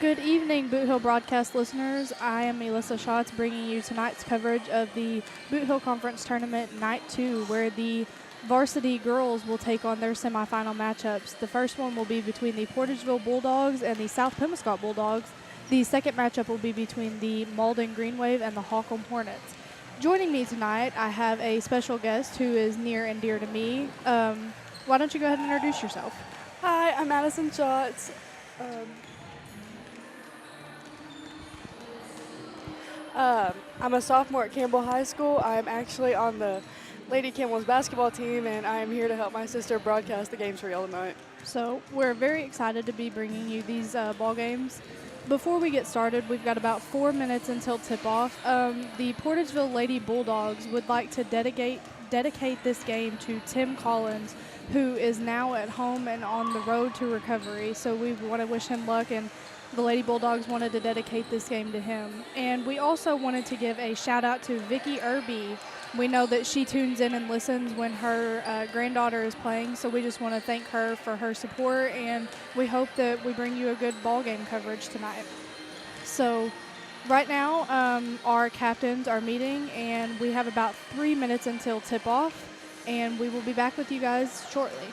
Good evening, Bootheel broadcast listeners. I am Melissa Schatz bringing you tonight's coverage of the Bootheel Conference Tournament Night 2, where the Varsity Girls will take on their semifinal matchups. The first one will be between the Portageville Bulldogs and the South Pemiscot Bulldogs. The second matchup will be between the Malden Green Wave and the Holcomb Hornets. Joining me tonight, I have a special guest who is near and dear to me. Why don't you go ahead and introduce yourself? Hi, I'm Madison Schatz. I'm a sophomore at Campbell High School. I'm actually on the Lady Campbell's basketball team, and I am here to help my sister broadcast the games for y'all tonight. So we're very excited to be bringing you these ball games. Before we get started, we've got about 4 minutes until tip-off. The Portageville Lady Bulldogs would like to dedicate this game to Tim Collins, who is now at home and on the road to recovery. So we want to wish him luck, and the Lady Bulldogs wanted to dedicate this game to him. And we also wanted to give a shout-out to Vicky Irby. We know that she tunes in and listens when her granddaughter is playing, so we just want to thank her for her support, and we hope that we bring you a good ball game coverage tonight. So right now, our captains are meeting, and we have about 3 minutes until tip-off, and we will be back with you guys shortly.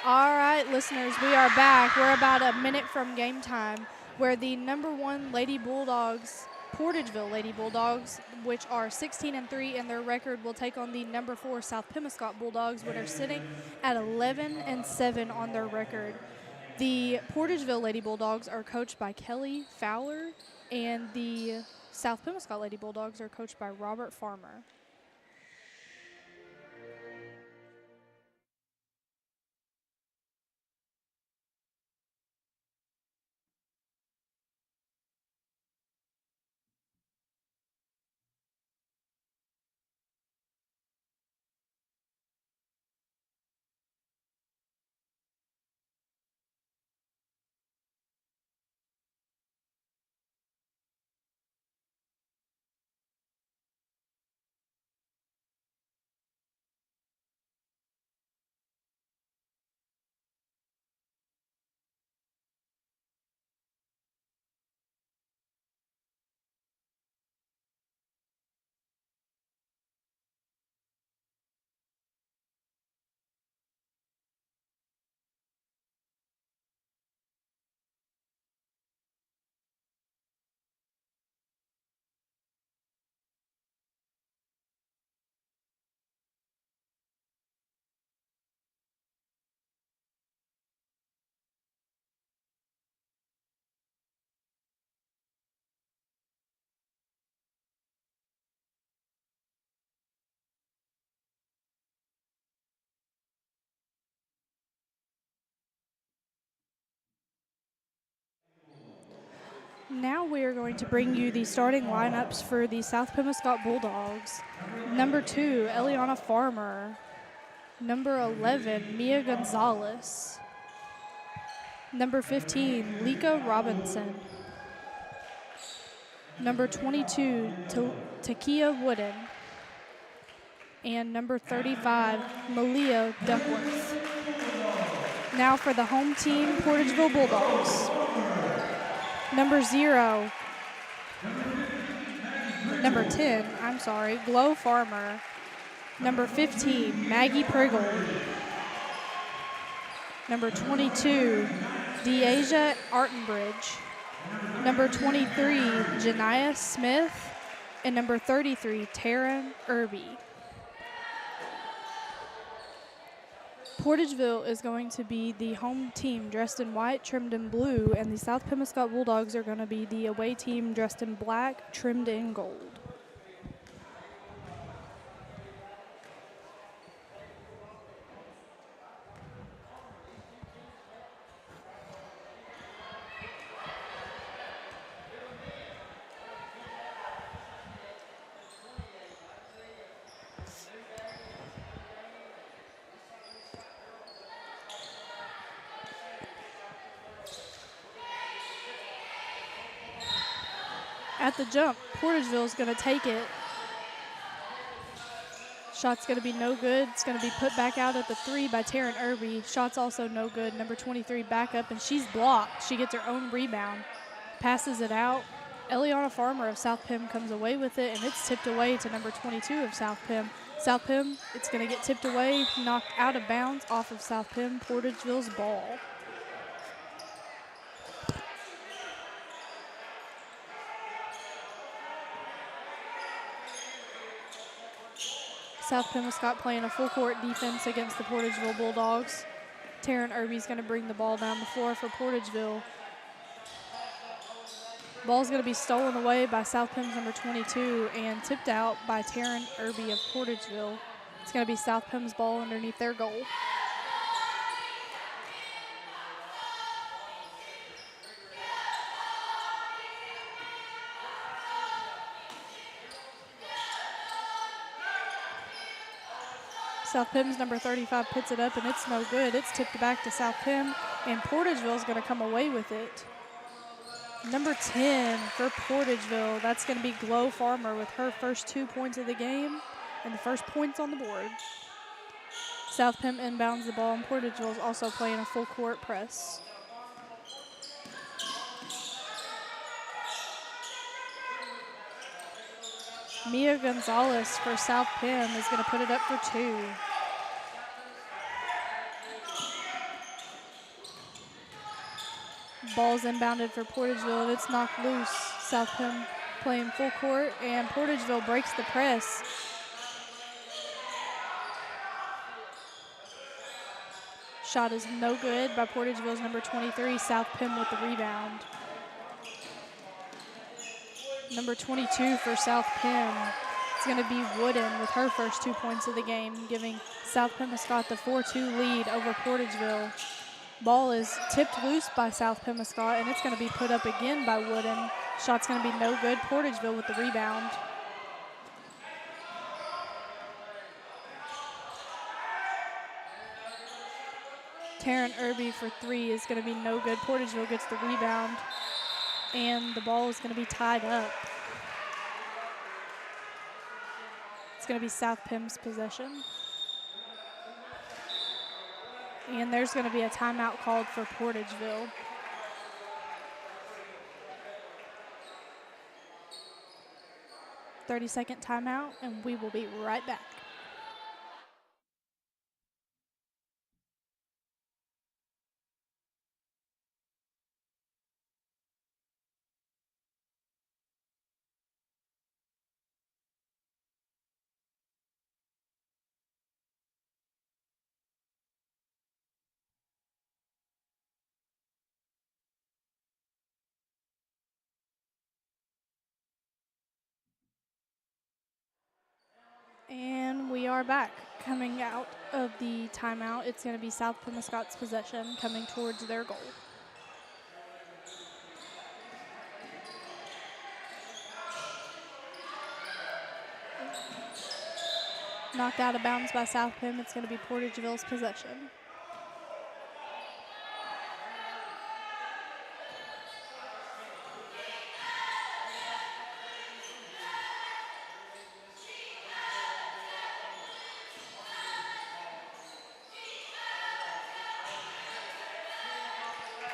All right, listeners, we are back. We're about a minute from game time, where the number one Lady Bulldogs, Portageville Lady Bulldogs, which are 16-3 in their record, will take on the number 4 South Pemiscot Bulldogs, which are sitting at 11-7 on their record. The Portageville Lady Bulldogs are coached by Kelly Fowler, and the South Pemiscot Lady Bulldogs are coached by Robert Farmer. Now we are going to bring you the starting lineups for the South Pemiscot Bulldogs. Number 2, Eliana Farmer. Number 11, Mia Gonzalez. Number 15, Lika Robinson. Number 22, Takia Wooden. And number 35, Malia Duckworth. Now for the home team, Portageville Bulldogs. Number 10, Glow Farmer. Number 15, Maggie Priggle. Number 22, Deasia Artenbridge. Number 23, Janiah Smith. And number 33, Taryn Irby. Portageville is going to be the home team dressed in white, trimmed in blue, and the South Pemiscot Bulldogs are going to be the away team dressed in black, trimmed in gold. At the jump, Portageville is going to take it. Shot's going to be no good. It's going to be put back out at the 3 by Taryn Irby. Shot's also no good. Number 23 back up, and she's blocked. She gets her own rebound. Passes it out. Eliana Farmer of South Pem comes away with it, and it's tipped away to number 22 of South Pem. South Pem, it's going to get tipped away, knocked out of bounds off of South Pem, Portageville's ball. South Pemiscot playing a full court defense against the Portageville Bulldogs. Taryn Irby's going to bring the ball down the floor for Portageville. Ball's going to be stolen away by South Pem's number 22 and tipped out by Taryn Irby of Portageville. It's going to be South Pem's ball underneath their goal. South Pem's number 35 puts it up, and it's no good. It's tipped back to South Pem, and Portageville's going to come away with it. Number 10 for Portageville, that's going to be Glow Farmer with her first 2 points of the game and the first points on the board. South Pem inbounds the ball, and Portageville's also playing a full court press. Mia Gonzalez for South Pem is going to put it up for 2. Ball's inbounded for Portageville, and it's knocked loose. South Pem playing full court, and Portageville breaks the press. Shot is no good by Portageville's number 23, South Pem with the rebound. Number 22 for South Pem. It's going to be Wooden with her first 2 points of the game, giving South Pemiscot the 4-2 lead over Portageville. Ball is tipped loose by South Pemiscot, and it's going to be put up again by Wooden. Shot's going to be no good. Portageville with the rebound. Taryn Irby for 3 is going to be no good. Portageville gets the rebound, and the ball is going to be tied up. It's going to be South Pem's possession. And there's going to be a timeout called for Portageville. "30-second timeout, and we will be right back. And we are back. Coming out of the timeout, it's going to be South Pemiscot's possession coming towards their goal. Knocked out of bounds by South Pim. It's going to be Portageville's possession.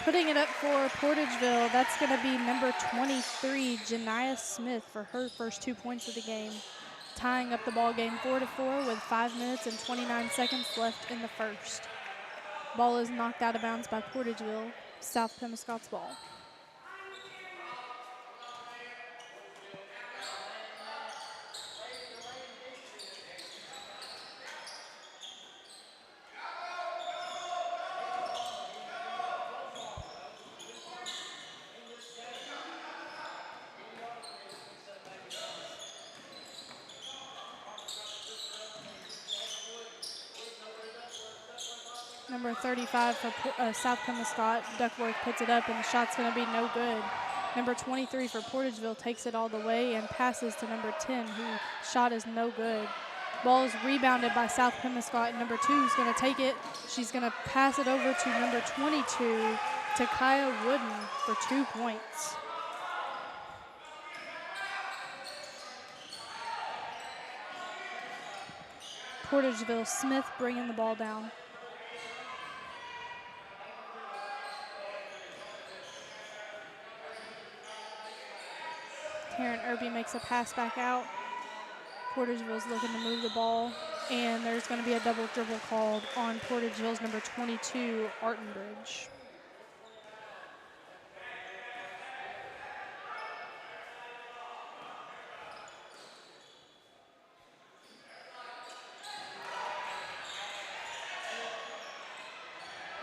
Putting it up for Portageville, that's going to be number 23, Janiah Smith, for her first 2 points of the game, tying up the ball game 4-4 with 5 minutes and 29 seconds left in the first. Ball is knocked out of bounds by Portageville, South Pemiscot's ball. Number 35 for South Pemiscot, Duckworth puts it up, and the shot's going to be no good. Number 23 for Portageville takes it all the way and passes to number 10, whose shot is no good. Ball is rebounded by South Pemiscot, and number 2 is going to take it. She's going to pass it over to number 22, Takaya Wooden, for 2 points. Portageville Smith bringing the ball down. Taryn Irby makes a pass back out. Portageville's looking to move the ball, and there's going to be a double dribble called on Portageville's number 22, Artenbridge.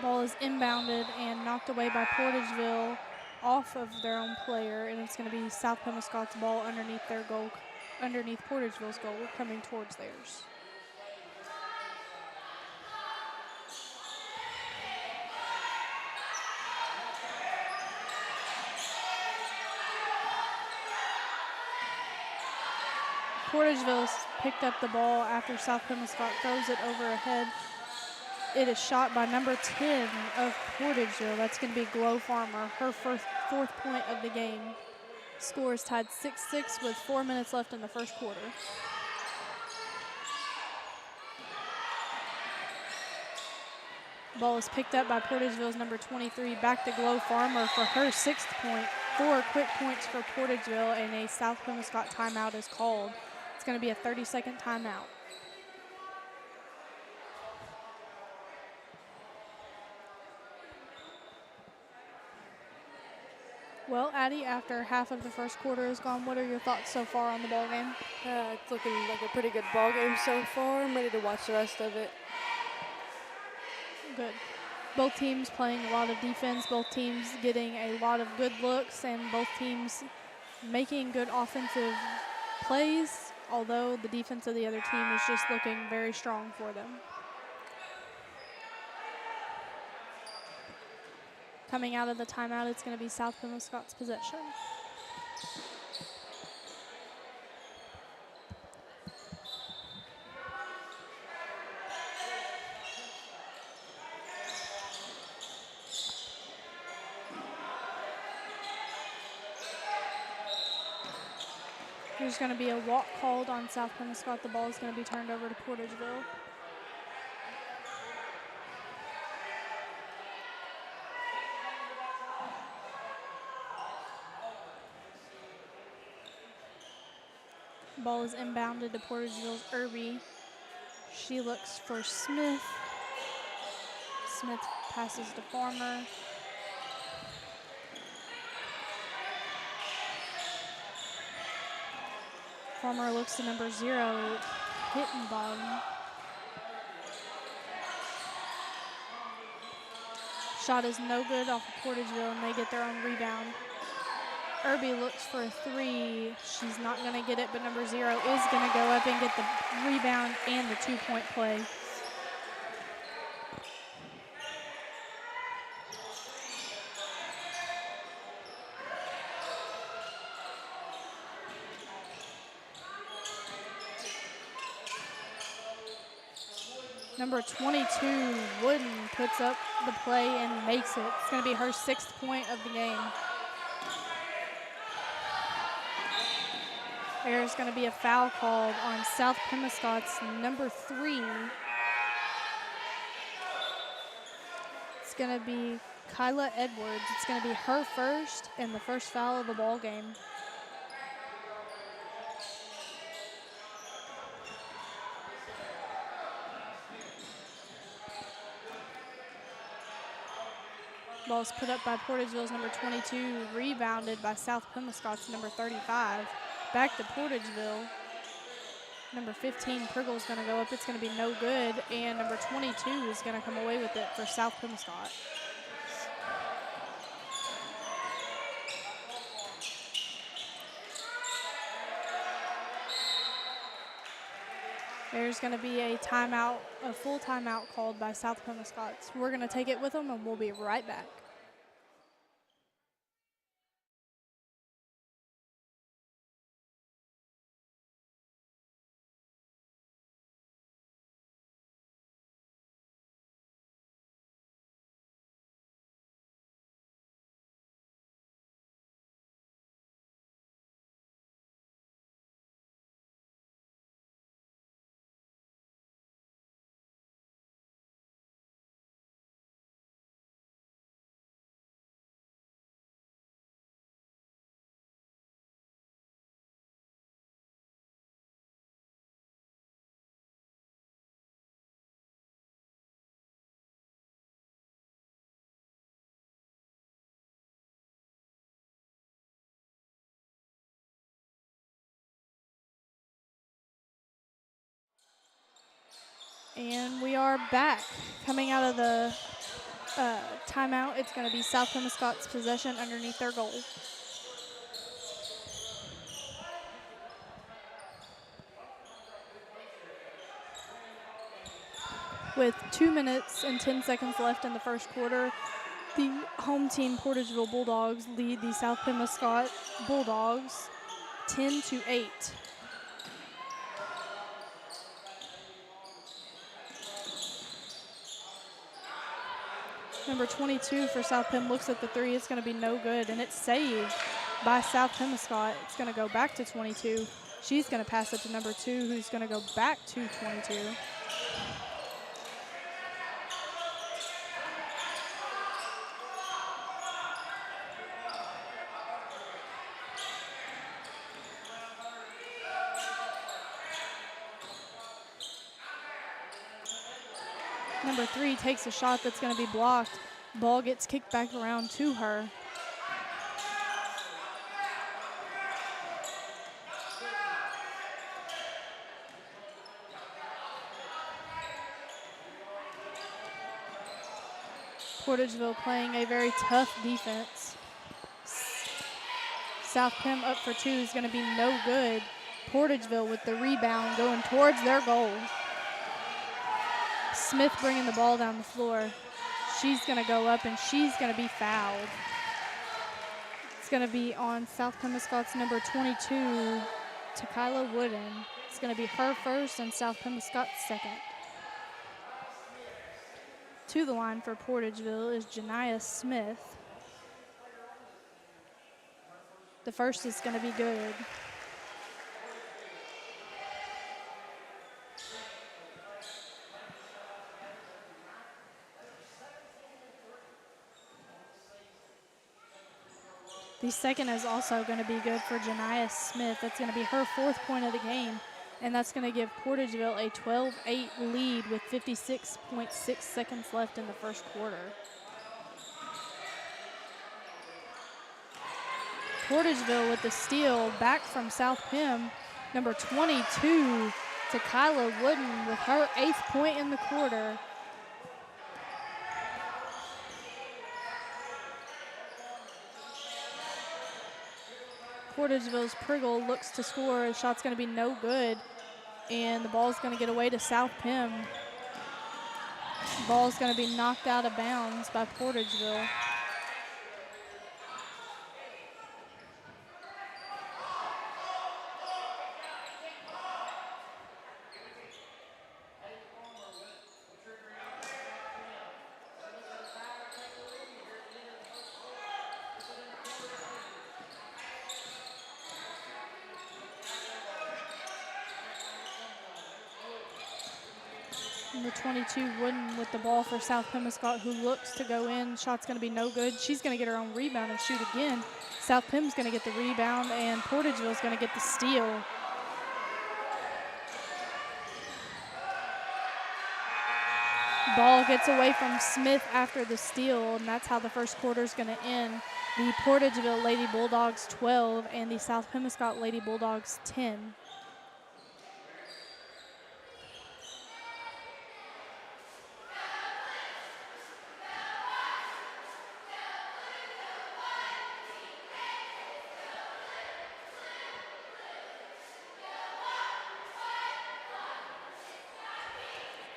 Ball is inbounded and knocked away by Portageville off of their own player, and it's going to be South Pemiscot's ball underneath their goal, underneath Portageville's goal, coming towards theirs. Portageville's picked up the ball after South Pemiscot throws it over ahead. It is shot by number 10 of Portageville. That's going to be Glow Farmer, her fourth point of the game. Score is tied 6-6 with 4 minutes left in the first quarter. Ball is picked up by Portageville's number 23, back to Glow Farmer for her 6th point. 4 quick points for Portageville, and a South Pemiscot timeout is called. It's going to be a 30-second timeout. Well, Addie, after half of the first quarter is gone, what are your thoughts so far on the ball game? It's looking like a pretty good ball game so far. I'm ready to watch the rest of it. Good. Both teams playing a lot of defense, both teams getting a lot of good looks, and both teams making good offensive plays, although the defense of the other team is just looking very strong for them. Coming out of the timeout, it's going to be South Pemiscot's possession. There's going to be a walk called on South Pemiscot. The ball is going to be turned over to Portageville. Ball is inbounded to Portageville's Irby. She looks for Smith. Smith passes to Farmer. Farmer looks to number 0, Hittenbaum. Shot is no good off of Portageville, and they get their own rebound. Irby looks for a 3. She's not going to get it, but number 0 is going to go up and get the rebound and the 2-point play. Number 22, Wooden, puts up the play and makes it. It's going to be her 6th point of the game. There's going to be a foul called on South Pemiscot's number 3. It's going to be Kyla Edwards. It's going to be her first and the first foul of the ball game. Ball's put up by Portageville's number 22, rebounded by South Pemiscot's number 35. Back to Portageville. Number 15, Priggle's going to go up. It's going to be no good, and number 22 is going to come away with it for South Pemiscot. There's going to be a timeout, a full timeout called by South Pemiscot. We're going to take it with them, and we'll be right back. And we are back. Coming out of the timeout, it's going to be South Pemiscot's possession underneath their goal. With 2 minutes and 10 seconds left in the first quarter, the home team Portageville Bulldogs lead the South Pemiscot Bulldogs 10-8. Number 22 for South Pem looks at the three. It's going to be no good, and it's saved by South Pemiscot. It's going to go back to 22. She's going to pass it to number 2, who's going to go back to 22. Number 3 takes a shot that's going to be blocked. Ball gets kicked back around to her. Portageville playing a very tough defense. South Pem up for 2 is going to be no good. Portageville with the rebound going towards their goal. Smith bringing the ball down the floor. She's going to go up, and she's going to be fouled. It's going to be on South Pemiscot's number 22, Kyla Wooden. It's going to be her first and South Pemiscot's second. To the line for Portageville is Janiah Smith. The first is going to be good. The second is also going to be good for Janiah Smith. That's going to be her 4th point of the game, and that's going to give Portageville a 12-8 lead with 56.6 seconds left in the first quarter. Portageville with the steal back from South Pem. Number 22, Kyla Wooden with her 8th point in the quarter. Portageville's Priggle looks to score. The shot's going to be no good, and the ball's going to get away to South Pem. Ball's going to be knocked out of bounds by Portageville. Number 22, Wooden with the ball for South Pemiscot, who looks to go in. Shot's going to be no good. She's going to get her own rebound and shoot again. South Pem's going to get the rebound, and Portageville's going to get the steal. Ball gets away from Smith after the steal, and that's how the first quarter is going to end. The Portageville Lady Bulldogs 12 and the South Pemiscot Lady Bulldogs 10.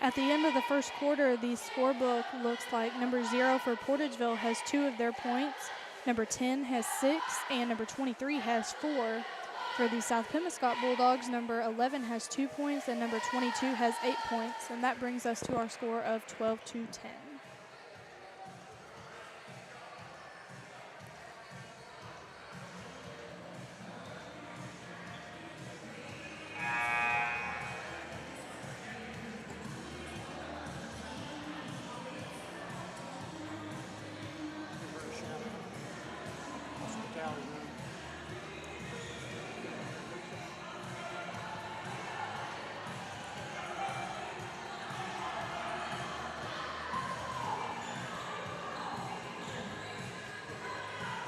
At the end of the first quarter, the scorebook looks like number 0 for Portageville has 2 of their points, number 10 has 6, and number 23 has 4. For the South Pemiscot Bulldogs, number 11 has 2 points, and number 22 has 8 points, and that brings us to our score of 12-10.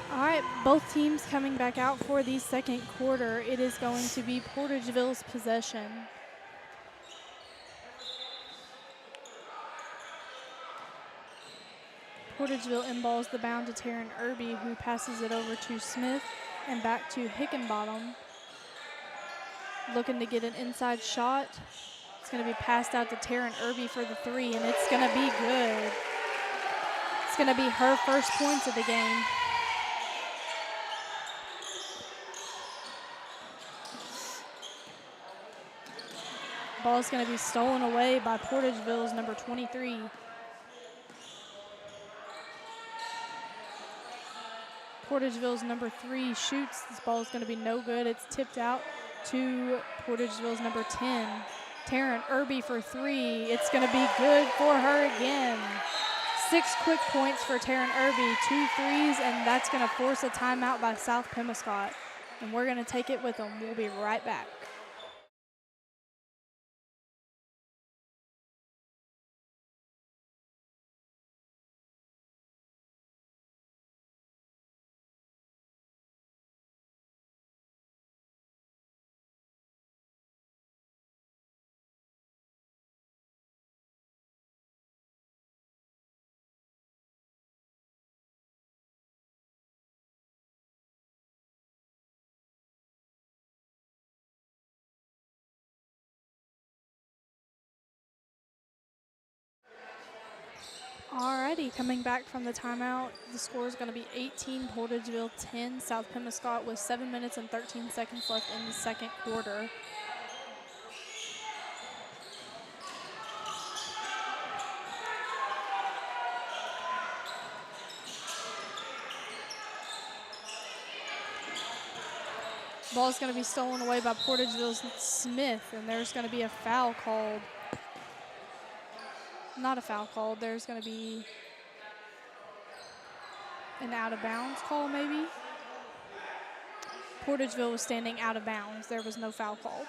All right, both teams coming back out for the second quarter. It is going to be Portageville's possession. Portageville inballs the bound to Taryn Irby, who passes it over to Smith and back to Hickenbottom. Looking to get an inside shot. It's going to be passed out to Taryn Irby for the 3, and it's going to be good. It's going to be her first points of the game. Ball is going to be stolen away by Portageville's number 23. Portageville's number 3 shoots. This ball is going to be no good. It's tipped out to Portageville's number 10. Taryn Irby for 3. It's going to be good for her again. 6 quick points for Taryn Irby, 2 threes, and that's going to force a timeout by South Pemiscot. And we're going to take it with them. We'll be right back. Alrighty, coming back from the timeout, the score is going to be 18, Portageville 10, South Pemiscot with 7 minutes and 13 seconds left in the second quarter. Ball is going to be stolen away by Portageville's Smith, and there's going to be a foul called. Not a foul called. There's going to be an out of bounds call, maybe. Portageville was standing out of bounds. There was no foul called.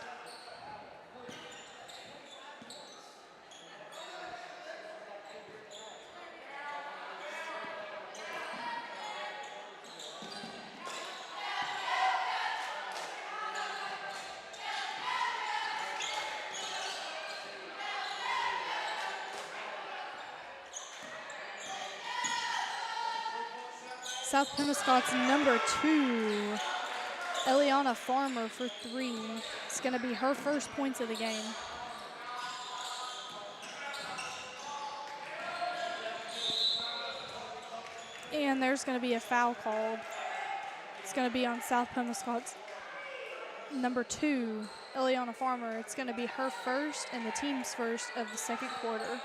South Pemiscot's number 2, Eliana Farmer for 3. It's going to be her first points of the game. And there's going to be a foul called. It's going to be on South Pemiscot's number 2, Eliana Farmer. It's going to be her first and the team's first of the second quarter.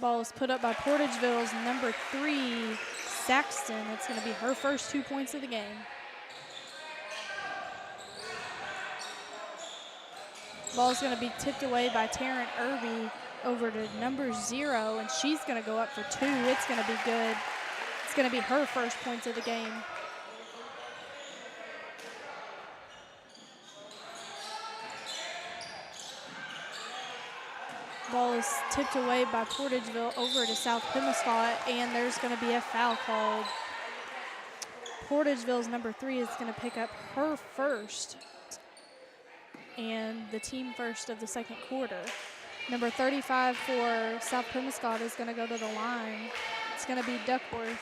Ball is put up by Portageville's number 3, Saxton. It's going to be her first 2 points of the game. Ball's going to be tipped away by Taryn Irby over to number 0, and she's going to go up for 2. It's going to be good. It's going to be her first points of the game. Ball is tipped away by Portageville over to South Pemiscot, and there's going to be a foul called. Portageville's number 3 is going to pick up her first and the team first of the second quarter. Number 35 for South Pemiscot is going to go to the line. It's going to be Duckworth.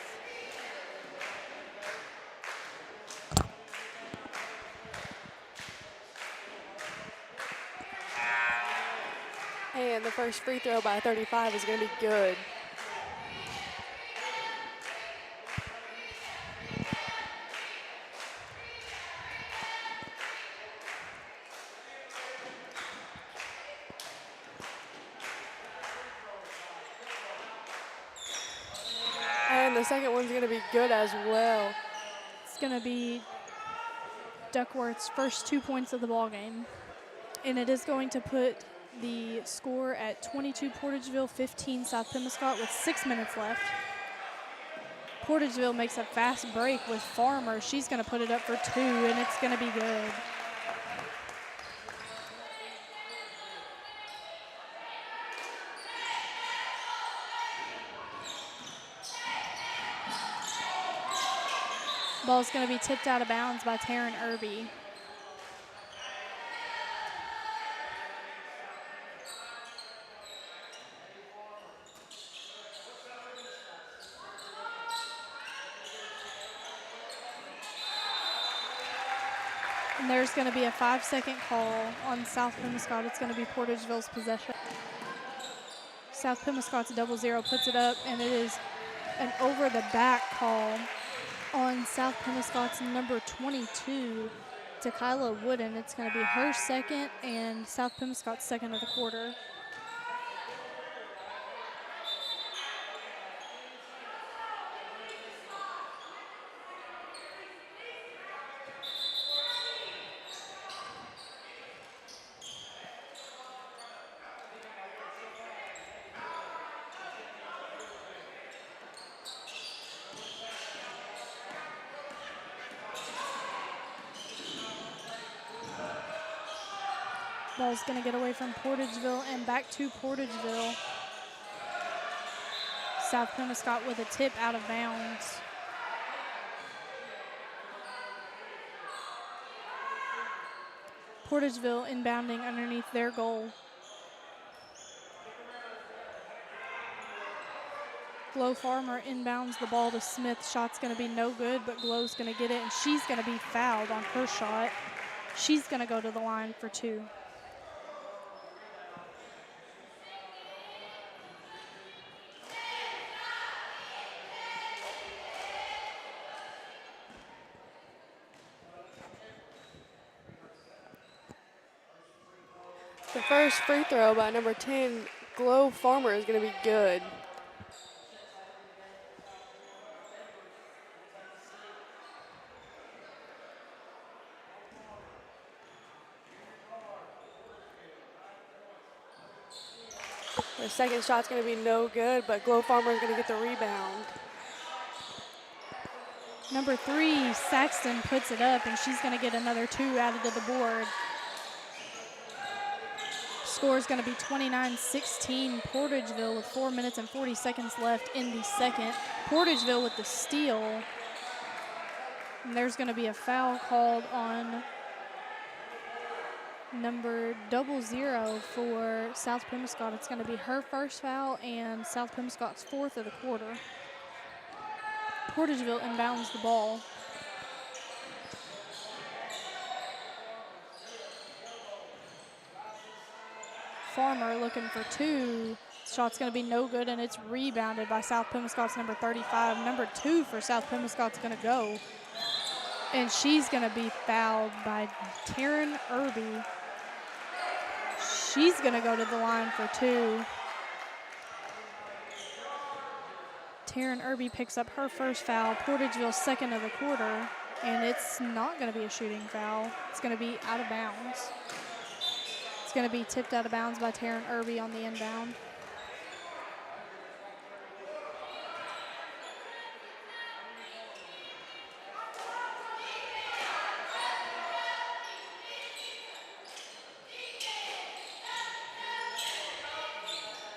And the first free throw by 35 is going to be good. And the second one's going to be good as well. It's going to be Duckworth's first 2 points of the ball game. And it is going to put the score at 22 Portageville, 15 South Pemiscot with 6 minutes left. Portageville makes a fast break with Farmer. She's going to put it up for 2, and it's going to be good. Ball's going to be tipped out of bounds by Taryn Irby. And there's going to be a 5-second call on South Pemiscot. It's going to be Portageville's possession. South Pemiscot's 0-0 puts it up, and it is an over-the-back call on South Pemiscot's number 22, Kyla Wooden. It's going to be her second and South Pemiscot's second of the quarter. Ball's going to get away from Portageville and back to Portageville. South Pemiscot with a tip out of bounds. Portageville inbounding underneath their goal. Glow Farmer inbounds the ball to Smith. Shot's going to be no good, but Glow's going to get it, and she's going to be fouled on her shot. She's going to go to the line for 2. The first free throw by number 10, Glow Farmer, is going to be good. The second shot's going to be no good, but Glow Farmer is going to get the rebound. Number 3, Saxton puts it up, and she's going to get another 2 added to the board. Score is going to be 29-16 Portageville with 4 minutes and 40 seconds left in the second. Portageville with the steal. And there's going to be a foul called on number 00 for South Pemiscot. It's going to be her first foul and South Pemiscot's 4th of the quarter. Portageville inbounds the ball. Farmer looking for 2. Shot's going to be no good, and it's rebounded by South Pemiscot's number 35. Number 2 for South Pemiscot's going to go, and she's going to be fouled by Taryn Irby. She's going to go to the line for 2. Taryn Irby picks up her first foul, Portageville's second of the quarter, and it's not going to be a shooting foul. It's going to be out of bounds. It's going to be tipped out of bounds by Taryn Irby on the inbound.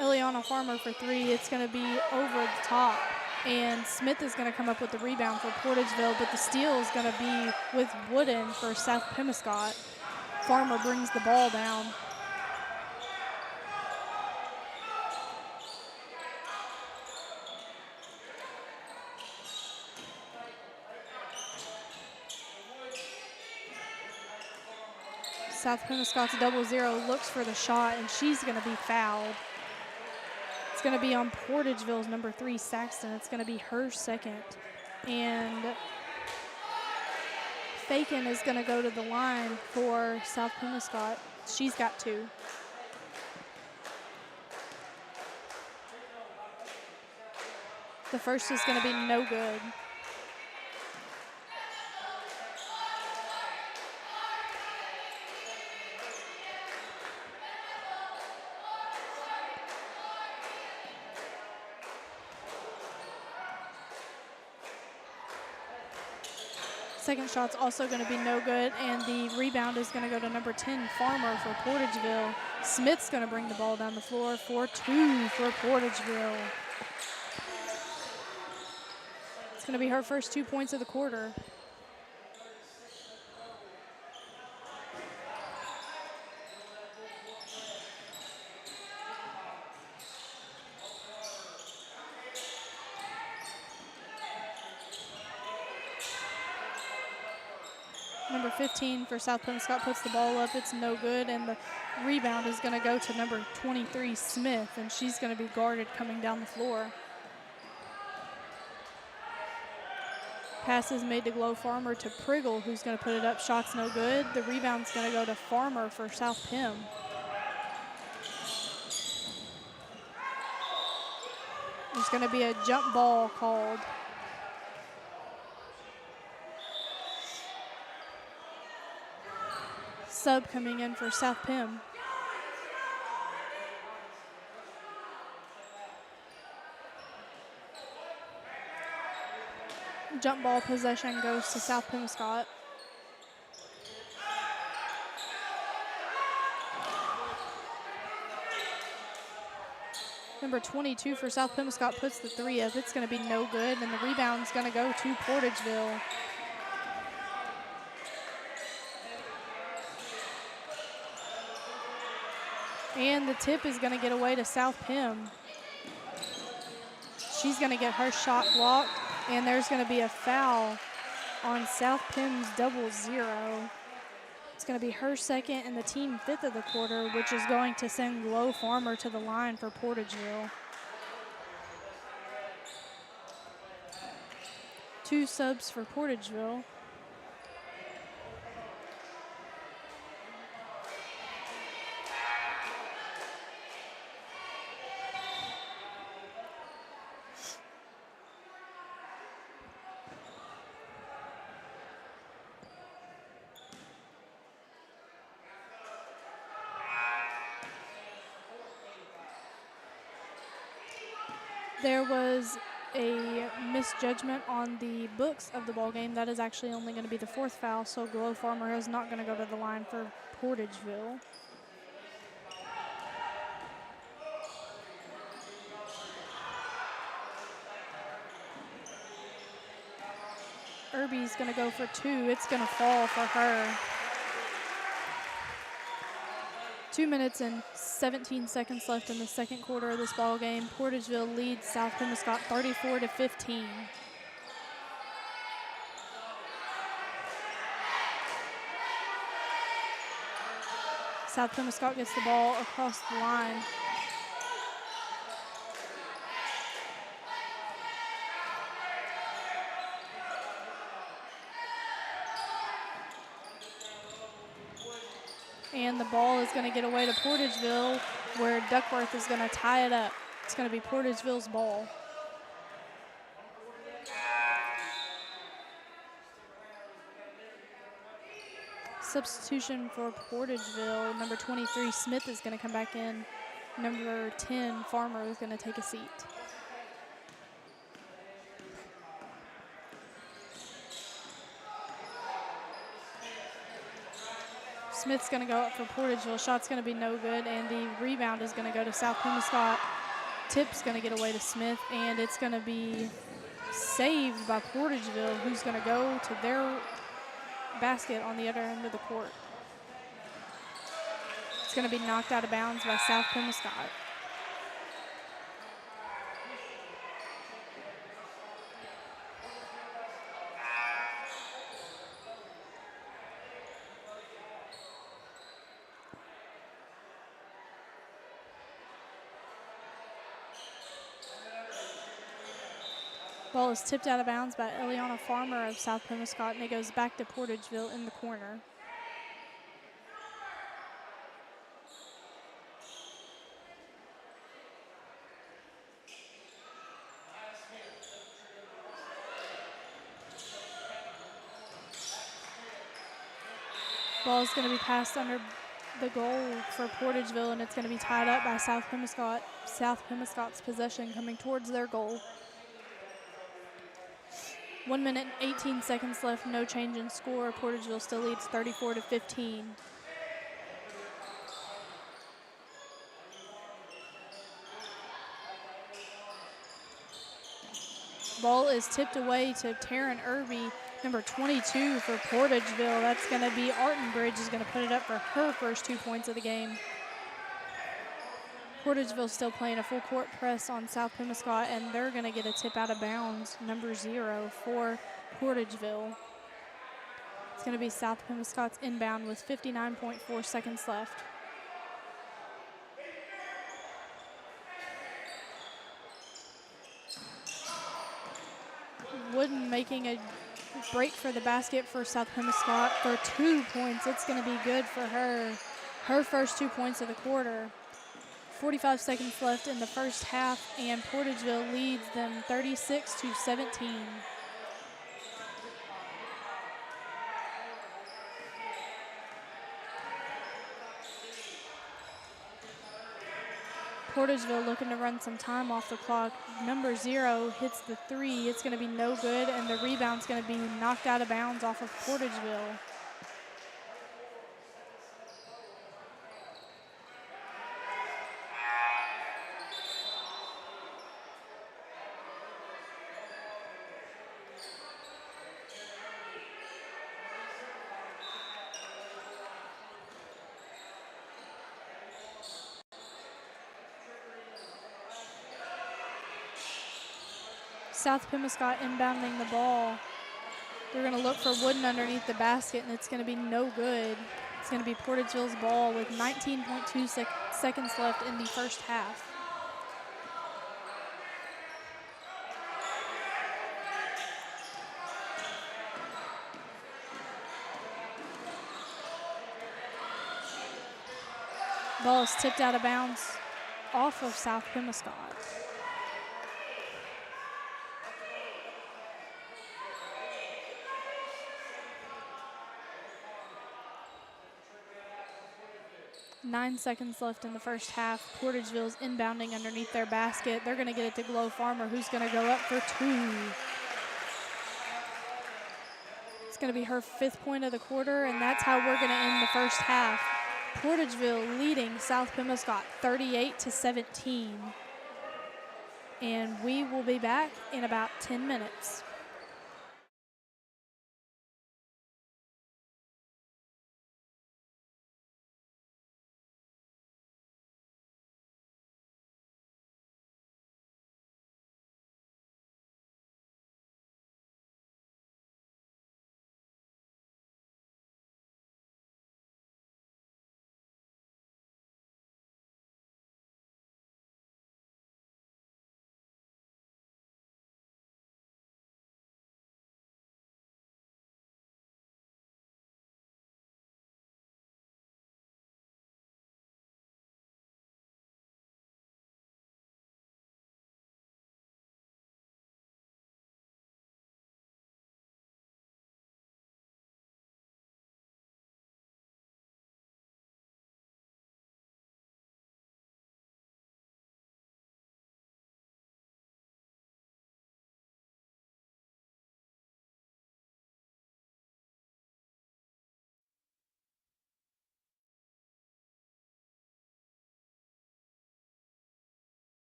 Eliana Farmer for three. It's going to be over the top. And Smith is going to come up with the rebound for Portageville, but the steal is going to be with Wooden for South Pemiscot. Farmer brings the ball down. South Pemiscot's 0-0 looks for the shot, and she's going to be fouled. It's going to be on Portageville's number 3, Saxton. It's going to be her second. And Fakin is going to go to the line for South Pemiscot. She's got 2. The first is going to be no good. Second shot's also going to be no good, and the rebound is going to go to number 10, Farmer, for Portageville. Smith's going to bring the ball down the floor for 2 for Portageville. It's going to be her first 2 points of the quarter. Number 15 for South Pemiscot puts the ball up. It's no good, and the rebound is going to go to number 23, Smith, and she's going to be guarded coming down the floor. Pass is made to Glow Farmer to Priggle, who's going to put it up. Shot's no good. The rebound's going to go to Farmer for South Pem. There's going to be a jump ball called. Sub coming in for South Pem. Jump ball possession goes to South Pemiscot. Number 22 for South Pemiscot puts the 3 up. It's going to be no good, and the rebound's going to go to Portageville. And the tip is going to get away to South Pem. She's going to get her shot blocked, and there's going to be a foul on South Pem's 0-0. It's going to be her second and the team 5th of the quarter, which is going to send Glow Farmer to the line for Portageville. 2 subs for Portageville. There was a misjudgment on the books of the ball game. That is actually only going to be the 4th foul, so Glow Farmer is not going to go to the line for Portageville. Irby's going to go for 2. It's going to fall for her. 2 minutes and 17 seconds left in the second quarter of this ball game. Portageville leads South Pemiscot 34-15. South Pemiscot gets the ball across the line. And the ball is going to get away to Portageville, where Duckworth is going to tie it up. It's going to be Portageville's ball. Substitution for Portageville, number 23, Smith is going to come back in. Number 10, Farmer is going to take a seat. Smith's going to go up for Portageville. Shot's going to be no good, and the rebound is going to go to South Pemiscot. Tip's going to get away to Smith, and it's going to be saved by Portageville, who's going to go to their basket on the other end of the court. It's going to be knocked out of bounds by South Pemiscot. Ball is tipped out of bounds by Eliana Farmer of South Pemiscot, and it goes back to Portageville in the corner. Ball is going to be passed under the goal for Portageville, and it's going to be tied up by South Pemiscot. South Pemiscot's possession coming towards their goal. 1 minute and 18 seconds left, no change in score. Portageville still leads 34-15. Ball is tipped away to Taryn Irby, number 22 for Portageville. That's going to be Artenbridge is going to put it up for her first 2 points of the game. Portageville still playing a full court press on South Pemiscot, and they're going to get a tip out of bounds, number 0 for Portageville. It's going to be South Pemiscot's inbound with 59.4 seconds left. Wooden making a break for the basket for South Pemiscot for 2 points. It's going to be good for her. Her first 2 points of the quarter. 45 seconds left in the first half, and Portageville leads them 36-17. Portageville looking to run some time off the clock. Number 0 hits the 3. It's going to be no good, and the rebound's going to be knocked out of bounds off of Portageville. South Pemiscot inbounding the ball. They're going to look for Wooden underneath the basket, and it's going to be no good. It's going to be Portageville's ball with 19.2 seconds left in the first half. Ball is tipped out of bounds off of South Pemiscot. Nine seconds left in the first half. Portageville's inbounding underneath their basket. They're going to get it to Glow Farmer, who's going to go up for 2. It's going to be her 5th point of the quarter, and that's how we're going to end the first half. Portageville leading South Pemiscot 38-17. And we will be back in about 10 minutes.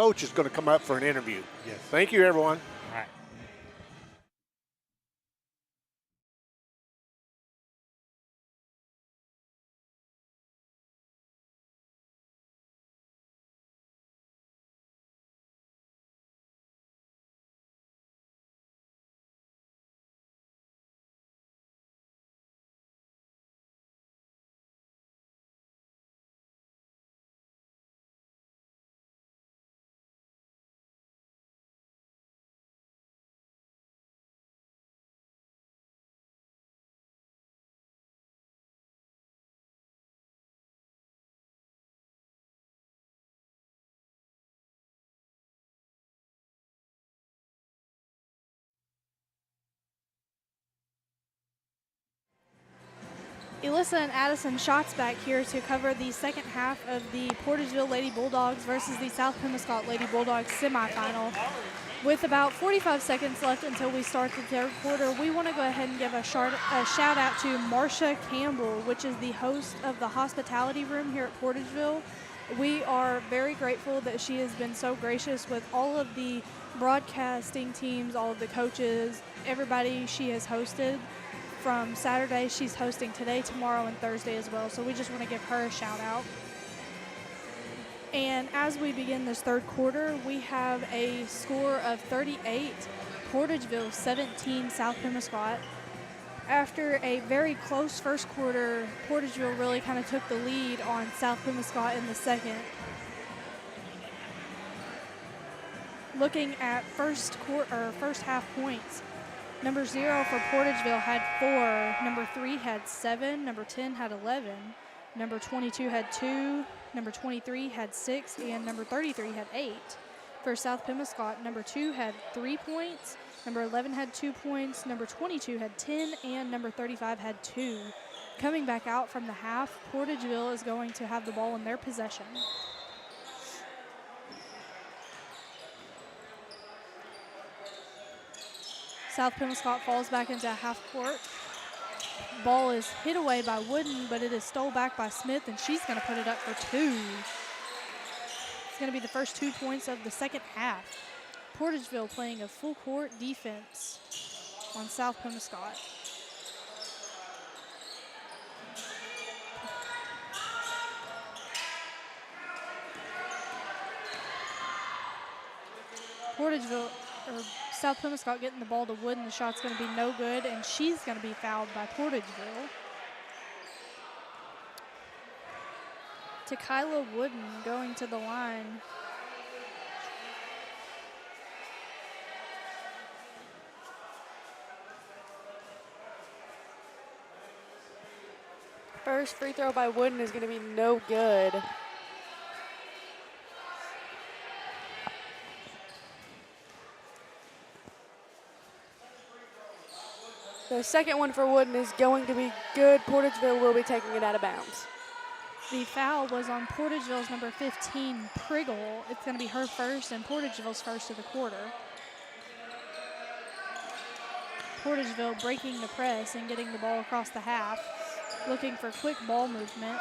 coach is going to come up for an interview. Yes. Thank you, everyone. All right. Elissa and Addison Schatz back here to cover the second half of the Portageville Lady Bulldogs versus the South Pemiscot Lady Bulldogs semifinal. With about 45 seconds left until we start the third quarter, we want to go ahead and give a shout out to Marcia Campbell, which is the host of the hospitality room here at Portageville. We are very grateful that she has been so gracious with all of the broadcasting teams, all of the coaches, everybody she has hosted. From Saturday, she's hosting today, tomorrow, and Thursday as well. So we just want to give her a shout out. And as we begin this third quarter, we have a score of 38, Portageville 17, South Pemiscot. After a very close first quarter, Portageville really kind of took the lead on South Pemiscot in the second. Looking at first half points, number 0 for Portageville had 4, number 3 had 7, number 10 had 11, number 22 had 2, number 23 had 6, and number 33 had 8. For South Pemiscot, number 2 had 3 points, number 11 had 2 points, number 22 had 10, and number 35 had 2. Coming back out from the half, Portageville is going to have the ball in their possession. South Pemiscot falls back into half court. Ball is hit away by Wooden, but it is stole back by Smith, and she's going to put it up for 2. It's going to be the first 2 points of the second half. Portageville playing a full court defense on South Pemiscot. South Pemiscot getting the ball to Wooden. The shot's going to be no good, and she's going to be fouled by Portageville. Kyla Wooden going to the line. First free throw by Wooden is going to be no good. The second one for Wooden is going to be good. Portageville will be taking it out of bounds. The foul was on Portageville's number 15, Priggle. It's going to be her first and Portageville's first of the quarter. Portageville breaking the press and getting the ball across the half, looking for quick ball movement.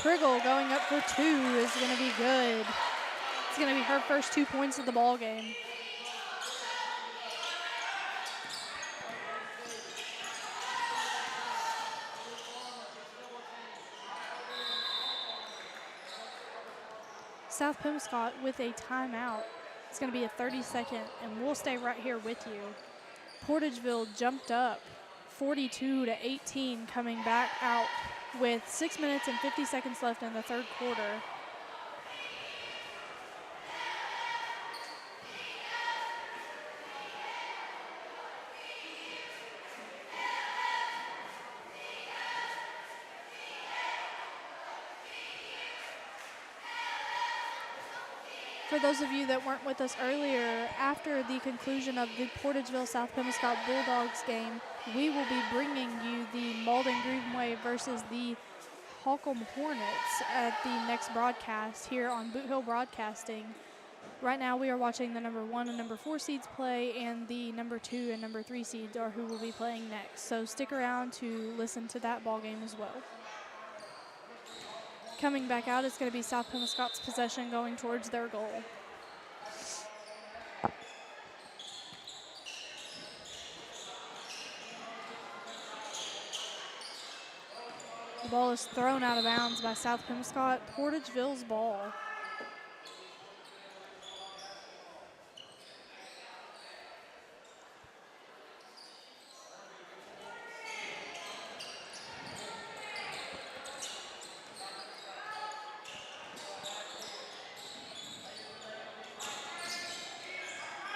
Priggle going up for 2 is going to be good. It's going to be her first 2 points of the ball game. South Pemiscot with a timeout. It's going to be a 30-second, and we'll stay right here with you. Portageville jumped up 42-18, coming back out with 6 minutes and 50 seconds left in the third quarter. For those of you that weren't with us earlier, after the conclusion of the Portageville South Pemiscot Bulldogs game, we will be bringing you the Malden Greenway versus the Holcomb Hornets at the next broadcast here on Bootheel Broadcasting. Right now we are watching the number 1 and number 4 seeds play, and the number 2 and number 3 seeds are who will be playing next. So stick around to listen to that ball game as well. Coming back out, it's going to be South Pemiscot's possession going towards their goal. The ball is thrown out of bounds by South Pemiscot. Portageville's ball.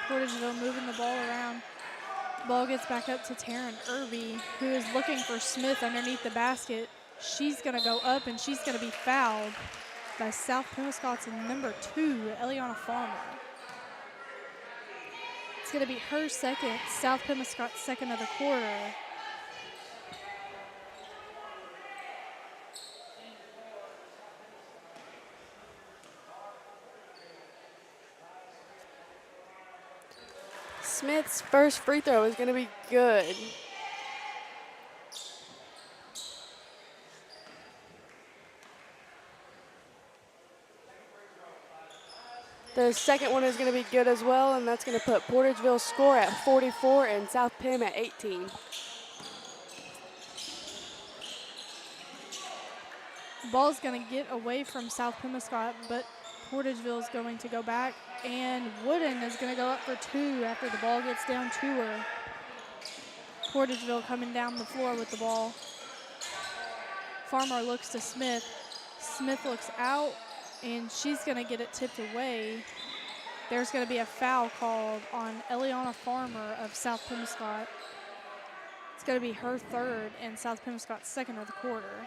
Portageville moving the ball around. Ball gets back up to Taryn Irby, who is looking for Smith underneath the basket. She's going to go up, and she's going to be fouled by South Pemiscot's number 2, Eliana Farmer. It's going to be her second, South Pemiscot's second of the quarter. Smith's first free throw is going to be good. The second one is going to be good as well, and that's going to put Portageville's score at 44 and South Pem at 18. Ball's going to get away from South Pemiscot, but Portageville is going to go back, and Wooden is going to go up for 2 after the ball gets down to her. Portageville coming down the floor with the ball. Farmer looks to Smith. Smith looks out, and she's going to get it tipped away. There's going to be a foul called on Eliana Farmer of South Pemiscot. It's going to be her third and South Pemiscot's second of the quarter.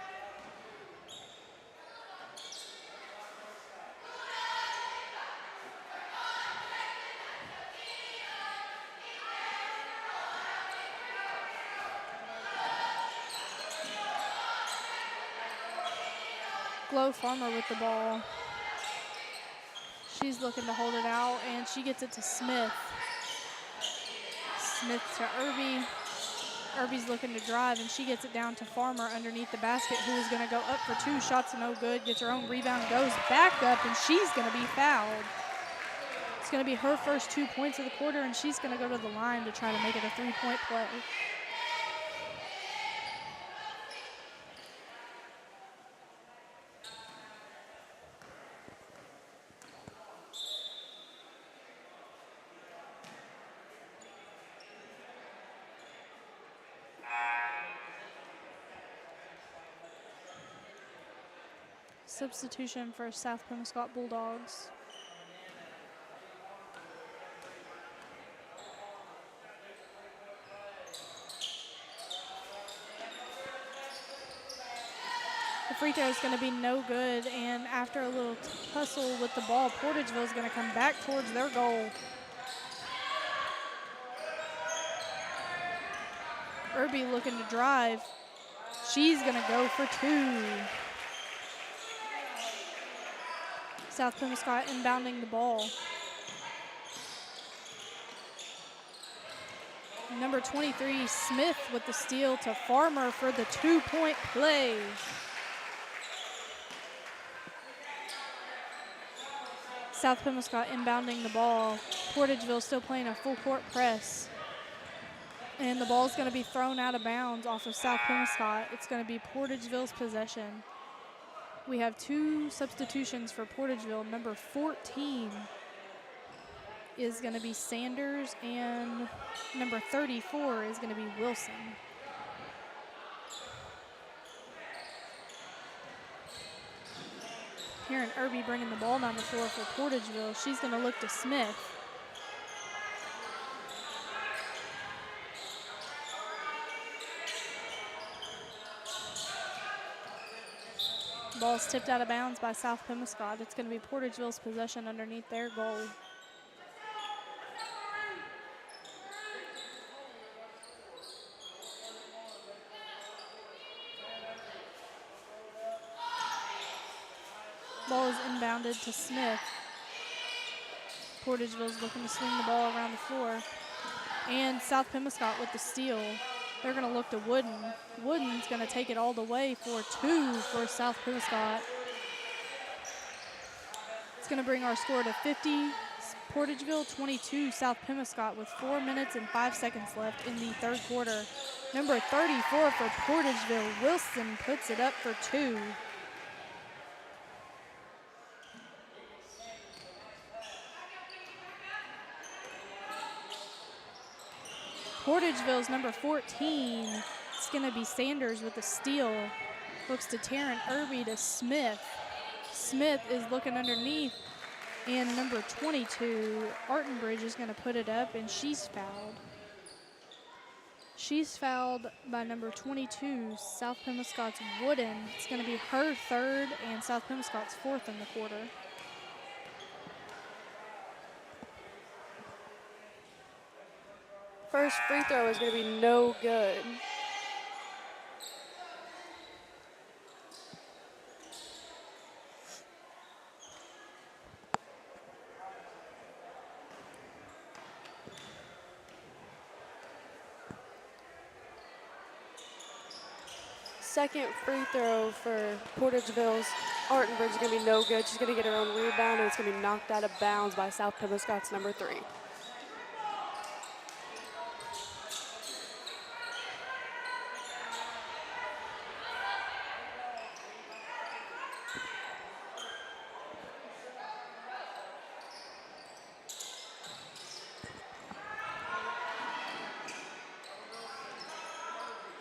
Glow Farmer with the ball. She's looking to hold it out, and she gets it to Smith. Smith to Irby. Irby's looking to drive, and she gets it down to Farmer underneath the basket, who is going to go up for 2 shots, no good, gets her own rebound, goes back up, and she's going to be fouled. It's going to be her first 2 points of the quarter, and she's going to go to the line to try to make it a 3-point play. Substitution for South Pemiscot Bulldogs. The free throw is going to be no good, and after a little tussle with the ball, Portageville is going to come back towards their goal. Irby looking to drive. She's going to go for 2. South Pemiscot inbounding the ball. Number 23, Smith with the steal to Farmer for the 2-point play. South Pemiscot inbounding the ball. Portageville still playing a full court press. And the ball's going to be thrown out of bounds off of South Pemiscot. It's going to be Portageville's possession. We have 2 substitutions for Portageville. Number 14 is going to be Sanders, and number 34 is going to be Wilson. Karen Irby bringing the ball down the floor for Portageville. She's going to look to Smith. Ball's tipped out of bounds by South Pemiscot. It's going to be Portageville's possession underneath their goal. Ball is inbounded to Smith. Portageville's looking to swing the ball around the floor. And South Pemiscot with the steal. They're going to look to Wooden. Wooden's going to take it all the way for 2 for South Pemiscot. It's going to bring our score to 50. Portageville 22, South Pemiscot with 4 minutes and 5 seconds left in the third quarter. Number 34 for Portageville, Wilson, puts it up for 2. Portageville's number 14. It's going to be Sanders with the steal. Looks to Taryn Irby to Smith. Smith is looking underneath. And number 22, Artenbridge, is going to put it up, and she's fouled. She's fouled by number 22, South Pemiscot's Wooden. It's going to be her third and South Pemiscot's fourth in the quarter. First free throw is going to be no good. Second free throw for Portageville's Artenbridge is going to be no good. She's going to get her own rebound, and it's going to be knocked out of bounds by South Pemiscot's number 3.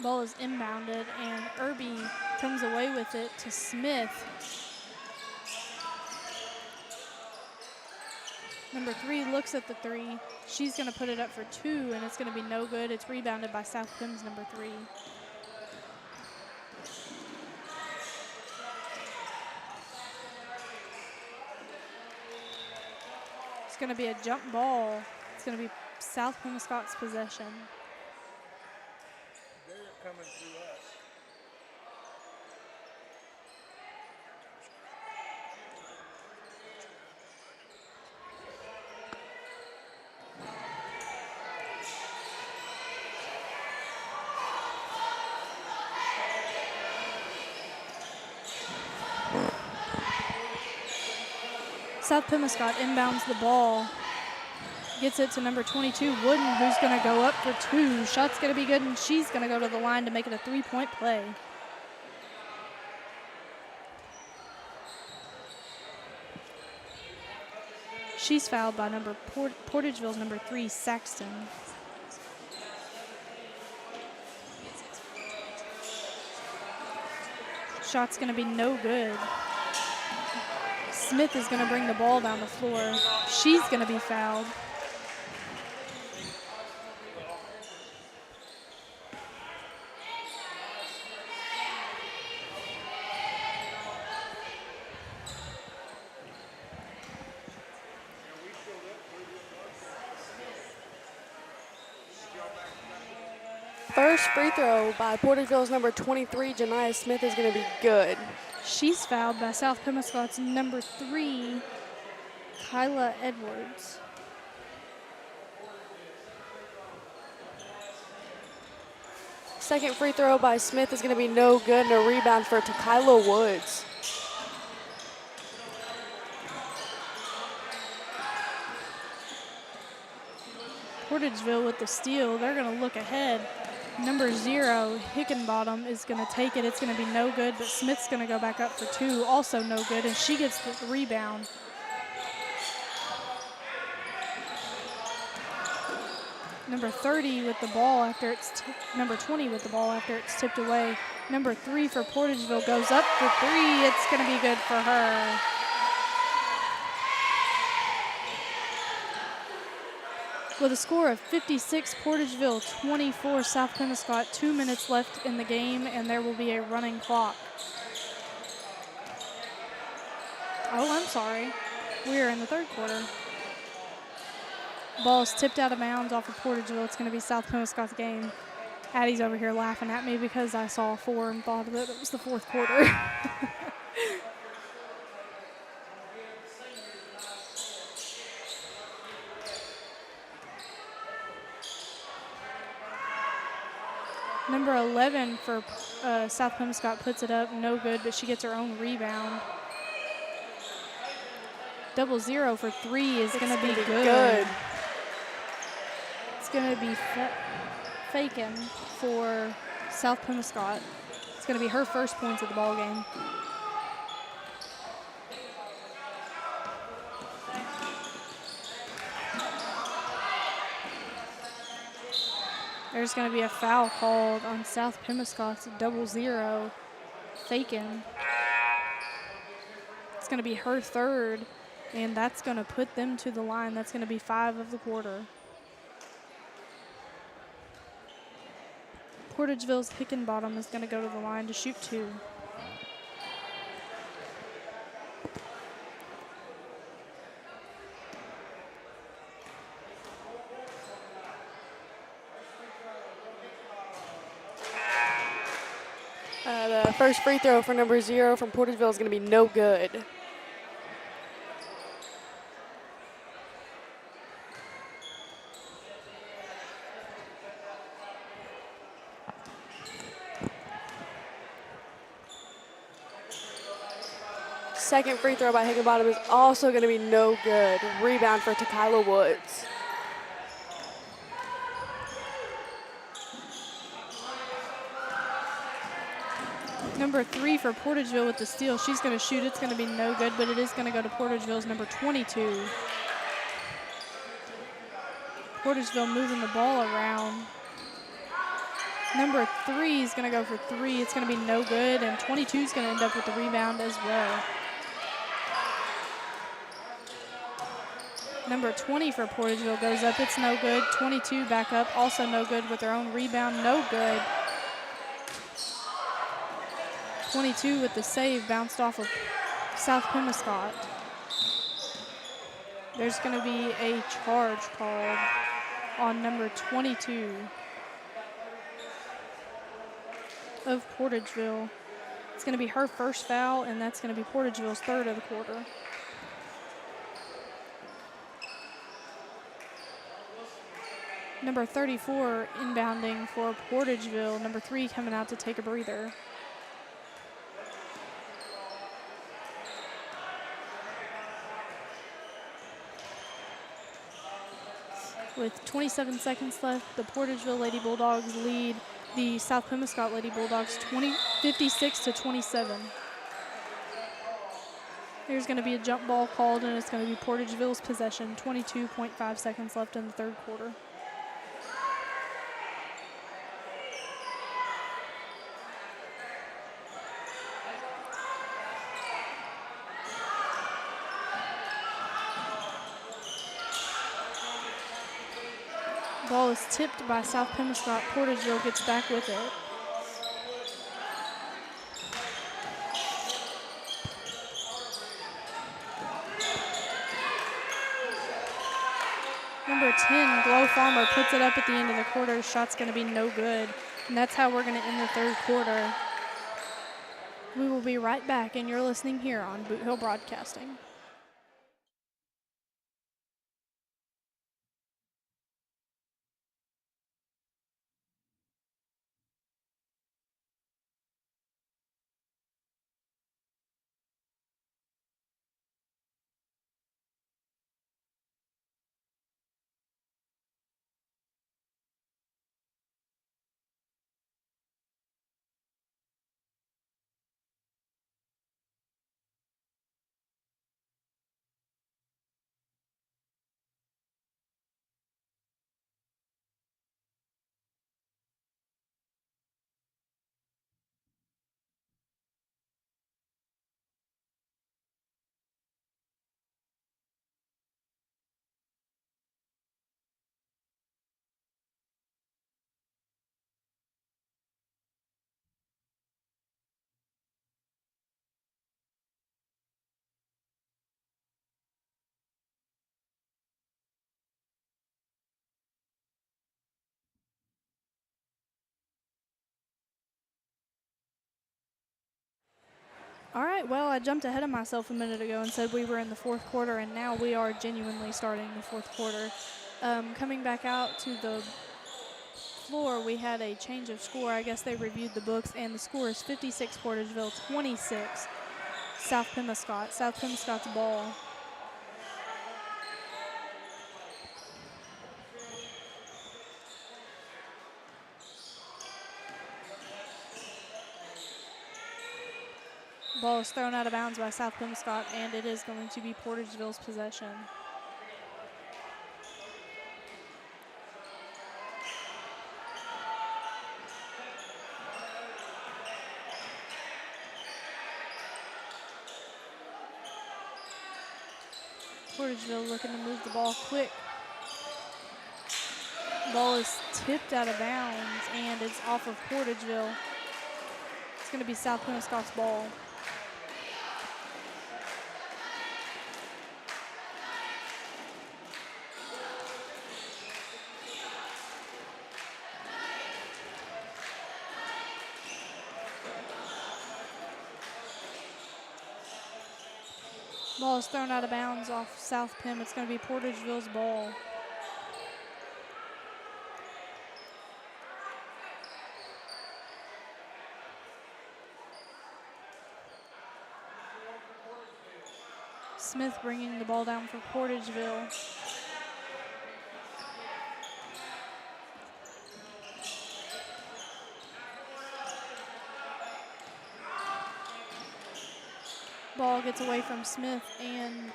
Ball is inbounded, and Irby comes away with it to Smith. Number 3 looks at the 3. She's going to put it up for 2, and it's going to be no good. It's rebounded by South Pem's number 3. It's going to be a jump ball. It's going to be South Pemiscot's possession. Coming through us. South Pemiscot inbounds the ball. Gets it to number 22, Wooden, who's going to go up for 2. Shot's going to be good, and she's going to go to the line to make it a 3-point play. She's fouled by Portageville's number 3, Saxton. Shot's going to be no good. Smith is going to bring the ball down the floor. She's going to be fouled. First free throw by Portageville's number 23, Janiah Smith, is going to be good. She's fouled by South Pemiscot's number 3, Kyla Edwards. Second free throw by Smith is going to be no good, and a rebound for Kyla Woods. Portageville with the steal. They're going to look ahead. Number 0, Hickenbottom, is going to take it. It's going to be no good, but Smith's going to go back up for 2. Also no good, and she gets the rebound. Number 30 with the ball after it's number 20 with the ball after it's tipped away. Number 3 for Portageville goes up for 3. It's going to be good for her. With a score of 56, Portageville 24, South Pemiscot, 2 minutes left in the game, and there will be a running clock. Oh, I'm sorry. We are in the third quarter. Ball is tipped out of bounds off of Portageville. It's going to be South Pemiscot's game. Addie's over here laughing at me because I saw 4 and thought that it was the fourth quarter. Number 11 for South Pemiscot puts it up, no good, but she gets her own rebound. 0-0 for 3 is going to be good. It's going to be faking for South Pemiscot. It's going to be her first points of the ball game. There's going to be a foul called on South Pemiscot's 0-0 faking. It's going to be her third, and that's going to put them to the line. That's going to be 5 of the quarter. Portageville's Hickenbottom is going to go to the line to shoot 2. The first free throw for number 0 from Portageville is going to be no good. Second free throw by Hickenbottom is also going to be no good. Rebound for Tequila Woods. Number 3 for Portageville with the steal. She's going to shoot. It's going to be no good, but it is going to go to Portageville's number 22. Portageville moving the ball around. Number 3 is going to go for 3. It's going to be no good, and 22 is going to end up with the rebound as well. Number 20 for Portageville goes up. It's no good. 22 back up, also no good with their own rebound. No good. 22 with the save, bounced off of South Pemiscot. There's going to be a charge called on number 22 of Portageville. It's going to be her first foul, and that's going to be Portageville's third of the quarter. Number 34 inbounding for Portageville. Number 3 coming out to take a breather. With 27 seconds left, the Portageville Lady Bulldogs lead the South Pemiscot Lady Bulldogs 56-27. There's going to be a jump ball called, and it's going to be Portageville's possession. 22.5 seconds left in the third quarter. Ball is tipped by South Pemiscot. Portageville gets back with it. Number 10, Glow Farmer, puts it up at the end of the quarter. Shot's going to be no good. And that's how we're going to end the third quarter. We will be right back, and you're listening here on Bootheel Broadcasting. All right, well, I jumped ahead of myself a minute ago and said we were in the fourth quarter, and now we are genuinely starting the fourth quarter. Coming back out to the floor, we had a change of score. I guess they reviewed the books, and the score is 56 Portageville, 26 South Pemiscot. South Pemiscot's ball. Ball is thrown out of bounds by South Pemiscot, and it is going to be Portageville's possession. Portageville looking to move the ball quick. Ball is tipped out of bounds, and it's off of Portageville. It's going to be South Pemiscot's ball. Ball is thrown out of bounds off South Pem. It's going to be Portageville's ball. Smith bringing the ball down for Portageville. Ball gets away from Smith, and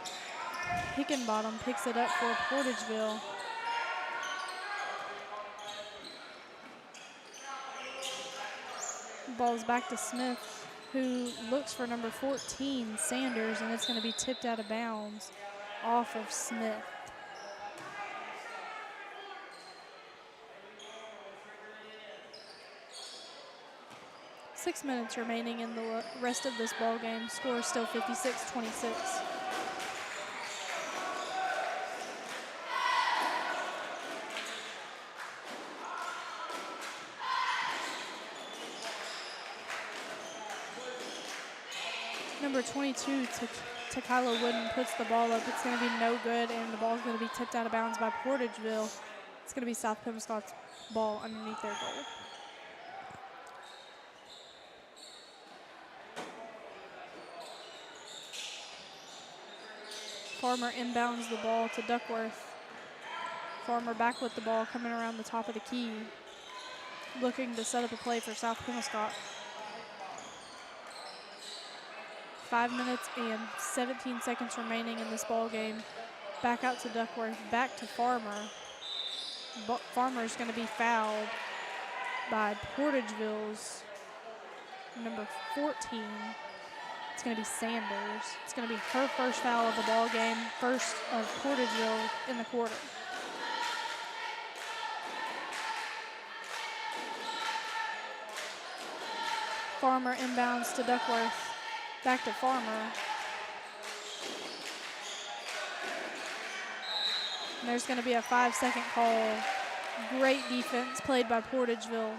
Hickenbottom picks it up for Portageville. Ball's back to Smith, who looks for number 14, Sanders, and it's going to be tipped out of bounds off of Smith. Six minutes remaining in the rest of this ball game. Score is still 56-26. Number 22, Takila Wooden puts the ball up. It's going to be no good, and the ball is going to be tipped out of bounds by Portageville. It's going to be South Pemiscot's ball underneath their goal. Farmer inbounds the ball to Duckworth. Farmer back with the ball, coming around the top of the key, looking to set up a play for South Pemiscot. 5 minutes and 17 seconds remaining in this ball game. Back out to Duckworth, back to Farmer. Farmer is going to be fouled by Portageville's number 14. It's going to be Sanders. It's going to be her first foul of the ball game, first of Portageville in the quarter. Farmer inbounds to Duckworth. Back to Farmer. And there's going to be a 5-second call. Great defense played by Portageville.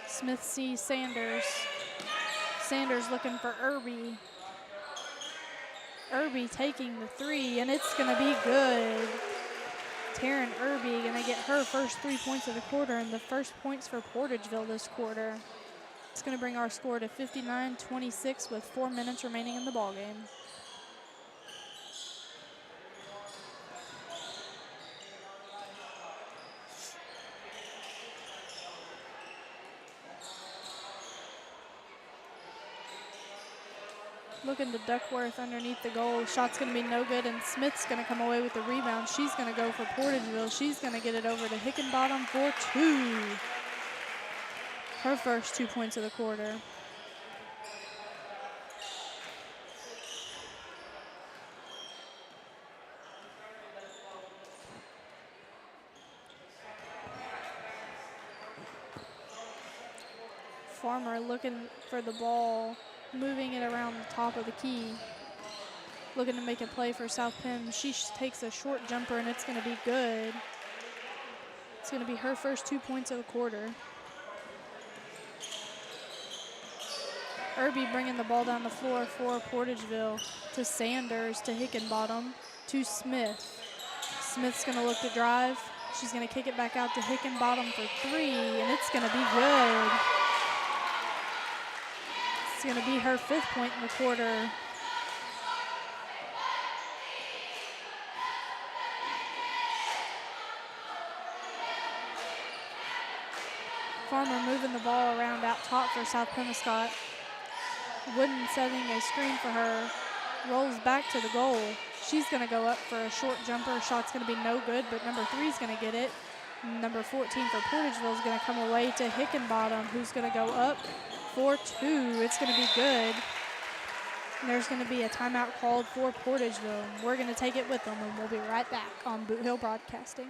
Smith sees Sanders. Sanders looking for Irby. Irby taking the three, and it's going to be good. Taryn Irby going to get her first 3 points of the quarter, and the first points for Portageville this quarter. It's going to bring our score to 59-26 with 4 minutes remaining in the ballgame. Looking to Duckworth underneath the goal. Shot's going to be no good, and Smith's going to come away with the rebound. She's going to go for Portageville. She's going to get it over to Hickenbottom for two. Her first 2 points of the quarter. Farmer looking for the ball, moving it around the top of the key, looking to make a play for South Penn. She takes a short jumper, and it's going to be good. It's going to be her first 2 points of the quarter. Irby bringing the ball down the floor for Portageville to Sanders, to Hickenbottom, to Smith. Smith's going to look to drive. She's going to kick it back out to Hickenbottom for 3, and it's going to be good. It's going to be her 5th point in the quarter. Farmer moving the ball around out top for South Pemiscot. Wooden setting a screen for her. Rolls back to the goal. She's going to go up for a short jumper. Shot's going to be no good, but number 3 is going to get it. Number 14 for Portageville is going to come away to Hickenbottom, who's going to go up for 2. It's going to be good. And there's going to be a timeout called for Portageville. We're going to take it with them, and we'll be right back on Bootheel Broadcasting.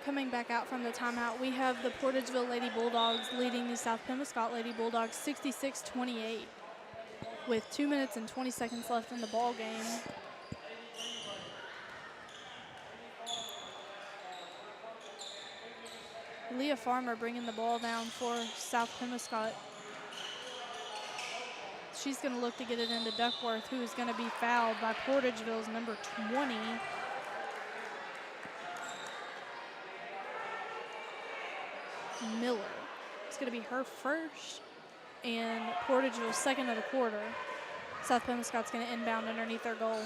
Coming back out from the timeout, we have the Portageville Lady Bulldogs leading the South Pemiscot Lady Bulldogs 66-28 with 2 minutes and 20 seconds left in the ball game. Leah Farmer bringing the ball down for South Pemiscot. She's going to look to get it into Duckworth, who is going to be fouled by Portageville's number 20. Miller. It's going to be her first and Portageville's 2nd of the quarter. South Pemiscot's going to inbound underneath their goal.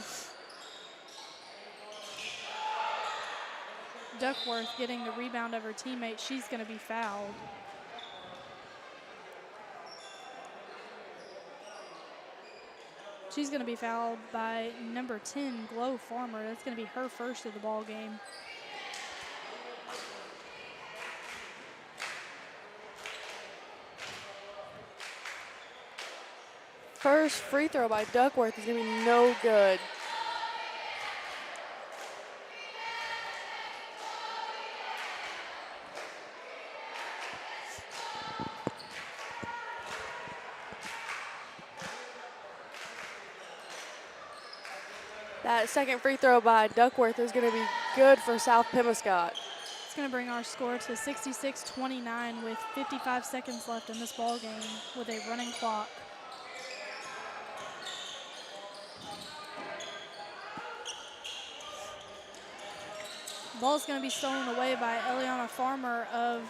Duckworth getting the rebound of her teammate. She's going to be fouled. She's going to be fouled by number 10, Glow Farmer. That's going to be her first of the ball game. First free throw by Duckworth is going to be no good. That second free throw by Duckworth is going to be good for South Pemiscot. It's going to bring our score to 66-29 with 55 seconds left in this ball game with a running clock. Ball's going to be stolen away by Eliana Farmer of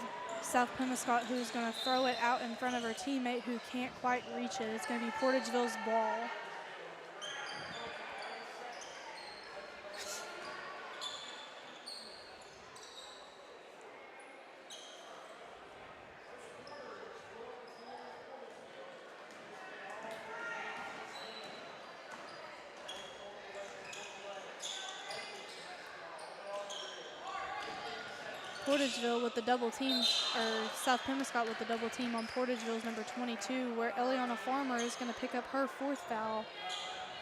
South Pemiscot, who's going to throw it out in front of her teammate who can't quite reach it. It's going to be Portageville's ball. Portageville with the double team, or South Pemiscot with the double team on Portageville's number 22, where Eliana Farmer is going to pick up her 4th foul.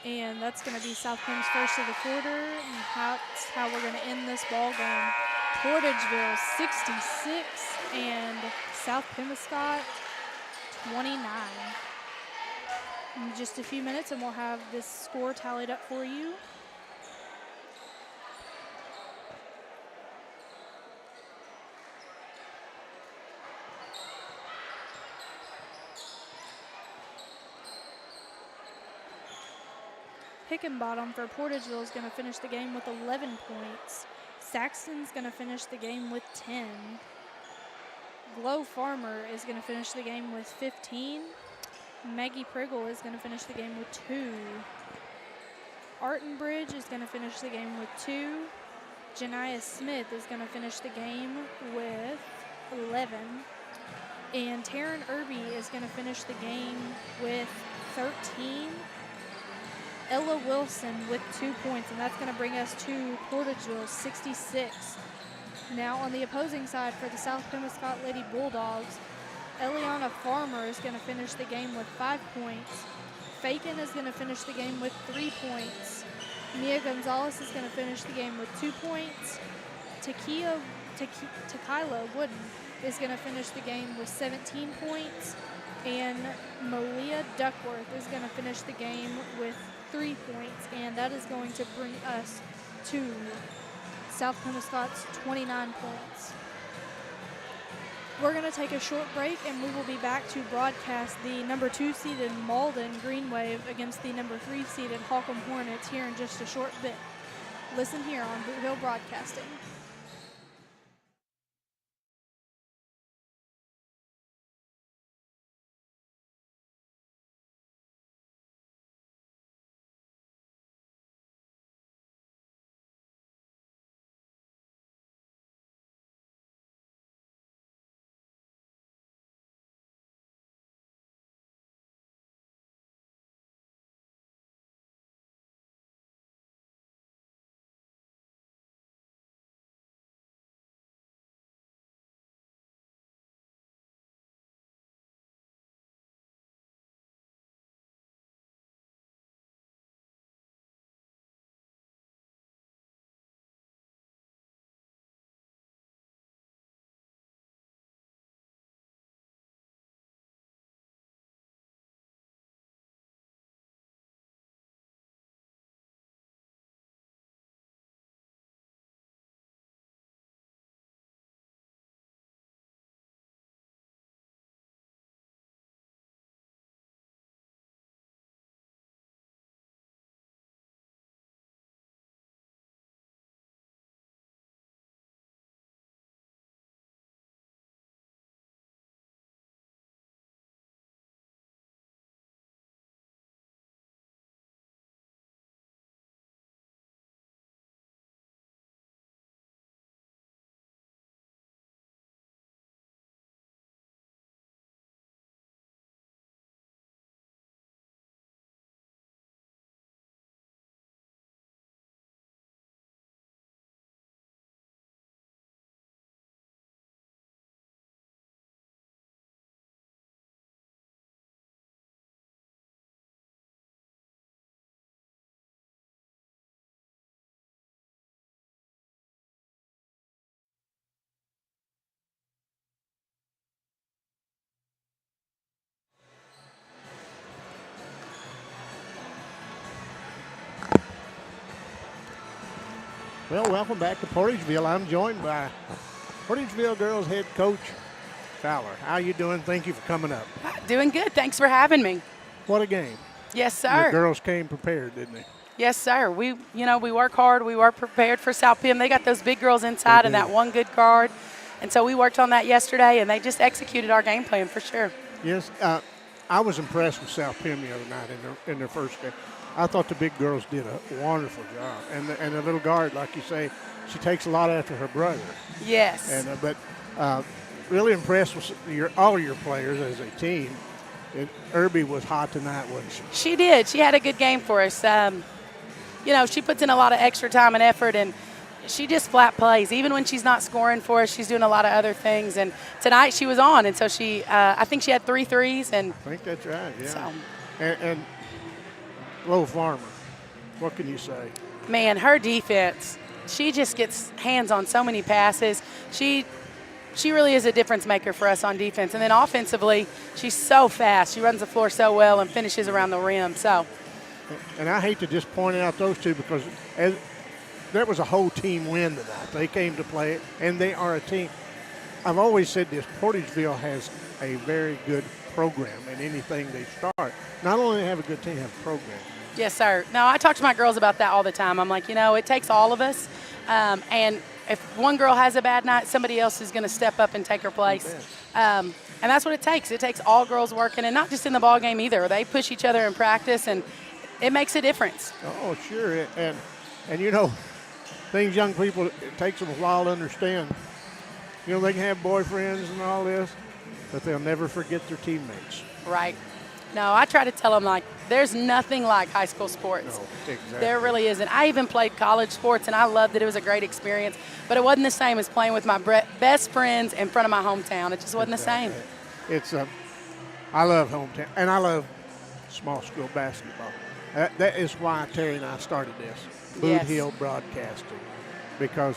And that's going to be South Pem's first of the quarter. And that's how we're going to end this ball game. Portageville 66 and South Pemiscot 29. In just a few minutes and we'll have this score tallied up for you. Hickenbottom for Portageville is going to finish the game with 11 points. Saxton's going to finish the game with 10. Glow Farmer is going to finish the game with 15. Maggie Priggle is going to finish the game with 2. Artenbridge is going to finish the game with 2. Janiah Smith is going to finish the game with 11. And Taryn Irby is going to finish the game with 13. Ella Wilson with 2 points, and that's going to bring us to Portageville 66. Now on the opposing side for the South Pemiscot Lady Bulldogs, Eliana Farmer is going to finish the game with 5 points. Fakin is going to finish the game with 3 points. Mia Gonzalez is going to finish the game with 2 points. Takila Wooden is going to finish the game with 17 points. And Malia Duckworth is going to finish the game with 3 points. And that is going to bring us to South Pemiscot's 29 points. We're going to take a short break, and we will be back to broadcast the number 2 seeded Malden Green Wave against the number 3 seeded Holcomb Hornets here in just a short bit. Listen here on Bootheel Broadcasting. Well, welcome back to Portageville. I'm joined by Portageville Girls head coach Fowler. How you doing? Thank you for coming up. Doing good. Thanks for having me. What a game. Yes, sir. The girls came prepared, didn't they? Yes, sir. We work hard. We work prepared for South Pim. They got those big girls inside and that one good guard. And so we worked on that yesterday, and they just executed our game plan for sure. Yes. I was impressed with South Pim the other night in their first game. I thought the big girls did a wonderful job. And the little guard, like you say, she takes a lot after her brother. Yes. And but really impressed with all your players as a team. Irby was hot tonight, wasn't she? She did. She had a good game for us. She puts in a lot of extra time and effort, and she just flat plays. Even when she's not scoring for us, she's doing a lot of other things. And tonight she was on, and so I think she had 3 threes. And I think that's right, yeah. So. And Lo Farmer, what can you say? Man, her defense, she just gets hands on so many passes. She really is a difference maker for us on defense. And then offensively, she's so fast. She runs the floor so well and finishes around the rim. So. And I hate to just point out those two because that was a whole team win tonight. They came to play, and they are a team. I've always said this, Portageville has a very good program in anything they start. Not only have a good team, they have a program. Yes, sir. No, I talk to my girls about that all the time. I'm like, it takes all of us. And if one girl has a bad night, somebody else is going to step up and take her place. And that's what it takes. It takes all girls working, and not just in the ball game either. They push each other in practice, and it makes a difference. Oh, sure. And you know, things young people, it takes them a while to understand. You know, they can have boyfriends and all this, but they'll never forget their teammates. Right. No, I try to tell them, like, there's nothing like high school sports. No, exactly. There really isn't. I even played college sports, and I loved it. It was a great experience. But it wasn't the same as playing with my best friends in front of my hometown. It just wasn't the same. It's I love hometown, and I love small school basketball. That is why Terry and I started this, Bootheel Broadcasting, because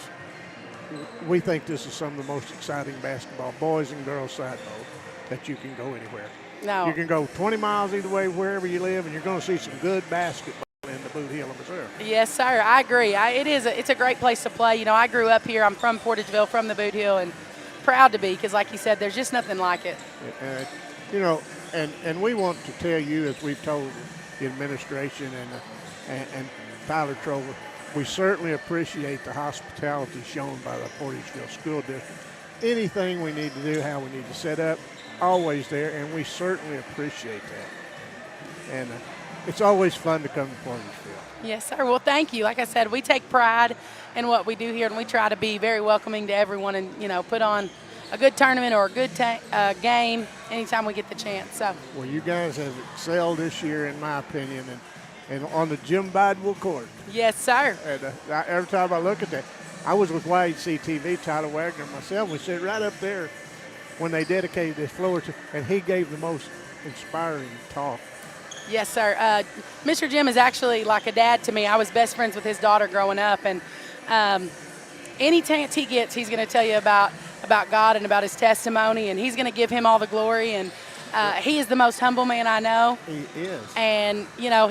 we think this is some of the most exciting basketball, boys and girls side both, that you can go anywhere. No. You can go 20 miles either way, wherever you live, and you're going to see some good basketball in the Bootheel of Missouri. Yes, sir. I agree. It's a great place to play. You know, I grew up here. I'm from Portageville, from the Bootheel, and proud to be, because like you said, there's just nothing like it. You know, and we want to tell you, as we've told the administration and Tyler Trover, we certainly appreciate the hospitality shown by the Portageville School District. Anything we need to do, how we need to set up, always there, and we certainly appreciate that. And it's always fun to come to Portageville. Yes, sir. Well, thank you. Like I said, we take pride in what we do here, and we try to be very welcoming to everyone and, you know, put on a good tournament or a good game anytime we get the chance. So. Well, you guys have excelled this year, in my opinion, and on the Jim Bidewell court. Yes, sir. And every time I look at that, I was with YHC-TV, Tyler Wagner, and myself. We sit right up there when they dedicated this floor to, and he gave the most inspiring talk. Yes, sir. Mr. Jim is actually like a dad to me. I was best friends with his daughter growing up, and any chance he gets, he's going to tell you about God and about his testimony, and he's going to give him all the glory. And he is the most humble man I know. He is. And, you know,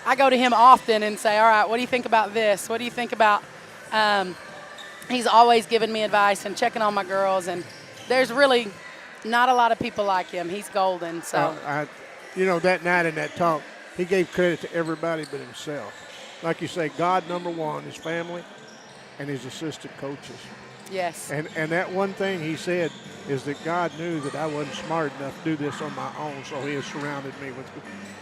I go to him often and say, all right, what do you think about this? What do you think about, he's always giving me advice and checking on my girls, and there's really not a lot of people like him. He's golden. So, you know, that night in that talk, he gave credit to everybody but himself. Like you say, God number one, his family, and his assistant coaches. Yes. And that one thing he said is that God knew that I wasn't smart enough to do this on my own, so he has surrounded me with.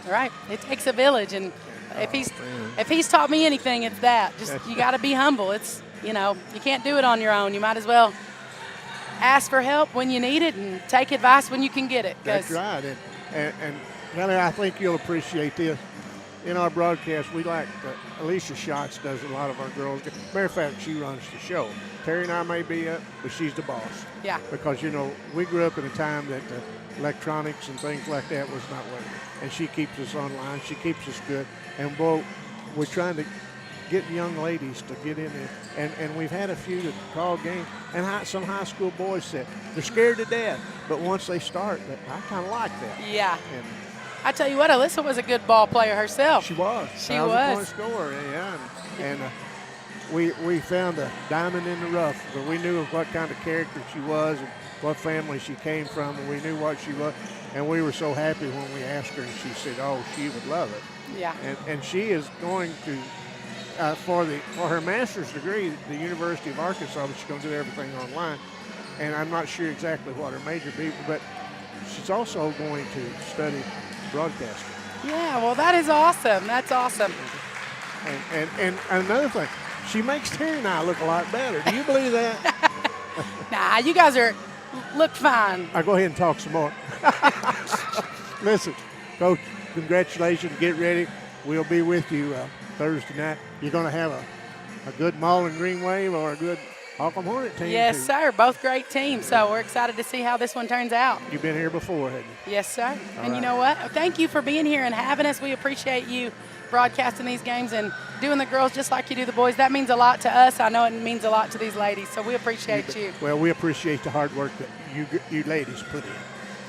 Right. It takes a village, and if he's taught me anything, it's that. Just you got to be humble. It's, you know, you can't do it on your own. You might as well ask for help when you need it and take advice when you can get it. That's right. And Kelly, I think you'll appreciate this. In our broadcast, we like Alicia Schatz does a lot of our girls. Matter of fact, she runs the show. Terry and I may be up, but she's the boss. Yeah. Because, you know, we grew up in a time that electronics and things like that was not working. And she keeps us online. She keeps us good. And, boy, we're trying to get young ladies to get in there. And we've had a few that call games. And some high school boys said they're scared to death. But once they start, I kind of like that. Yeah. And I tell you what, Alyssa was a good ball player herself. She was. She was. Point scorer, yeah. And we found a diamond in the rough, but we knew what kind of character she was and what family she came from, and we knew what she was. And we were so happy when we asked her, and she said, oh, she would love it. Yeah. And she is going to, for her master's degree, the University of Arkansas, but she's going to do everything online. And I'm not sure exactly what her major be, but she's also going to study broadcasting. Yeah, well, that is awesome. That's awesome. And another thing, she makes Terry and I look a lot better. Do you believe that? Nah, you guys look fine. I'll go ahead and talk some more. Listen, Coach, congratulations. Get ready. We'll be with you Thursday night. You're going to have a good Malden Green Wave or a good Holcomb Hornet team. Yes, sir. Both great teams. So we're excited to see how this one turns out. You've been here before, haven't you? Yes, sir. And you know what? Thank you for being here and having us. We appreciate you broadcasting these games and doing the girls just like you do the boys. That means a lot to us. I know it means a lot to these ladies. So we appreciate you. Well, we appreciate the hard work that you ladies put in.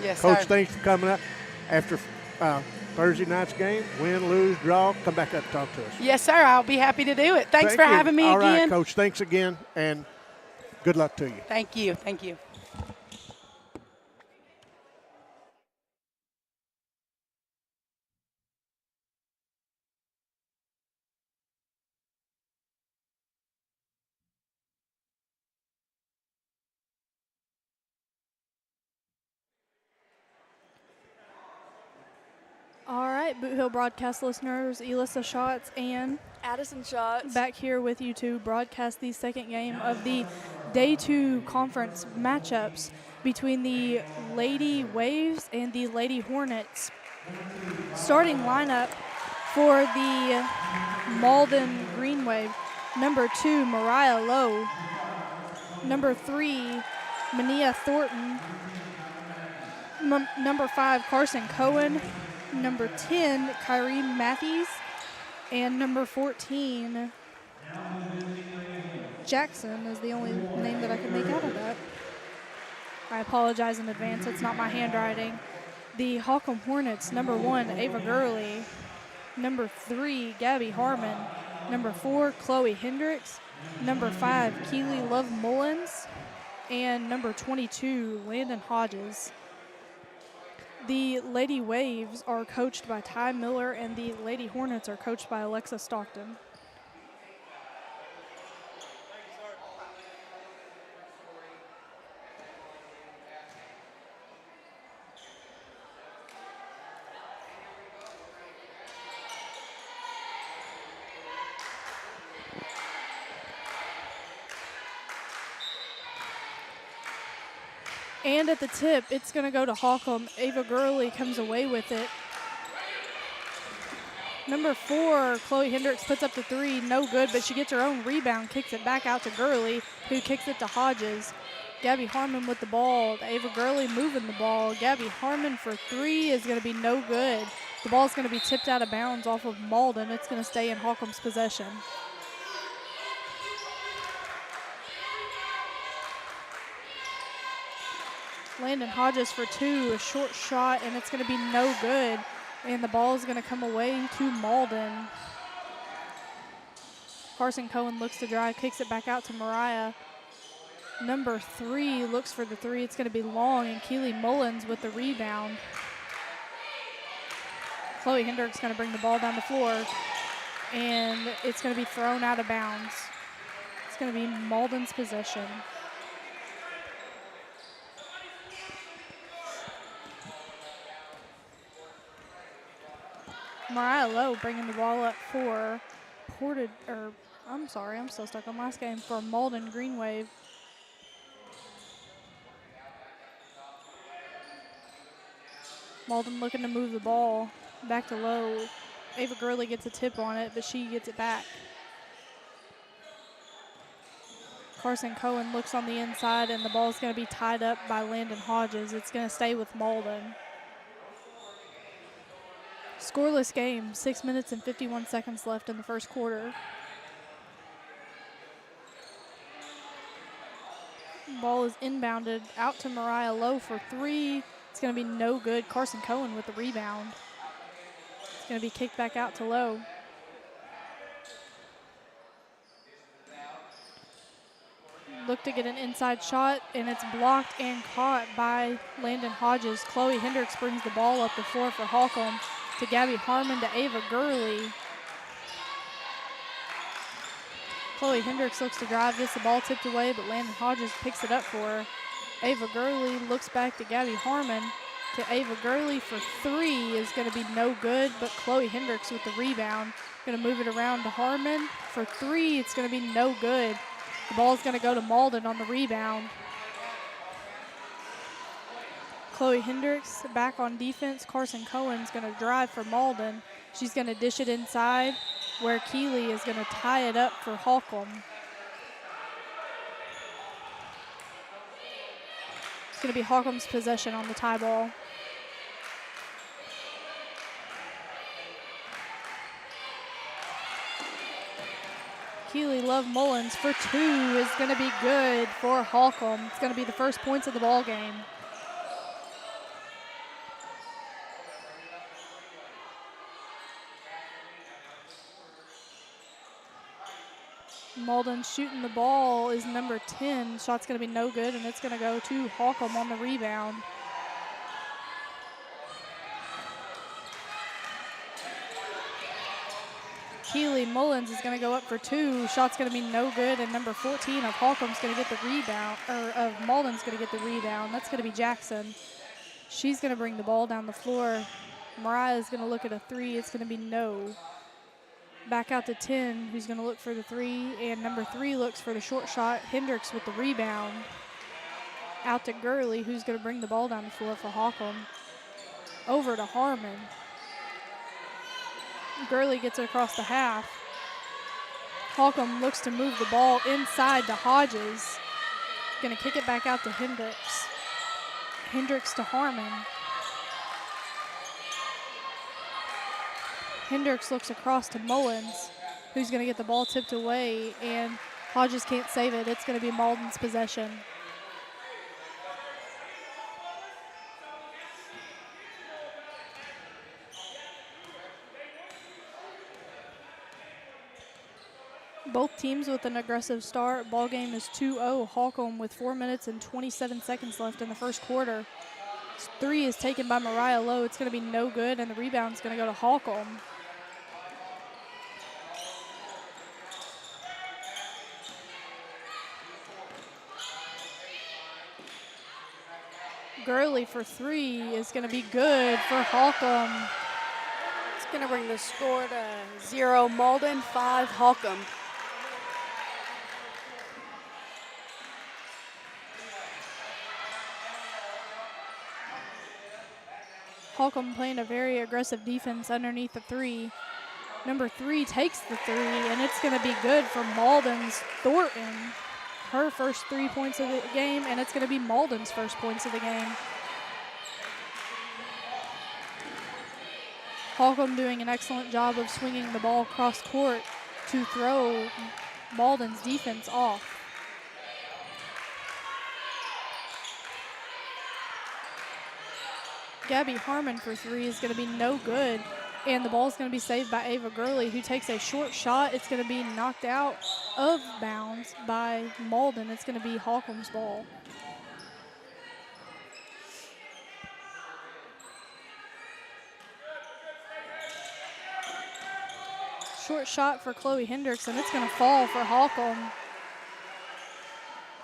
Yes, Coach, sir. Thanks for coming up. After Thursday night's game, win, lose, draw, come back up and talk to us. Yes, sir. I'll be happy to do it. Thanks for having me again. All right, Coach. Thanks again, and good luck to you. Thank you. Thank you. right, Bootheel broadcast listeners, Elissa Schatz and Addison Schatz. back here with you to broadcast the second game of the Day 2 conference matchups between the Lady Waves and the Lady Hornets. Starting lineup for the Malden Green Wave, number 2, Mariah Lowe. Number 3, Mania Thornton. Number 5, Carson Cohen. Number 10, Kyrie Matthews. And number 14, Jackson is the only name that I can make out of that. I apologize in advance, it's not my handwriting. The Holcomb Hornets, number 1, Ava Gurley. Number 3, Gabby Harmon. Number 4, Chloe Hendricks. Number 5, Keely Love Mullins. And number 22, Landon Hodges. The Lady Waves are coached by Ty Miller, and the Lady Hornets are coached by Alexa Stockton. And at the tip, it's going to go to Holcomb. Ava Gurley comes away with it. Number 4, Chloe Hendricks puts up the 3, no good, but she gets her own rebound, kicks it back out to Gurley, who kicks it to Hodges. Gabby Harmon with the ball. Ava Gurley moving the ball. Gabby Harmon for 3 is going to be no good. The ball is going to be tipped out of bounds off of Malden. It's going to stay in Holcomb's possession. Landon Hodges for 2, a short shot, and it's going to be no good. And the ball is going to come away to Malden. Carson Cohen looks to drive, kicks it back out to Mariah. Number 3 looks for the 3. It's going to be long, and Keely Mullins with the rebound. Chloe Hendricks going to bring the ball down the floor, and it's going to be thrown out of bounds. It's going to be Malden's possession. Mariah Lowe bringing the ball up for I'm still stuck on last game, for Malden Green Wave. Malden looking to move the ball back to Lowe. Ava Gurley gets a tip on it, but she gets it back. Carson Cohen looks on the inside, and the ball's going to be tied up by Landon Hodges. It's going to stay with Malden. Scoreless game, 6 minutes and 51 seconds left in the first quarter. Ball is inbounded out to Mariah Lowe for 3. It's going to be no good. Carson Cohen with the rebound. It's going to be kicked back out to Lowe. Look to get an inside shot, and it's blocked and caught by Landon Hodges. Chloe Hendricks brings the ball up the floor for Holcomb to Gabby Harmon to Ava Gurley. Chloe Hendricks looks to drive, gets the ball tipped away, but Landon Hodges picks it up for her. Ava Gurley looks back to Gabby Harmon to Ava Gurley for 3 is going to be no good, but Chloe Hendricks with the rebound. Going to move it around to Harmon for 3. It's going to be no good. The ball's going to go to Malden on the rebound. Chloe Hendricks back on defense. Carson Cohen's going to drive for Malden. She's going to dish it inside where Keely is going to tie it up for Holcomb. It's going to be Holcomb's possession on the tie ball. Keely Love Mullins for 2 is going to be good for Holcomb. It's going to be the first points of the ball game. Malden shooting the ball is number 10. Shot's going to be no good, and it's going to go to Holcomb on the rebound. Keely Mullins is going to go up for 2. Shot's going to be no good, and number 14 of Holcomb's going to get the rebound, or of Malden's going to get the rebound. That's going to be Jackson. She's going to bring the ball down the floor Mariah is going to look at a 3. It's going to be no. Back out to 10, who's going to look for the 3. And number 3 looks for the short shot. Hendricks with the rebound. Out to Gurley, who's going to bring the ball down the floor for Holcomb. Over to Harmon. Gurley gets it across the half. Holcomb looks to move the ball inside to Hodges. Going to kick it back out to Hendricks. Hendricks to Harmon. Hendricks looks across to Mullins, who's going to get the ball tipped away, and Hodges can't save it. It's going to be Malden's possession. Both teams with an aggressive start. Ball game is 2-0 Holcomb with 4 minutes and 27 seconds left in the first quarter. 3 is taken by Mariah Lowe. It's going to be no good, and the rebound's going to go to Holcomb. Gurley for 3 is going to be good for Holcomb. It's going to bring the score to 0 Malden, 5 Holcomb. Holcomb playing a very aggressive defense underneath the 3. Number 3 takes the 3, and it's going to be good for Malden's Thornton. Her first 3 points of the game, and it's going to be Malden's first points of the game. Holcomb doing an excellent job of swinging the ball across court to throw Malden's defense off. Gabby Harmon for 3 is going to be no good, and the ball is going to be saved by Ava Gurley, who takes a short shot. It's going to be knocked out of bounds by Malden. It's going to be Holcomb's ball. Short shot for Chloe Hendricks, and it's going to fall for Holcomb.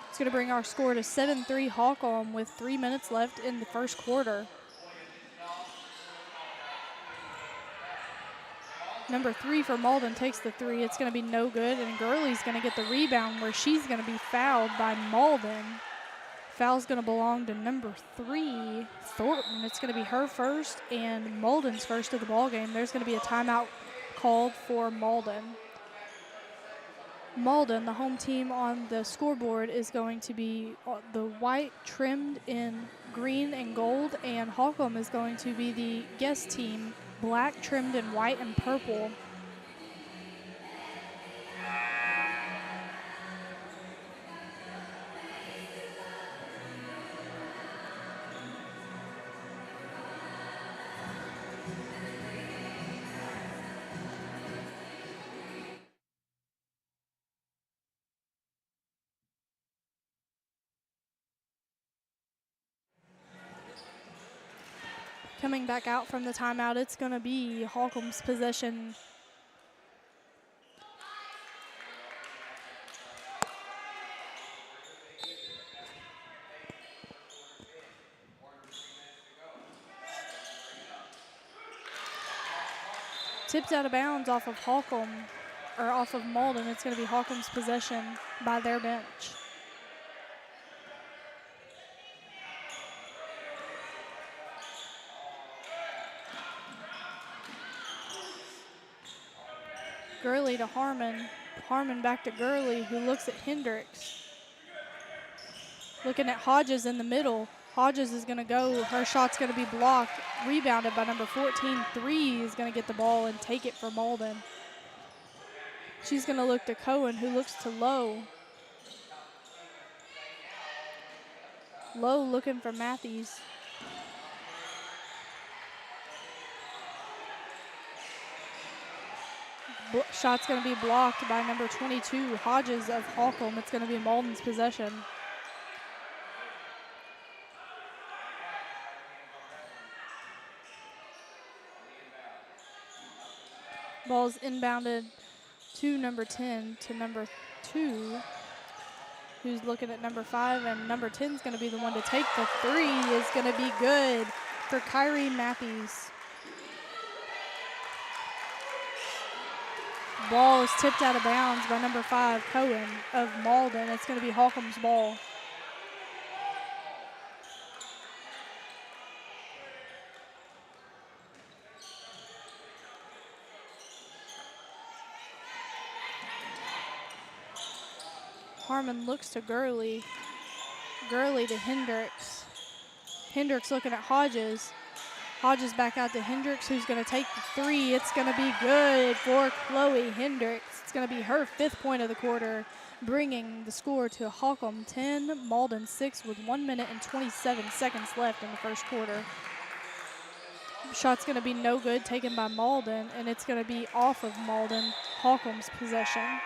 It's going to bring our score to 7-3 Holcomb with 3 minutes left in the first quarter. Number 3 for Malden takes the 3. It's going to be no good, and Gurley's going to get the rebound where she's going to be fouled by Malden. Foul's going to belong to number 3, Thornton. It's going to be her first and Malden's first of the ball game. There's going to be a timeout called for Malden. Malden, the home team on the scoreboard, is going to be the white trimmed in green and gold, and Holcomb is going to be the guest team, black trimmed in white and purple. Coming back out from the timeout, it's going to be Holcomb's possession. Tipped out of bounds off of Holcomb, or off of Malden. It's going to be Holcomb's possession by their bench. Gurley to Harmon. Harmon back to Gurley, who looks at Hendricks. Looking at Hodges in the middle. Hodges is going to go. Her shot's going to be blocked. Rebounded by number 14. 3 is going to get the ball and take it for Malden. She's going to look to Cohen, who looks to Lowe. Lowe looking for Matthews. Shot's going to be blocked by number 22, Hodges of Holcomb. It's going to be Malden's possession. Ball's inbounded to number 10 to number 2, who's looking at number 5, and number 10 is going to be the one to take the 3. Is going to be good for Kyrie Matthews. Ball is tipped out of bounds by number 5, Cohen of Malden. It's going to be Holcomb's ball. Harmon looks to Gurley. Gurley to Hendricks. Hendricks looking at Hodges. Hodges back out to Hendricks, who's going to take the 3. It's going to be good for Chloe Hendricks. It's going to be her 5th point of the quarter, bringing the score to Holcomb 10, Malden 6 with 1 minute and 27 seconds left in the first quarter. Shot's going to be no good, taken by Malden, and it's going to be off of Malden, Holcomb's possession.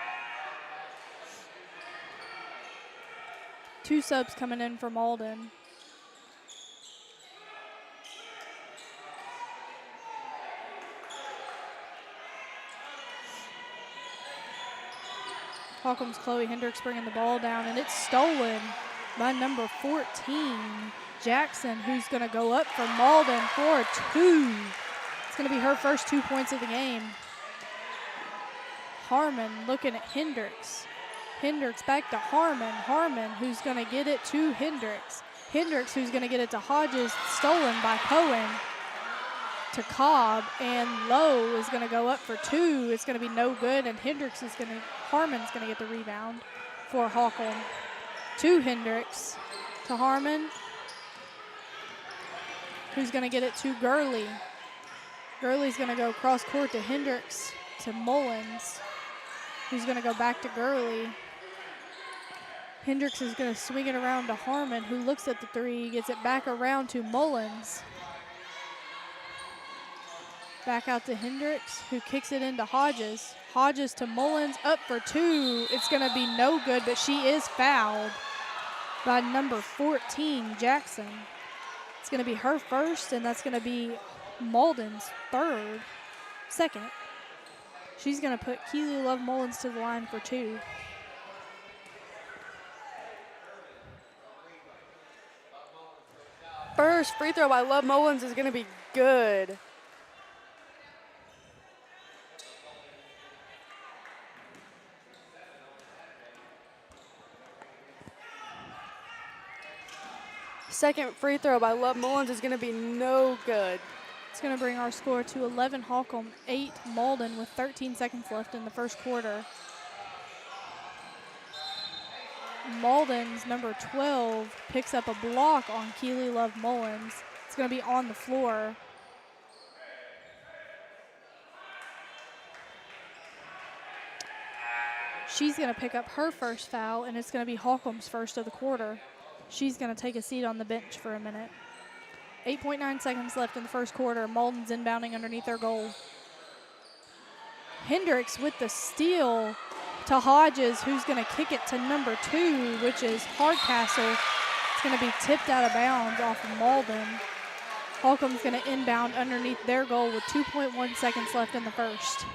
2 subs coming in for Malden. Holcomb's Chloe Hendricks bringing the ball down, and it's stolen by number 14, Jackson, who's going to go up for Malden for 2. It's going to be her first 2 points of the game. Harmon looking at Hendricks. Hendricks back to Harmon. Harmon, who's going to get it to Hendricks. Hendricks, who's going to get it to Hodges, stolen by Cohen to Cobb, and Lowe is going to go up for 2. It's going to be no good, and Harmon's going to get the rebound for Holcomb. To Hendricks, to Harmon, who's going to get it to Gurley. Gurley's going to go cross court to Hendricks, to Mullins, who's going to go back to Gurley. Hendricks is going to swing it around to Harmon, who looks at the 3, gets it back around to Mullins. Back out to Hendricks, who kicks it into Hodges. Hodges to Mullins, up for 2. It's going to be no good, but she is fouled by number 14, Jackson. It's going to be her first, and that's going to be Malden's second. She's going to put Keely Love Mullins to the line for 2. First free throw by Love Mullins is going to be good. Second free throw by Love Mullins is going to be no good. It's going to bring our score to 11 Holcomb, 8 Malden with 13 seconds left in the first quarter. Malden's number 12 picks up a block on Keely Love Mullins. It's going to be on the floor. She's going to pick up her first foul, and it's going to be Holcomb's first of the quarter. She's going to take a seat on the bench for a minute. 8.9 seconds left in the first quarter. Malden's inbounding underneath their goal. Hendricks with the steal to Hodges, who's going to kick it to number 2, which is Hardcastle. It's going to be tipped out of bounds off of Malden. Holcomb's going to inbound underneath their goal with 2.1 seconds left in the first.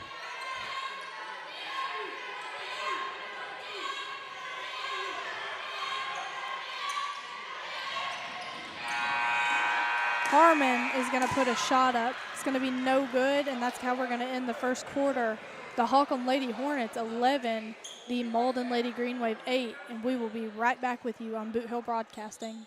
Harmon is going to put a shot up. It's going to be no good, and that's how we're going to end the first quarter. The Holcomb Lady Hornets 11, the Malden Lady Green Wave 8, and we will be right back with you on Bootheel Broadcasting.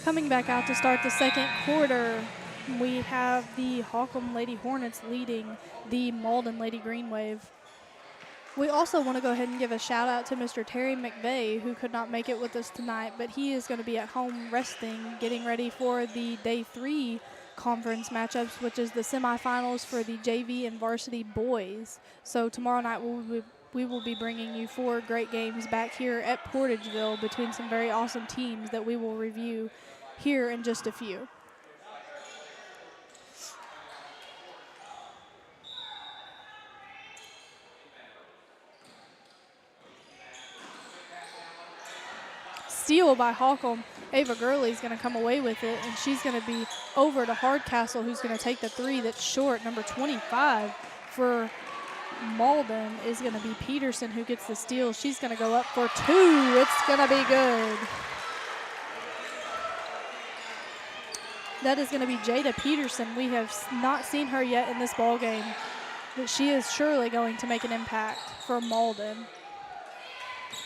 Coming back out to start the second quarter, we have the Holcomb Lady Hornets leading the Malden Lady Green Wave. We also want to go ahead and give a shout out to Mr. Terry McVeigh, who could not make it with us tonight, but he is going to be at home resting, getting ready for the Day 3 conference matchups, which is the semifinals for the JV and varsity boys. So tomorrow night we will be bringing you 4 great games back here at Portageville between some very awesome teams that we will review here in just a few. Steal by Holcomb. Ava Gurley's going to come away with it, and she's going to be over to Hardcastle, who's going to take the 3 that's short. Number 25 for Malden is going to be Peterson, who gets the steal. She's going to go up for 2. It's going to be good. That is going to be Jada Peterson. We have not seen her yet in this ball game, but she is surely going to make an impact for Malden.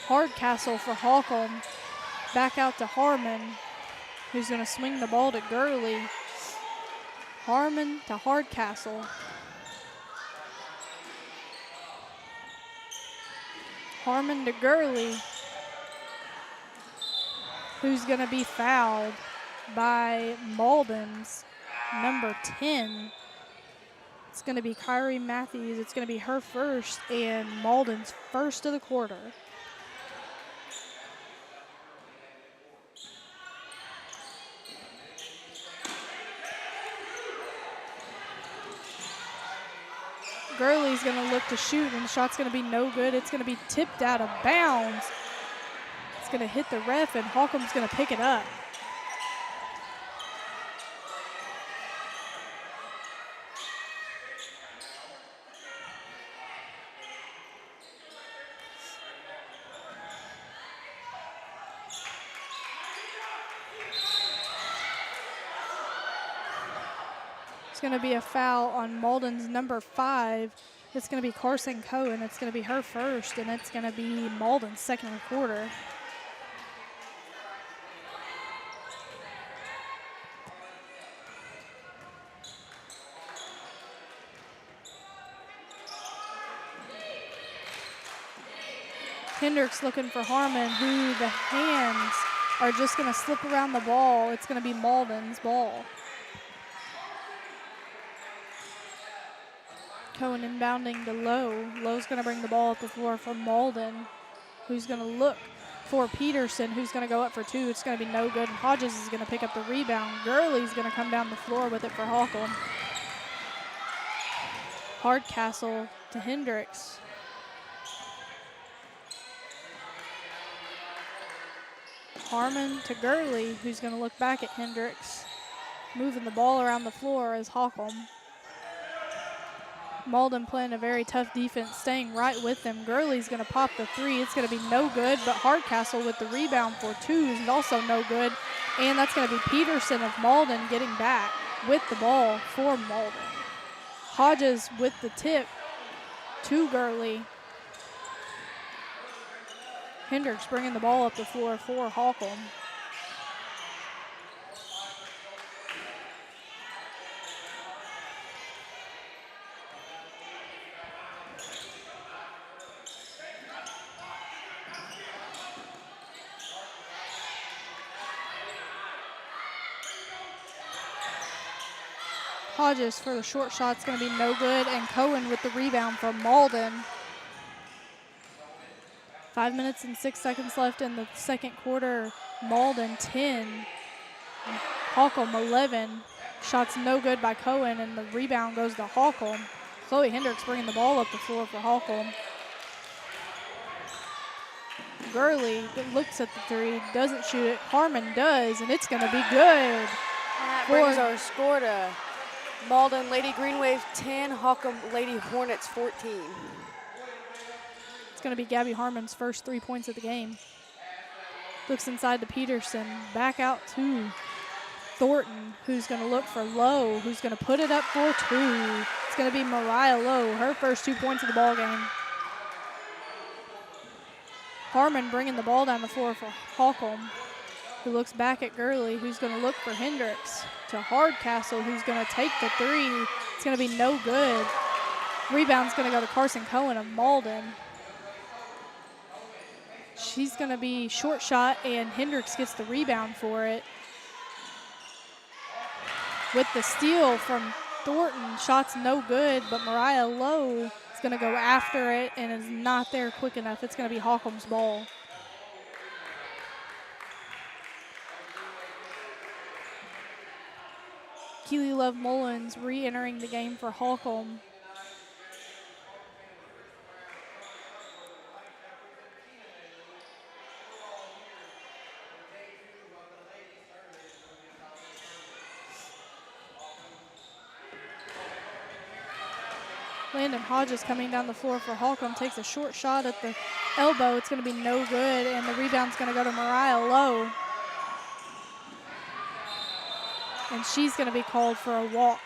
Hardcastle for Holcomb. Back out to Harmon, who's going to swing the ball to Gurley. Harmon to Hardcastle. Harmon to Gurley, who's going to be fouled by Malden's number 10. It's going to be Kyrie Matthews. It's going to be her first and Malden's first of the quarter. Gurley's going to look to shoot, and the shot's going to be no good. It's going to be tipped out of bounds. It's going to hit the ref, and Holcomb's going to pick it up. It's going to be a foul on Malden's number 5. It's going to be Carson Cohen. It's going to be her first, and it's going to be Malden's second of the quarter. Hendricks looking for Harmon, who the hands are just going to slip around the ball. It's going to be Malden's ball. Cohen inbounding to Lowe. Lowe's going to bring the ball up the floor for Malden, who's going to look for Peterson, who's going to go up for 2. It's going to be no good. Hodges is going to pick up the rebound. Gurley's going to come down the floor with it for Holcomb. Hardcastle to Hendricks. Harmon to Gurley, who's going to look back at Hendricks. Moving the ball around the floor is Holcomb. Malden playing a very tough defense, staying right with them. Gurley's going to pop the 3. It's going to be no good, but Hardcastle with the rebound for 2 is also no good. And that's going to be Peterson of Malden getting back with the ball for Malden. Hodges with the tip to Gurley. Hendricks bringing the ball up the floor for Holcomb. Hodges for the short shot. It's going to be no good, and Cohen with the rebound for Malden. 5 minutes and 6 seconds left in the second quarter. Malden 10, Holcomb 11. Shots no good by Cohen, and the rebound goes to Holcomb. Chloe Hendricks bringing the ball up the floor for Holcomb. Gurley looks at the 3, doesn't shoot it. Harmon does, and it's going to be good. That brings our score to Malden Lady Green Wave 10, Holcomb Lady Hornets 14. It's going to be Gabby Harmon's first 3 points of the game. Looks inside to Peterson, back out to Thornton, who's going to look for Lowe, who's going to put it up for 2. It's going to be Mariah Lowe, her first 2 points of the ball game. Harmon bringing the ball down the floor for Holcomb, who looks back at Gurley, who's going to look for Hendricks, to Hardcastle, who's going to take the 3. It's going to be no good. Rebound's going to go to Carson Cohen of Malden. She's going to be short shot, and Hendricks gets the rebound for it. With the steal from Thornton, shot's no good, but Mariah Lowe is going to go after it and is not there quick enough. It's going to be Holcomb's ball. Keely Love Mullins re-entering the game for Holcomb. Landon Hodges coming down the floor for Holcomb, takes a short shot at the elbow. It's going to be no good, and the rebound's going to go to Mariah Lowe. And she's going to be called for a walk.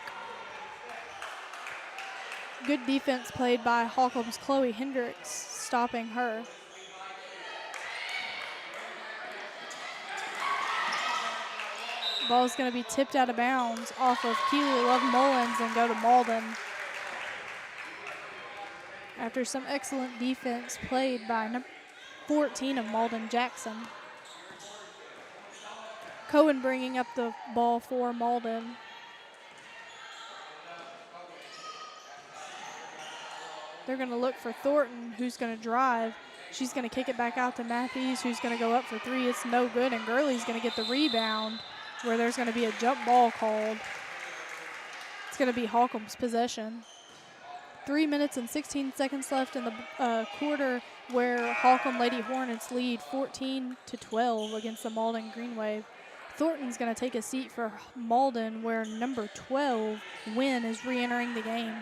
Good defense played by Holcomb's Chloe Hendricks, stopping her. Ball's going to be tipped out of bounds off of Keely Love Mullins and go to Malden. After some excellent defense played by number 14 of Malden, Jackson. Cohen bringing up the ball for Malden. They're going to look for Thornton, who's going to drive. She's going to kick it back out to Matthews, who's going to go up for three. It's no good, and Gurley's going to get the rebound, where there's going to be a jump ball called. It's going to be Holcomb's possession. 3 minutes and 16 seconds left in the quarter, where Holcomb Lady Hornets lead 14-12 against the Malden Green Wave. Thornton's going to take a seat for Malden, where number 12, Wynn, is re-entering the game.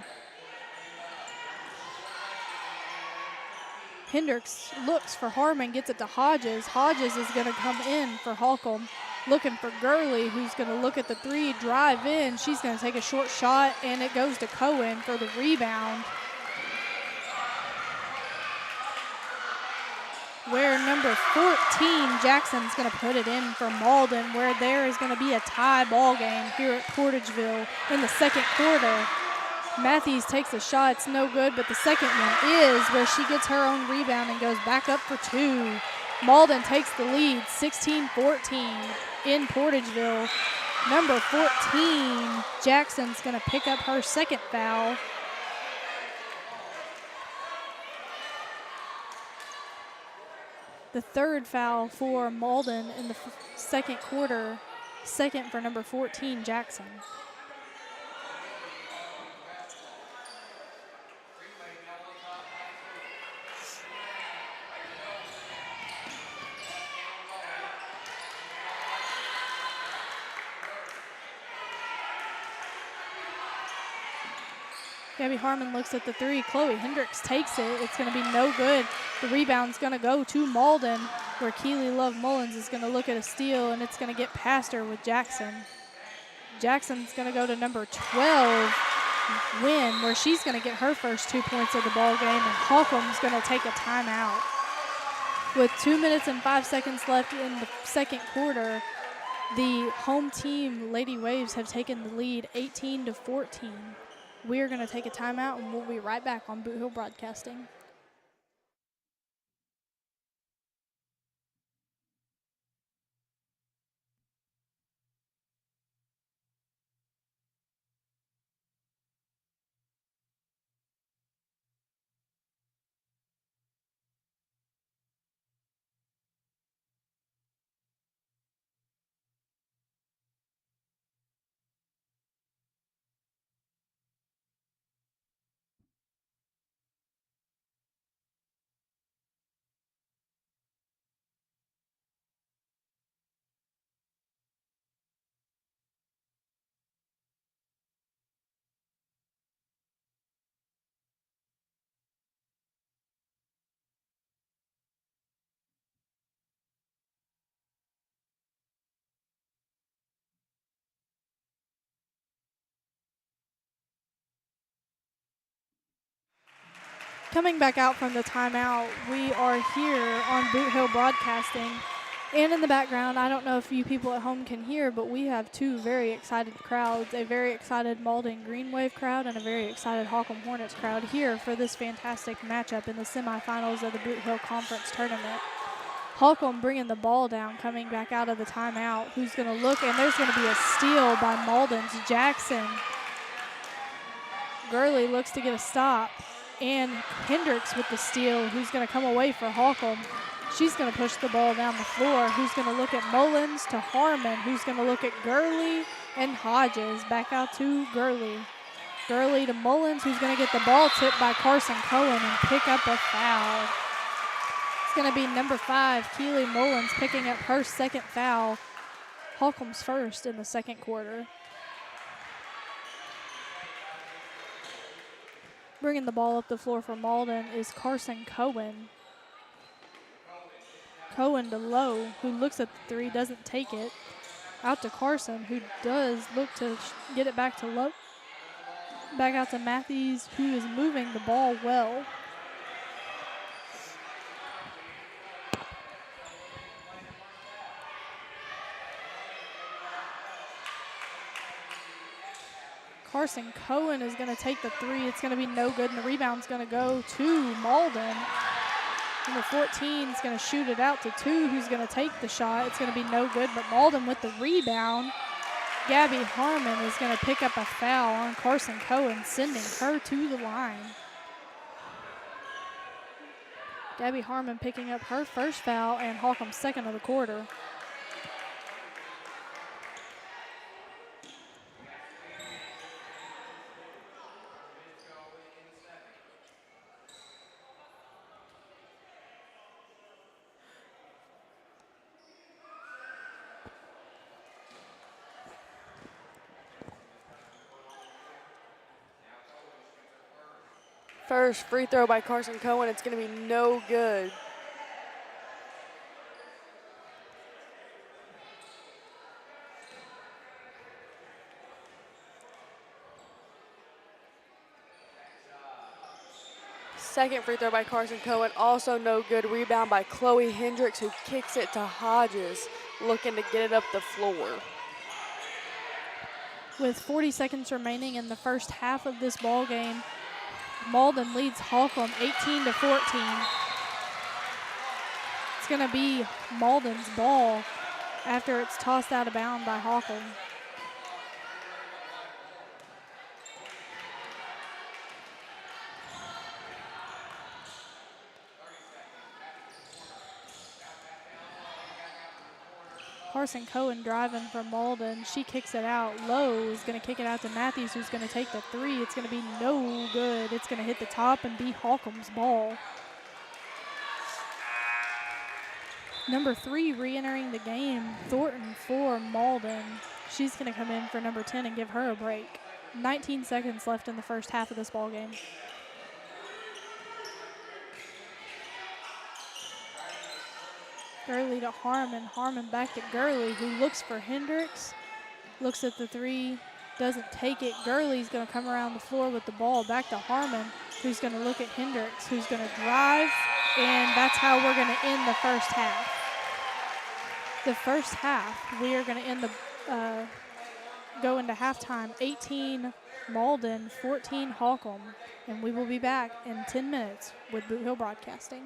Hendricks looks for Harmon, gets it to Hodges. Hodges is going to come in for Holcomb, looking for Gurley, who's going to look at the three, drive in. She's going to take a short shot, and it goes to Cohen for the rebound. Where number 14, Jackson's going to put it in for Malden, where there is going to be a tie ball game here at Portageville in the second quarter. Matthews takes a shot. It's no good, but the second one is, where she gets her own rebound and goes back up for two. Malden takes the lead, 16-14 in Portageville. Number 14, Jackson's going to pick up her second foul. The third foul for Malden in the second quarter, second for number 14, Jackson. Gabby Harmon looks at the three. Chloe Hendricks takes it. It's going to be no good. The rebound's going to go to Malden, where Keely Love Mullins is going to look at a steal, and it's going to get past her with Jackson. Jackson's going to go to number 12, Wynn, where she's going to get her first 2 points of the ball game, and Holcomb's going to take a timeout. With 2 minutes and 5 seconds left in the second quarter, the home team, Lady Waves, have taken the lead 18-14. We are going to take a timeout, and we'll be right back on Bootheel Broadcasting. Coming back out from the timeout, we are here on Bootheel Broadcasting. And in the background, I don't know if you people at home can hear, but we have two very excited crowds, a very excited Malden Green Wave crowd and a very excited Holcomb Hornets crowd here for this fantastic matchup in the semifinals of the Bootheel Conference Tournament. Holcomb bringing the ball down, coming back out of the timeout. Who's going to look? And there's going to be a steal by Malden's Jackson. Gurley looks to get a stop. And Hendricks with the steal, who's going to come away for Holcomb. She's going to push the ball down the floor. Who's going to look at Mullins to Harmon. Who's going to look at Gurley and Hodges. Back out to Gurley. Gurley to Mullins, who's going to get the ball tipped by Carson Cohen and pick up a foul. It's going to be number 5, Keely Mullins, picking up her second foul. Holcomb's first in the second quarter. Bringing the ball up the floor for Malden is Carson Cohen. Cohen to Lowe, who looks at the three, doesn't take it. Out to Carson, who does look to get it back to Lowe. Back out to Matthews, who is moving the ball well. Carson Cohen is going to take the three. It's going to be no good, and the rebound's going to go to Malden. Number 14 is going to shoot it out to 2, who's going to take the shot. It's going to be no good, but Malden with the rebound. Gabby Harmon is going to pick up a foul on Carson Cohen, sending her to the line. Gabby Harmon picking up her first foul and Holcomb's second of the quarter. First free throw by Carson Cohen. It's going to be no good. Second free throw by Carson Cohen, also no good. Rebound by Chloe Hendricks, who kicks it to Hodges, looking to get it up the floor. With 40 seconds remaining in the first half of this ball game, Malden leads Holcomb 18-14. It's going to be Malden's ball after it's tossed out of bounds by Holcomb. Carson Cohen driving from Malden. She kicks it out. Lowe is going to kick it out to Matthews, who's going to take the three. It's going to be no good. It's going to hit the top and be Holcomb's ball. Number 3 re-entering the game, Thornton for Malden. She's going to come in for number 10 and give her a break. 19 seconds left in the first half of this ball game. Gurley to Harmon. Harmon back to Gurley, who looks for Hendricks. Looks at the three, doesn't take it. Gurley's going to come around the floor with the ball. Back to Harmon, who's going to look at Hendricks, who's going to drive. And that's how we're going to end the first half. The first half, we are going to end the go into halftime. 18 Malden, 14 Holcomb. And we will be back in 10 minutes with Bootheel Broadcasting.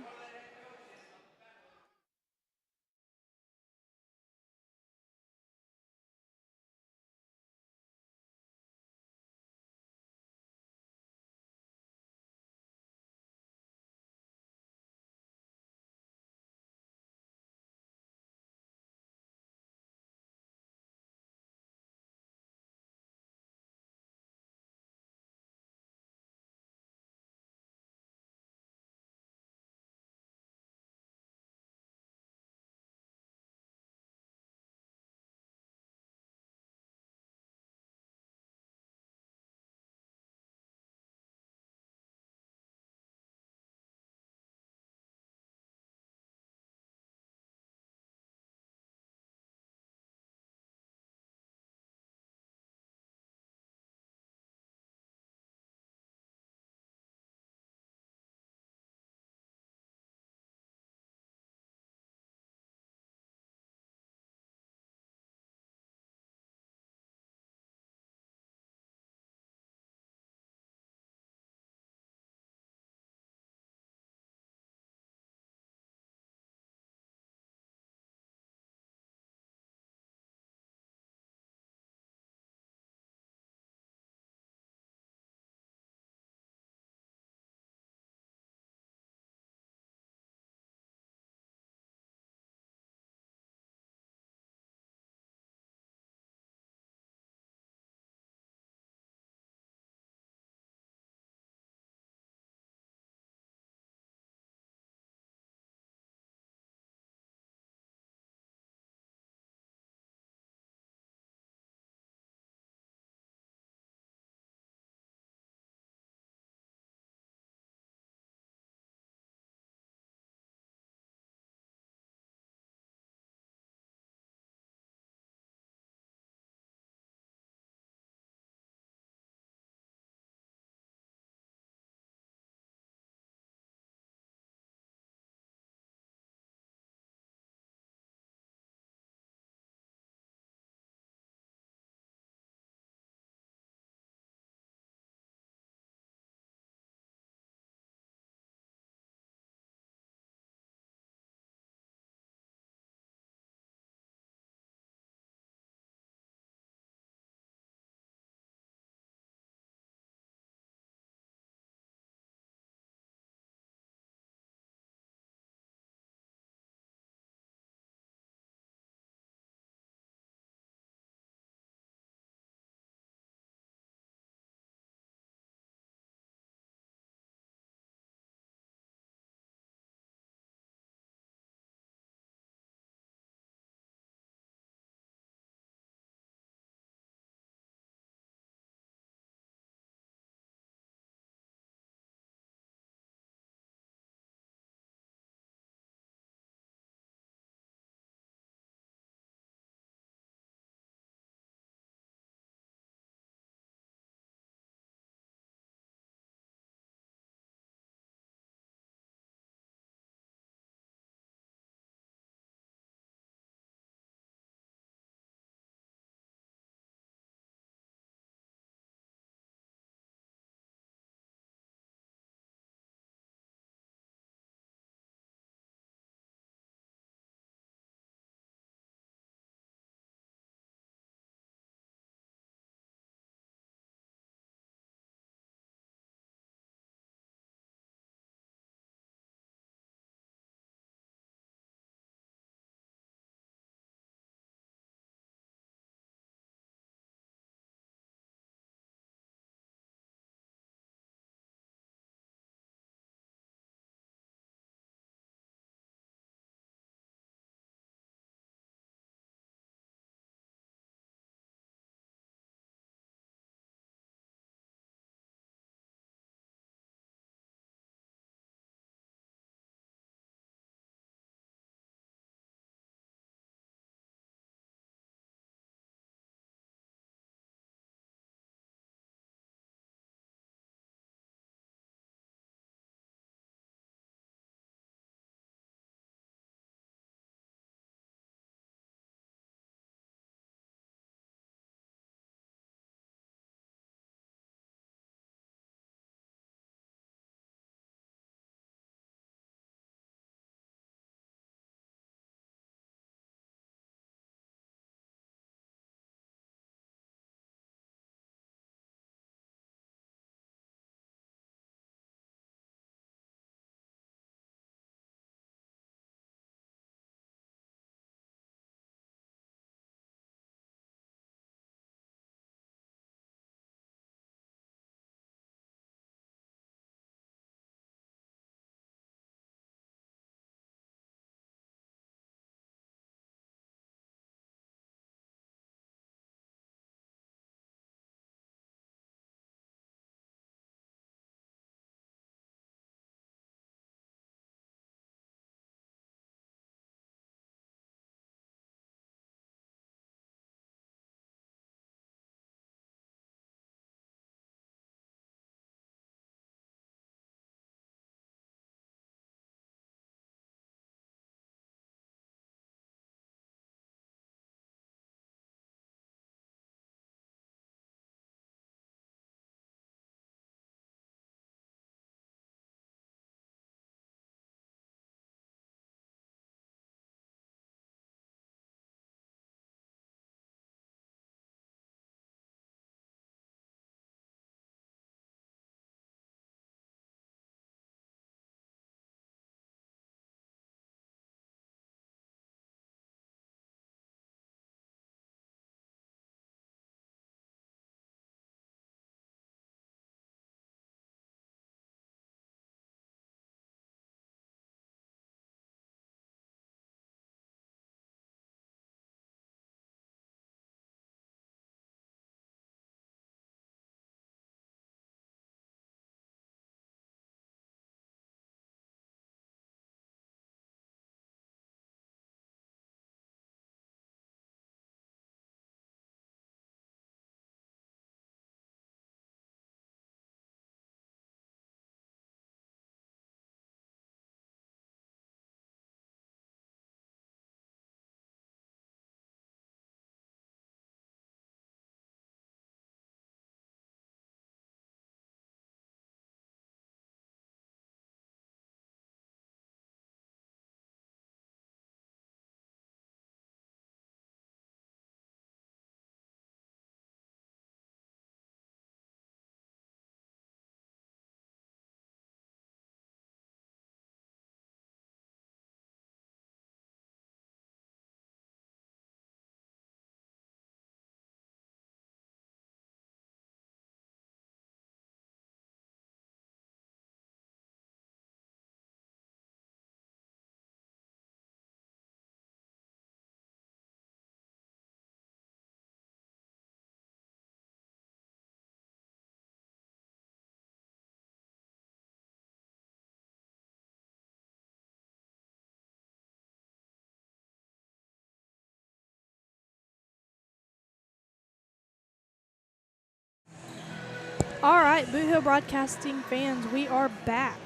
All right, Bootheel Broadcasting fans, we are back.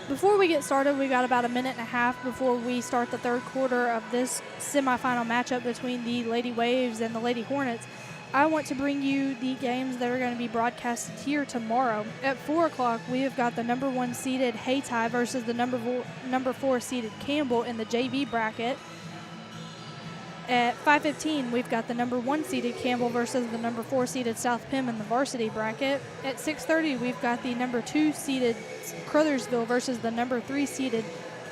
Before we get started, we got about a minute and a half before we start the third quarter of this semifinal matchup between the Lady Waves and the Lady Hornets. I want to bring you the games that are going to be broadcasted here tomorrow. At 4 o'clock, we have got the number 1 seeded Hayti versus the number 4 seeded Campbell in the JV bracket. At 5:15, we've got the number 1 seeded Campbell versus the number 4 seeded South Pim in the varsity bracket. At 6:30, we've got the number 2 seeded Crothersville versus the number 3 seeded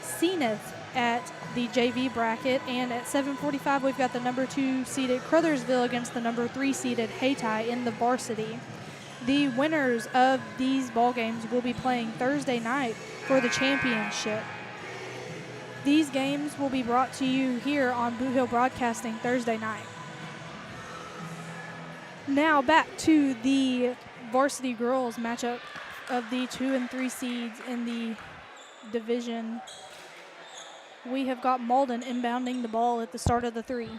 Zenith at the JV bracket. And at 7:45, we've got the number 2 seeded Crothersville against the number 3 seeded Hayti in the varsity. The winners of these ball games will be playing Thursday night for the championship. These games will be brought to you here on Bootheel Broadcasting Thursday night. Now back to the Varsity Girls matchup of the 2 and 3 seeds in the division. We have got Malden inbounding the ball at the start of the 3.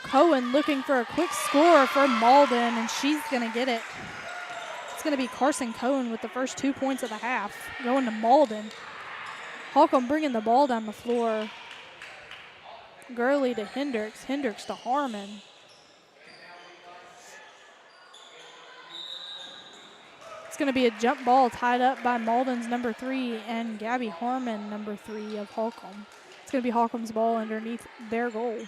Cohen looking for a quick score for Malden, and she's going to get it. It's going to be Carson Cohen with the first 2 points of the half, going to Malden. Holcomb bringing the ball down the floor. Gurley to Hendricks, Hendricks to Harmon. It's going to be a jump ball tied up by Malden's number 3 and Gabby Harmon, number 3 of Holcomb. It's going to be Holcomb's ball underneath their goal.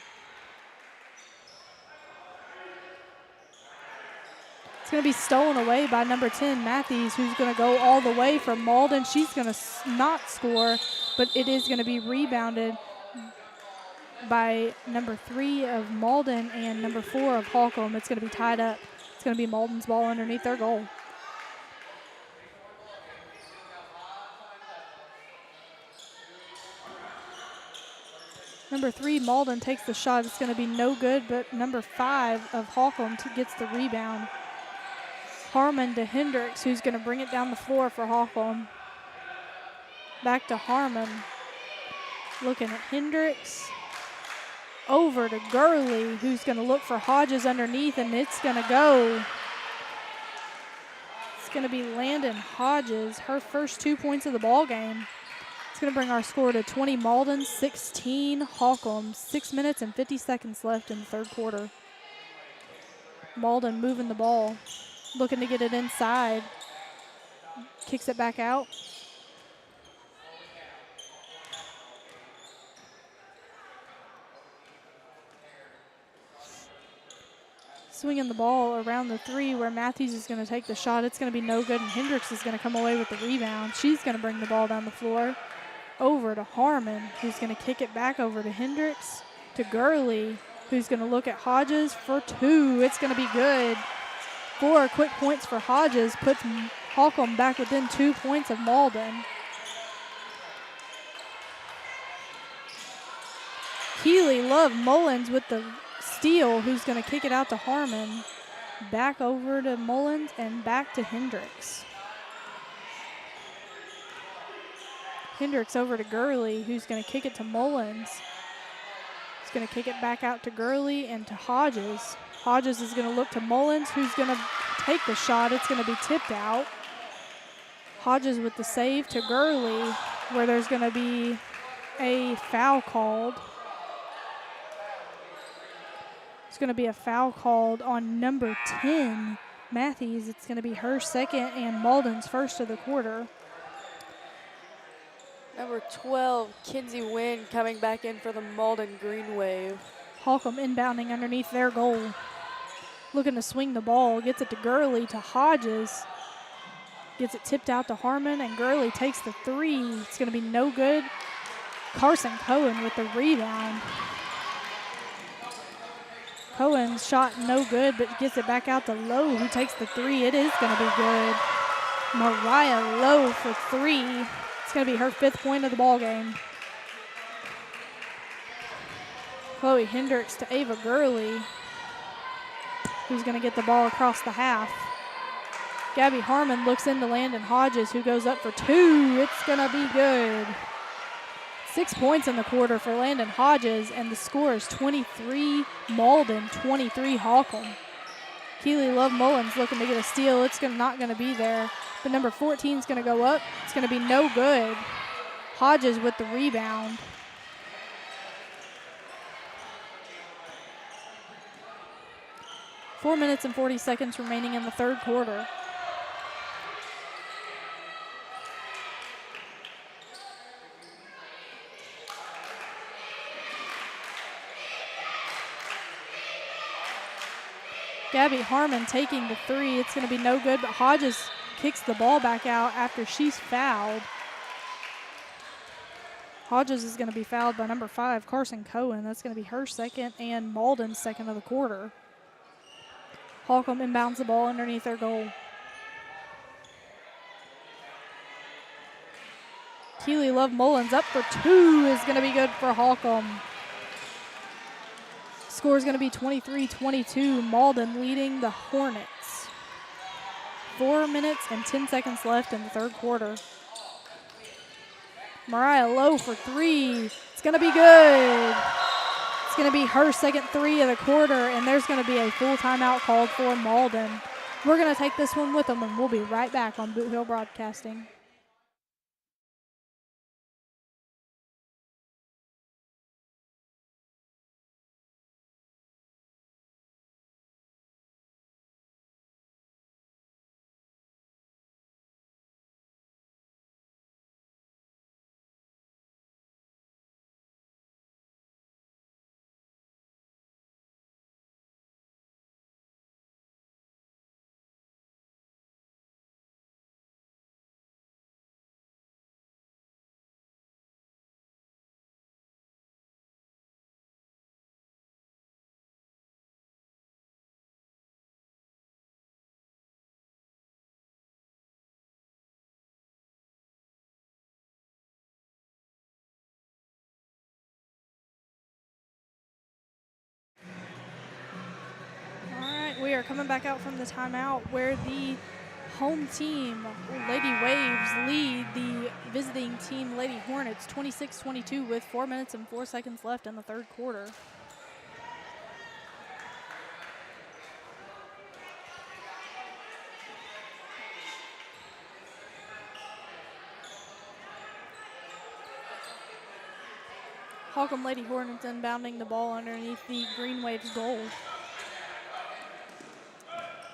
It's going to be stolen away by number 10, Matthews, who's going to go all the way from Malden. She's going to not score, but it is going to be rebounded by number 3 of Malden and number 4 of Holcomb. It's going to be tied up. It's going to be Malden's ball underneath their goal. Number 3, Malden takes the shot. It's going to be no good, but number 5 of Holcomb gets the rebound. Harmon to Hendricks, who's going to bring it down the floor for Holcomb. Back to Harmon. Looking at Hendricks. Over to Gurley, who's going to look for Hodges underneath, and it's going to go. It's going to be Landon Hodges, her first 2 points of the ball game. It's going to bring our score to 20 Malden, 16 Holcomb. 6 minutes and 50 seconds left in the third quarter. Malden moving the ball. Looking to get it inside. Kicks it back out. Swinging the ball around the 3 where Matthews is going to take the shot. It's going to be no good, and Hendricks is going to come away with the rebound. She's going to bring the ball down the floor. Over to Harmon, who's going to kick it back over to Hendricks. To Gurley, who's going to look at Hodges for 2. It's going to be good. 4 quick points for Hodges puts Holcomb back within 2 points of Malden. Keeley Love Mullins with the steal, who's going to kick it out to Harmon. Back over to Mullins and back to Hendricks. Hendricks over to Gurley, who's going to kick it to Mullins. He's going to kick it back out to Gurley and to Hodges. Hodges is going to look to Mullins, who's going to take the shot. It's going to be tipped out. Hodges with the save to Gurley, where there's going to be a foul called. It's going to be a foul called on number 10, Matthews. It's going to be her second and Malden's first of the quarter. Number 12, Kinsey Wynn coming back in for the Malden Green Wave. Holcomb inbounding underneath their goal. Looking to swing the ball, gets it to Gurley, to Hodges. Gets it tipped out to Harmon, and Gurley takes the 3. It's going to be no good. Carson Cohen with the rebound. Cohen's shot no good, but gets it back out to Lowe, who takes the 3. It is going to be good. Mariah Lowe for 3. It's going to be her 5th point of the ball game. Chloe Hendricks to Ava Gurley, who's going to get the ball across the half. Gabby Harmon looks into Landon Hodges, who goes up for 2. It's going to be good. 6 points in the quarter for Landon Hodges, and the score is 23 Malden, 23 Holcomb. Keely Love Mullins looking to get a steal. It's not going to be there. But number 14 is going to go up. It's going to be no good. Hodges with the rebound. Four minutes and 40 seconds remaining in the third quarter. Gabby Harmon taking the 3. It's going to be no good, but Hodges kicks the ball back out after she's fouled. Hodges is going to be fouled by number 5, Carson Cohen. That's going to be her second and Malden's second of the quarter. Holcomb inbounds the ball underneath their goal. Keely Love Mullins up for 2 is going to be good for Holcomb. Score is going to be 23-22. Malden leading the Hornets. 4 minutes and 10 seconds left in the third quarter. Mariah Lowe for 3. It's going to be good. It's going to be her second 3 of the quarter, and there's going to be a full timeout called for Malden. We're going to take this one with them, and we'll be right back on Bootheel Broadcasting. We are coming back out from the timeout where the home team, Lady Waves, lead the visiting team, Lady Hornets, 26-22 with 4 minutes and 4 seconds left in the third quarter. Holcomb Lady Hornets inbounding the ball underneath the Green Waves goal.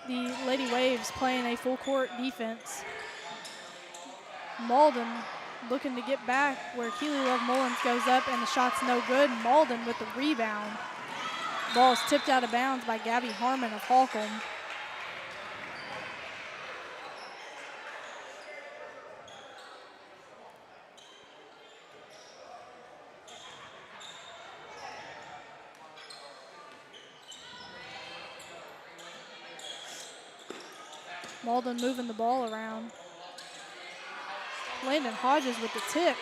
The Lady Waves playing a full court defense. Malden looking to get back where Keely Love Mullins goes up and the shot's no good. Malden with the rebound. Ball is tipped out of bounds by Gabby Harmon of Holcomb. Malden moving the ball around. Landon Hodges with the tip.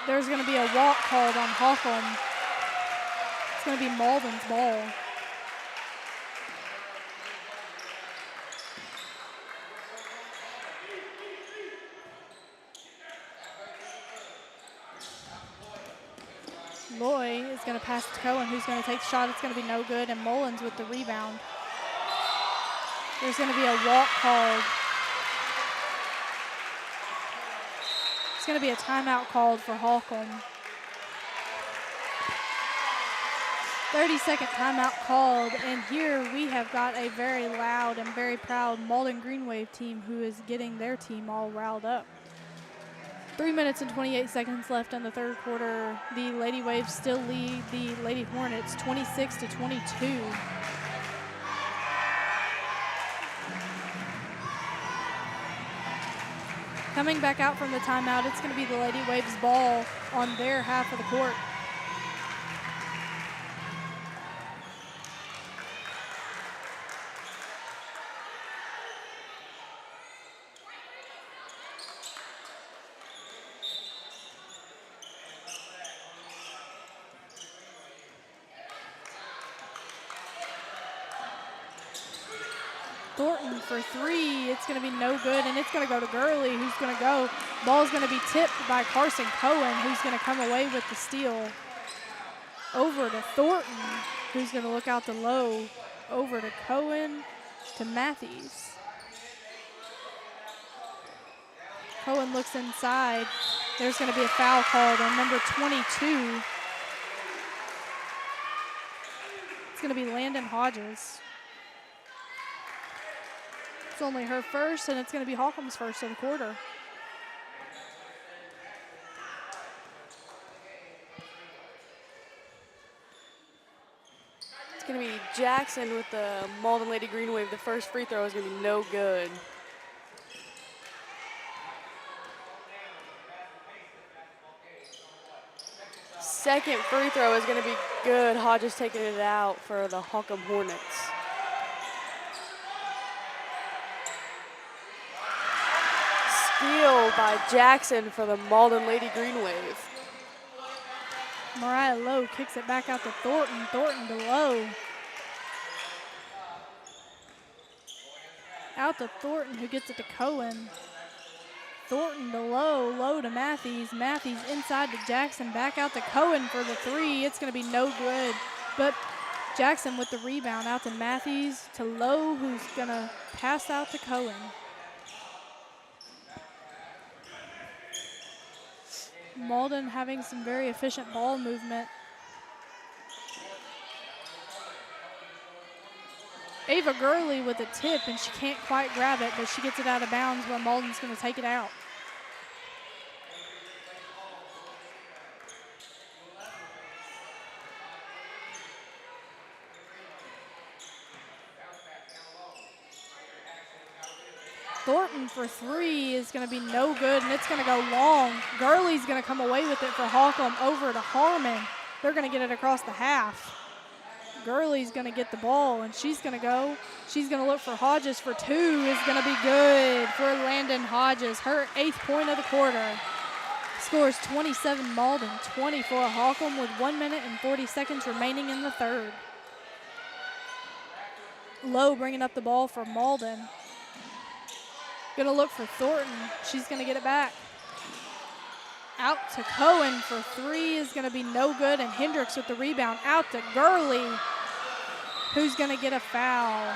There's going to be a walk called on Holcomb. It's going to be Malden's ball. Loy is going to pass it to Cohen, who's going to take the shot. It's going to be no good, and Mullins with the rebound. There's going to be a walk called. It's going to be a timeout called for Holcomb. 30-second timeout called, and here we have got a very loud and very proud Malden Green Wave team who is getting their team all riled up. 3 minutes and 28 seconds left in the third quarter. The Lady Waves still lead the Lady Hornets 26-22. Coming back out from the timeout, it's going to be the Lady Waves ball on their half of the court. Thornton for three. It's going to be no good, and it's going to go to Gurley, who's going to go. Ball's going to be tipped by Carson Cohen, who's going to come away with the steal. Over to Thornton, who's going to look out the low. Over to Cohen, to Matthews. Cohen looks inside. There's going to be a foul called on number 22. It's going to be Landon Hodges. It's only her first, and it's going to be Holcomb's first of the quarter. It's going to be Jackson with the Malden Lady Green Wave. The first free throw is going to be no good. Second free throw is going to be good. Hodges taking it out for the Holcomb Hornets. Steal by Jackson for the Malden Lady Green Wave. Mariah Lowe kicks it back out to Thornton. Thornton to Lowe. Out to Thornton, who gets it to Cohen. Thornton to Lowe. Lowe to Matthews. Matthews inside to Jackson. Back out to Cohen for the three. It's going to be no good. But Jackson with the rebound out to Matthews to Lowe, who's going to pass out to Cohen. Malden having some very efficient ball movement. Ava Gurley with a tip, and she can't quite grab it, but she gets it out of bounds where Malden's going to take it out. Thornton for three is going to be no good, and it's going to go long. Gurley's going to come away with it for Holcomb over to Harmon. They're going to get it across the half. Gurley's going to get the ball, and she's going to go. She's going to look for Hodges for two. Is going to be good for Landon Hodges. Her 8th point of the quarter. Scores 27 Malden, 24 Holcomb with 1 minute and 40 seconds remaining in the third. Lowe bringing up the ball for Malden. Gonna look for Thornton. She's gonna get it back. Out to Cohen for three is gonna be no good, and Hendricks with the rebound. Out to Gurley, who's gonna get a foul.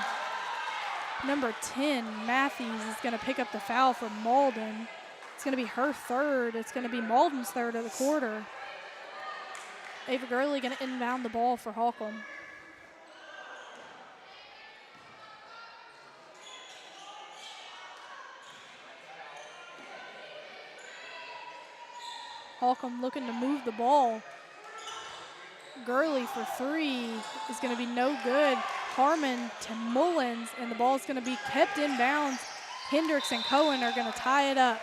Number 10, Matthews, is gonna pick up the foul for Malden. It's gonna be her third. It's gonna be Malden's third of the quarter. Ava Gurley gonna inbound the ball for Holcomb. Holcomb looking to move the ball. Gurley for three is going to be no good. Harmon to Mullins, and the ball is going to be kept in bounds. Hendricks and Cohen are going to tie it up.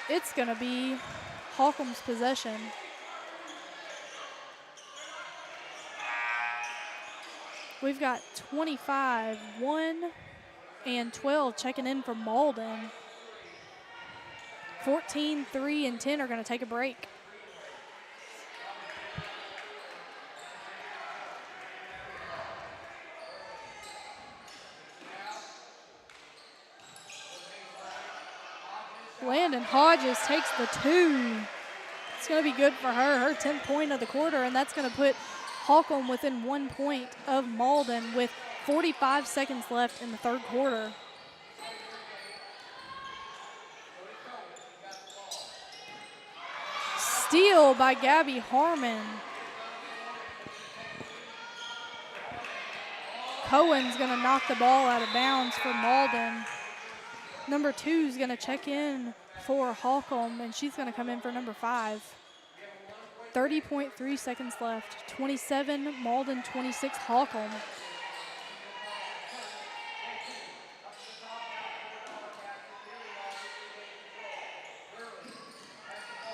It's going to be Holcomb's possession. We've got 25, 1, and 12 checking in for Malden. 14, 3, and 10 are going to take a break. Landon Hodges takes the two. It's going to be good for her 10th point of the quarter, and that's going to put Holcomb within 1 point of Malden with 45 seconds left in the third quarter. Steal by Gabby Harmon. Cohen's going to knock the ball out of bounds for Malden. Number 2 is going to check in for Holcomb, and she's going to come in for number 5. 30.3 seconds left. 27 Malden, 26 Holcomb.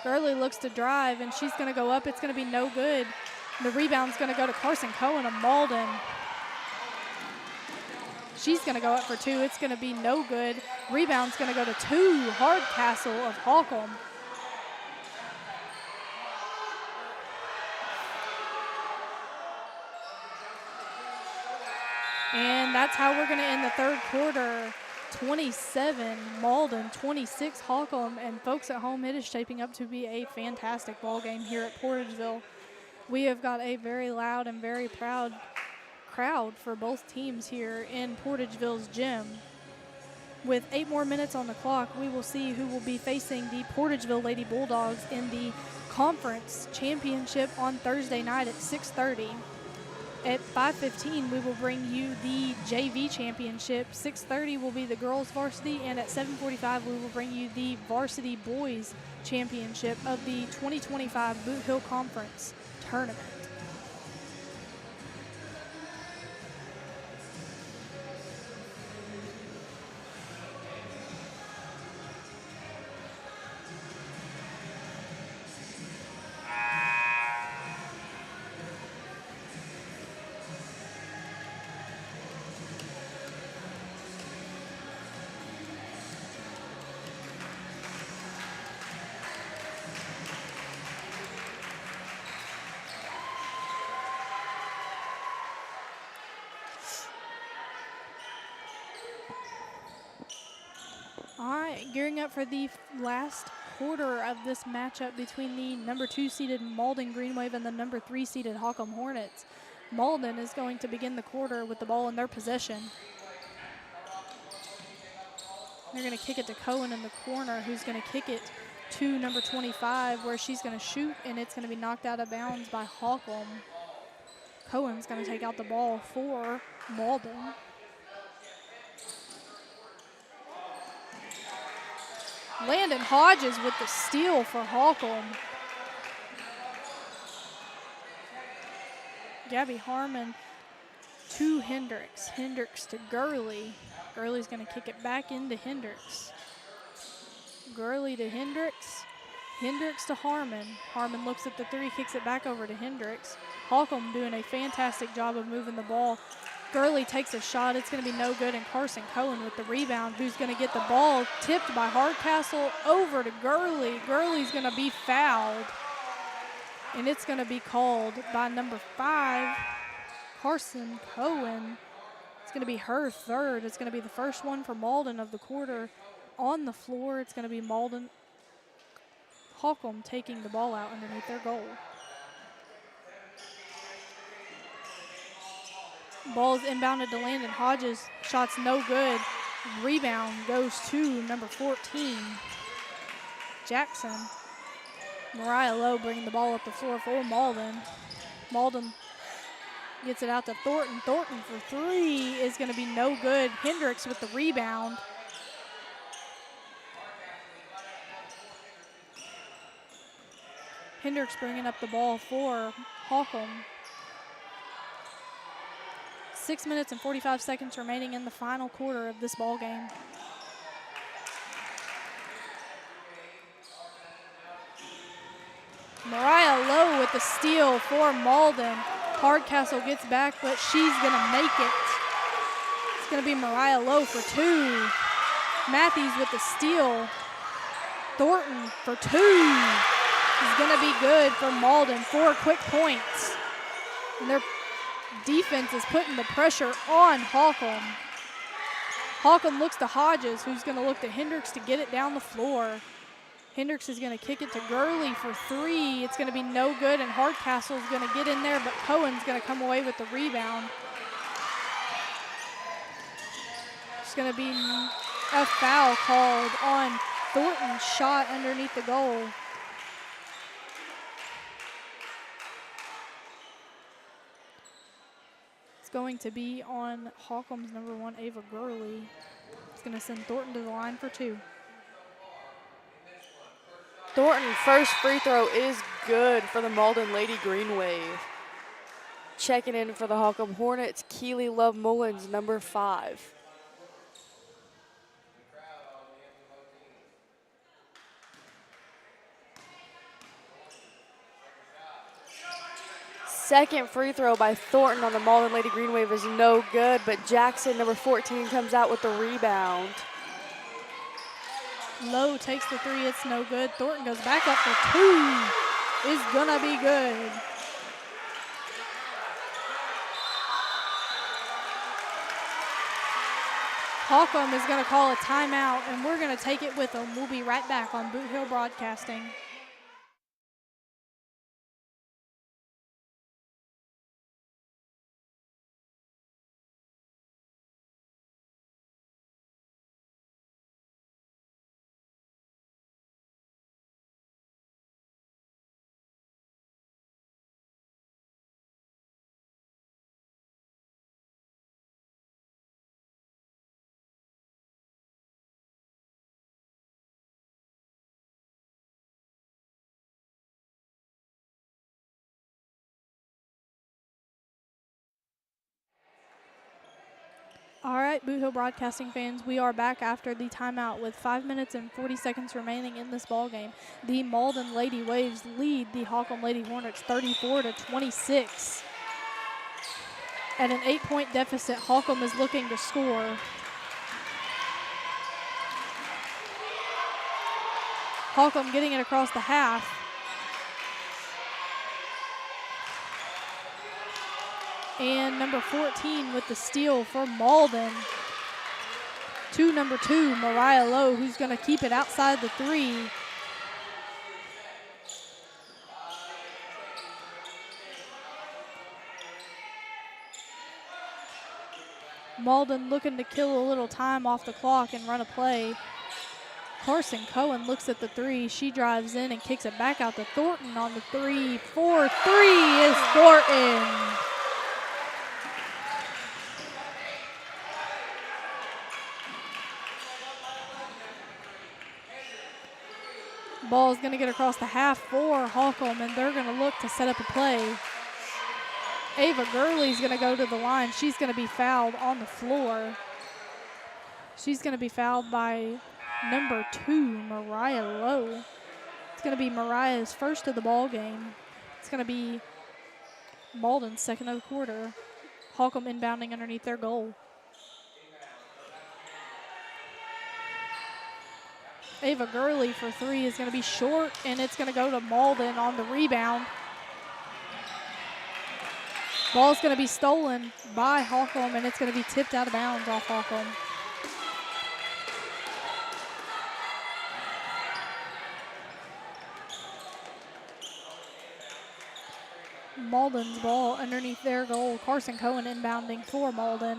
Gurley looks to drive, and she's going to go up. It's going to be no good. The rebound's going to go to Carson Cohen of Malden. She's going to go up for two. It's going to be no good. Rebound's going to go to 2 Hardcastle of Holcomb. And that's how we're going to end the third quarter. 27, Malden, 26, Holcomb. And folks at home, it is shaping up to be a fantastic ball game here at Portageville. We have got a very loud and very proud crowd for both teams here in Portageville's gym. With 8 more minutes on the clock, we will see who will be facing the Portageville Lady Bulldogs in the conference championship on Thursday night at 6:30. At 5:15, we will bring you the JV championship. 6:30 will be the girls varsity, and at 7:45, we will bring you the varsity boys championship of the 2025 Bootheel Conference tournament. All right, gearing up for the last quarter of this matchup between the number 2 seeded Malden Green Wave and the number 3 seeded Holcomb Hornets. Malden is going to begin the quarter with the ball in their possession. They're going to kick it to Cohen in the corner, who's going to kick it to number 25, where she's going to shoot, and it's going to be knocked out of bounds by Holcomb. Cohen's going to take out the ball for Malden. Landon Hodges with the steal for Holcomb. Gabby Harmon to Hendricks. Hendricks to Gurley. Gurley's going to kick it back into Hendricks. Gurley to Hendricks. Hendricks to Harmon. Harmon looks at the three, kicks it back over to Hendricks. Holcomb doing a fantastic job of moving the ball. Gurley takes a shot. It's going to be no good, and Carson Cohen with the rebound, who's going to get the ball tipped by Hardcastle over to Gurley. Gurley's going to be fouled, and it's going to be called by number 5, Carson Cohen. It's going to be her third. It's going to be the first one for Malden of the quarter. On the floor, it's going to be Malden. Holcomb taking the ball out underneath their goal. Ball's inbounded to Landon Hodges. Shot's no good. Rebound goes to number 14, Jackson. Mariah Lowe bringing the ball up the floor for Malden. Malden gets it out to Thornton. Thornton for three is going to be no good. Hendricks with the rebound. Hendricks bringing up the ball for Holcomb. 6 minutes and 45 seconds remaining in the final quarter of this ball game. Mariah Lowe with the steal for Malden. Hardcastle gets back, but she's gonna make it. It's gonna be Mariah Lowe for two. Matthews with the steal. Thornton for two. Is gonna be good for Malden. 4 quick points. And their defense is putting the pressure on Holcomb. Holcomb looks to Hodges, who's going to look to Hendricks to get it down the floor. Hendricks is going to kick it to Gurley for three. It's going to be no good, and Hardcastle is going to get in there, but Cohen's going to come away with the rebound. It's going to be a foul called on Thornton's shot underneath the goal. Going to be on Holcomb's number 1, Ava Gurley. It's going to send Thornton to the line for two. Thornton, first free throw is good for the Malden Lady Green Wave. Checking in for the Holcomb Hornets, Keely Love Mullins, number 5. Second free throw by Thornton on the Malden Lady Green Wave is no good, but Jackson, number 14, comes out with the rebound. Lowe takes the three, it's no good. Thornton goes back up for two. Is gonna be good. Holcomb is going to call a timeout, and we're going to take it with them. We'll be right back on Bootheel Broadcasting. All right, Bootheel Broadcasting fans, we are back after the timeout with 5 minutes and 40 seconds remaining in this ball game. The Malden Lady Waves lead the Holcomb Lady Hornets 34-26. At an 8-point deficit, Holcomb is looking to score. Holcomb getting it across the half. And number 14 with the steal for Malden. To number 2, Mariah Lowe, who's going to keep it outside the 3. Malden looking to kill a little time off the clock and run a play. Carson Cohen looks at the 3. She drives in and kicks it back out to Thornton on the 3. 4-3 is Thornton. Ball is going to get across the half for Holcomb, and they're going to look to set up a play. Ava Gurley's going to go to the line. She's going to be fouled on the floor. She's going to be fouled by number 2, Mariah Lowe. It's going to be Mariah's first of the ball game. It's going to be Malden's second of the quarter. Holcomb inbounding underneath their goal. Ava Gurley for 3 is going to be short, and it's going to go to Malden on the rebound. Ball's going to be stolen by Holcomb, and it's going to be tipped out of bounds off Holcomb. Malden's ball underneath their goal. Carson Cohen inbounding for Malden.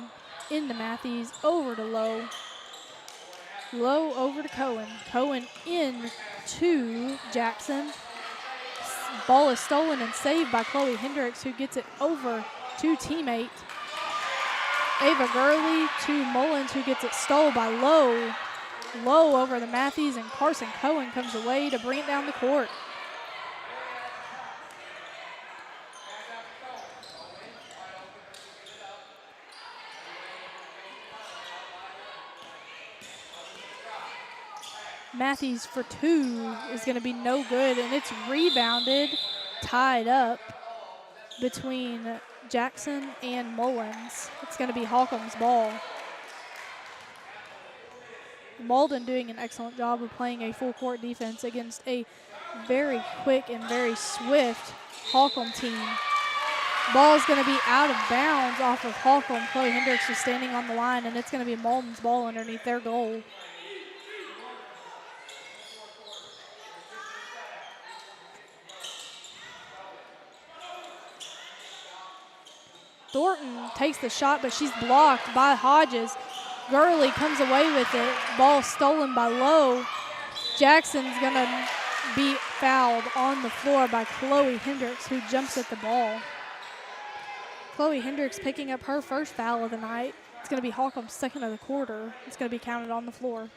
Into Matthews, over to Lowe. Lowe over to Cohen. Cohen in to Jackson. Ball is stolen and saved by Chloe Hendricks, who gets it over to teammate. Ava Gurley to Mullins, who gets it stole by Lowe. Lowe over to Matthews, and Carson Cohen comes away to bring it down the court. Matthews for 2 is going to be no good, and it's rebounded, tied up between Jackson and Mullins. It's going to be Holcomb's ball. Malden doing an excellent job of playing a full court defense against a very quick and very swift Holcomb team. Ball is going to be out of bounds off of Holcomb. Chloe Hendricks is standing on the line, and it's going to be Malden's ball underneath their goal. Thornton takes the shot, but she's blocked by Hodges. Gurley comes away with it. Ball stolen by Lowe. Jackson's going to be fouled on the floor by Chloe Hendricks, who jumps at the ball. Chloe Hendricks picking up her first foul of the night. It's going to be Holcomb's second of the quarter. It's going to be counted on the floor.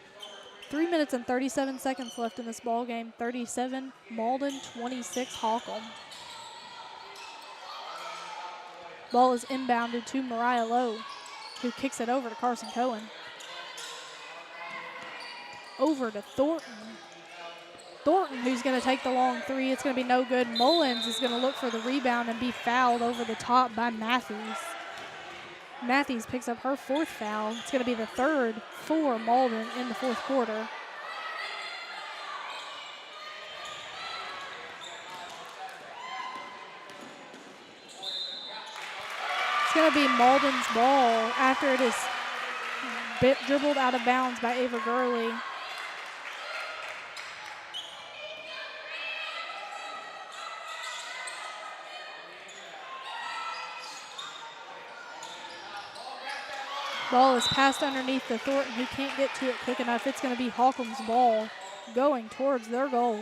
3 minutes and 37 seconds left in this ball game. 37 Malden, 26 Holcomb. Ball is inbounded to Mariah Lowe, who kicks it over to Carson Cohen. Over to Thornton. Thornton, who's going to take the long 3. It's going to be no good. Mullins is going to look for the rebound and be fouled over the top by Matthews. Matthews picks up her 4th foul. It's going to be the 3rd for Malden in the 4th quarter. It's going to be Malden's ball after it is dribbled out of bounds by Ava Gurley. Ball is passed underneath to Thornton, who can't get to it quick enough. It's going to be Holcomb's ball going towards their goal.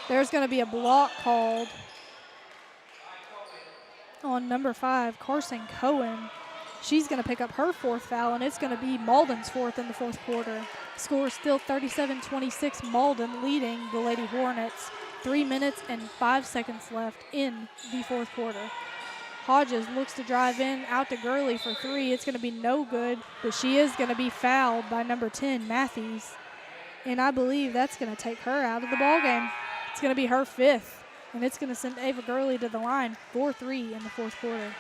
There's going to be a block called on number 5, Carson Cohen. She's going to pick up her 4th foul, and it's going to be Malden's 4th in the 4th quarter. Score still 37-26, Malden leading the Lady Hornets. 3 minutes and 5 seconds left in the 4th quarter. Hodges looks to drive in, out to Gurley for 3. It's going to be no good, but she is going to be fouled by number 10, Matthews. And I believe that's going to take her out of the ballgame. It's going to be her 5th, and it's going to send Ava Gurley to the line 4-3 in the 4th quarter.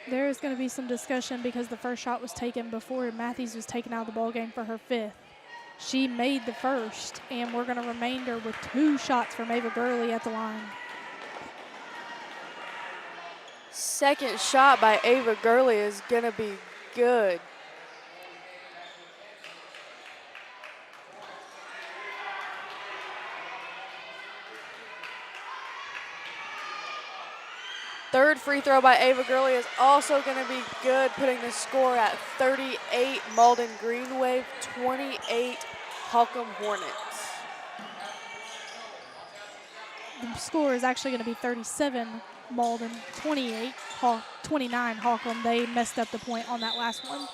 There is going to be some discussion because the first shot was taken before Matthews was taken out of the ballgame for her 5th. She made the first, and we're going to remain her with 2 shots from Ava Gurley at the line. Second shot by Ava Gurley is going to be good. Third free throw by Ava Gurley is also going to be good, putting the score at 38 Malden Green Wave, 28 Holcomb Hornets. The score is actually going to be 37 Malden, 29 Holcomb. They messed up the point on that last one.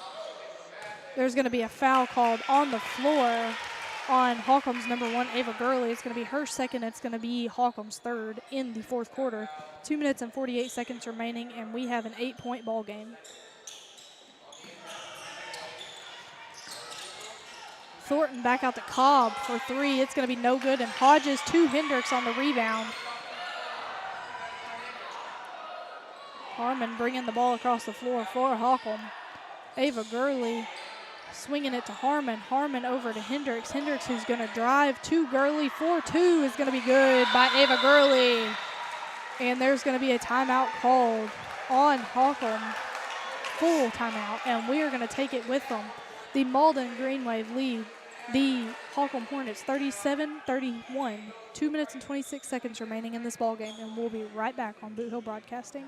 There's going to be a foul called on the floor on Holcomb's number 1, Ava Gurley. It's going to be her 2nd. It's going to be Holcomb's 3rd in the 4th quarter. 2 minutes and 48 seconds remaining, and we have an 8-point ball game. Thornton back out to Cobb for 3. It's going to be no good, and Hodges to Hendricks on the rebound. Harmon bringing the ball across the floor for Holcomb. Ava Gurley swinging it to Harmon. Harmon over to Hendricks. Hendricks, who's going to drive to Gurley. 4-2 is going to be good by Ava Gurley. And there's going to be a timeout called on Holcomb. Full timeout, and we are going to take it with them. The Malden Green Wave lead the Holcomb Hornets 37-31. 2 minutes and 26 seconds remaining in this ballgame, and we'll be right back on Bootheel Broadcasting.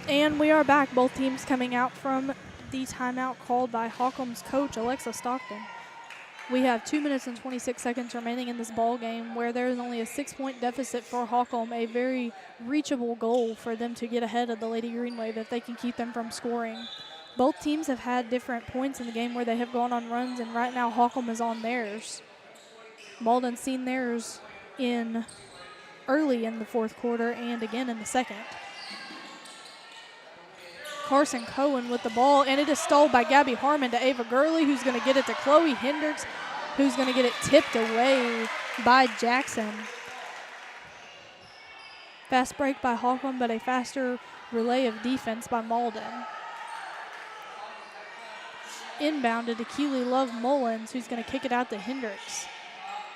And we are back. Both teams coming out from the timeout called by Holcomb's coach, Alexa Stockton. We have 2 minutes and 26 seconds remaining in this ball game, where there is only a 6-point deficit for Holcomb, a very reachable goal for them to get ahead of the Lady Green Wave if they can keep them from scoring. Both teams have had different points in the game where they have gone on runs, and right now Holcomb is on theirs. Malden's seen theirs early in the 4th quarter and again in the 2nd. Carson Cohen with the ball, and it is stole by Gabby Harmon to Ava Gurley, who's going to get it to Chloe Hendricks, who's going to get it tipped away by Jackson. Fast break by Holcomb, but a faster relay of defense by Malden. Inbounded to Keely Love Mullins, who's going to kick it out to Hendricks.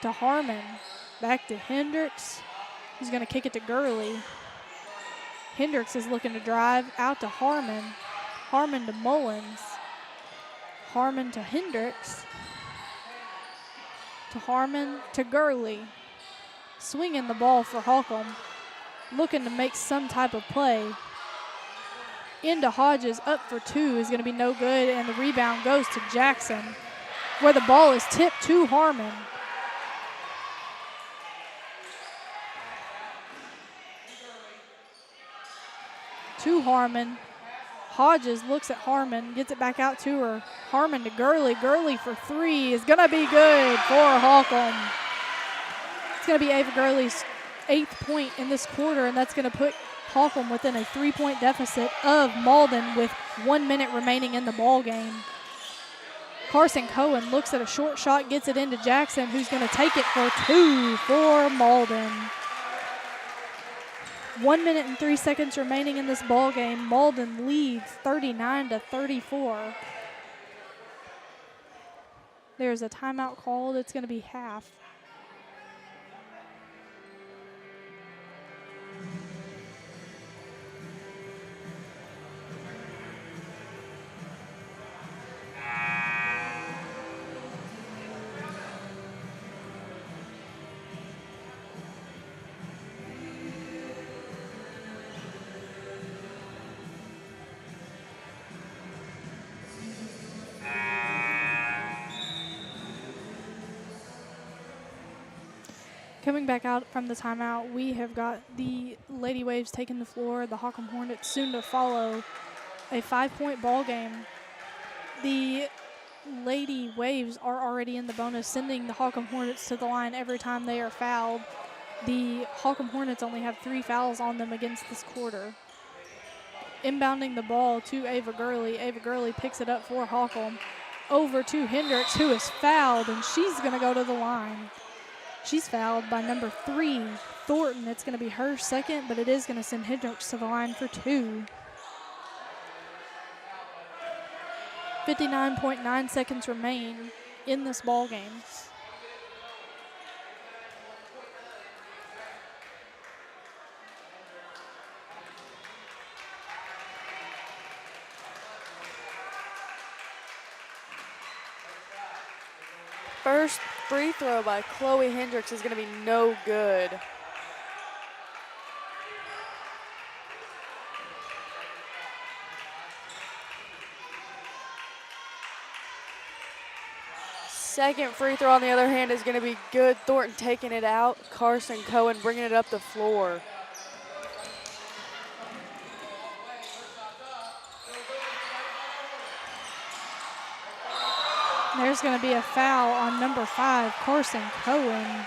To Harmon, back to Hendricks, who's going to kick it to Gurley. Hendricks is looking to drive out to Harmon. Harmon to Mullins. Harmon to Hendricks. To Harmon to Gurley. Swinging the ball for Holcomb. Looking to make some type of play. Into Hodges, up for two, is going to be no good, and the rebound goes to Jackson, where the ball is tipped to Harmon. To Harmon. Hodges looks at Harmon, gets it back out to her. Harmon to Gurley. Gurley for three is going to be good for Holcomb. It's going to be Ava Gurley's 8th point in this quarter, and that's going to put Holcomb within a 3-point deficit of Malden with 1 minute remaining in the ball game. Carson Cohen looks at a short shot, gets it into Jackson, who's going to take it for two for Malden. 1 minute and 3 seconds remaining in this ball game. Malden leads 39-34. There's a timeout called. It's going to be half. Coming back out from the timeout, we have got the Lady Waves taking the floor, the Holcomb Hornets soon to follow. A 5-point ball game. The Lady Waves are already in the bonus, sending the Holcomb Hornets to the line every time they are fouled. The Holcomb Hornets only have 3 fouls on them against this quarter. Inbounding the ball to Ava Gurley. Ava Gurley picks it up for Holcomb. Over to Hendricks, who is fouled, and she's going to go to the line. She's fouled by number 3, Thornton. It's going to be her second, but it is going to send Hendricks to the line for 2. 59.9 seconds remain in this ball game. First free throw by Chloe Hendricks is going to be no good. Second free throw, on the other hand, is going to be good. Thornton taking it out. Carson Cohen bringing it up the floor. There's going to be a foul on number 5, Carson Cohen.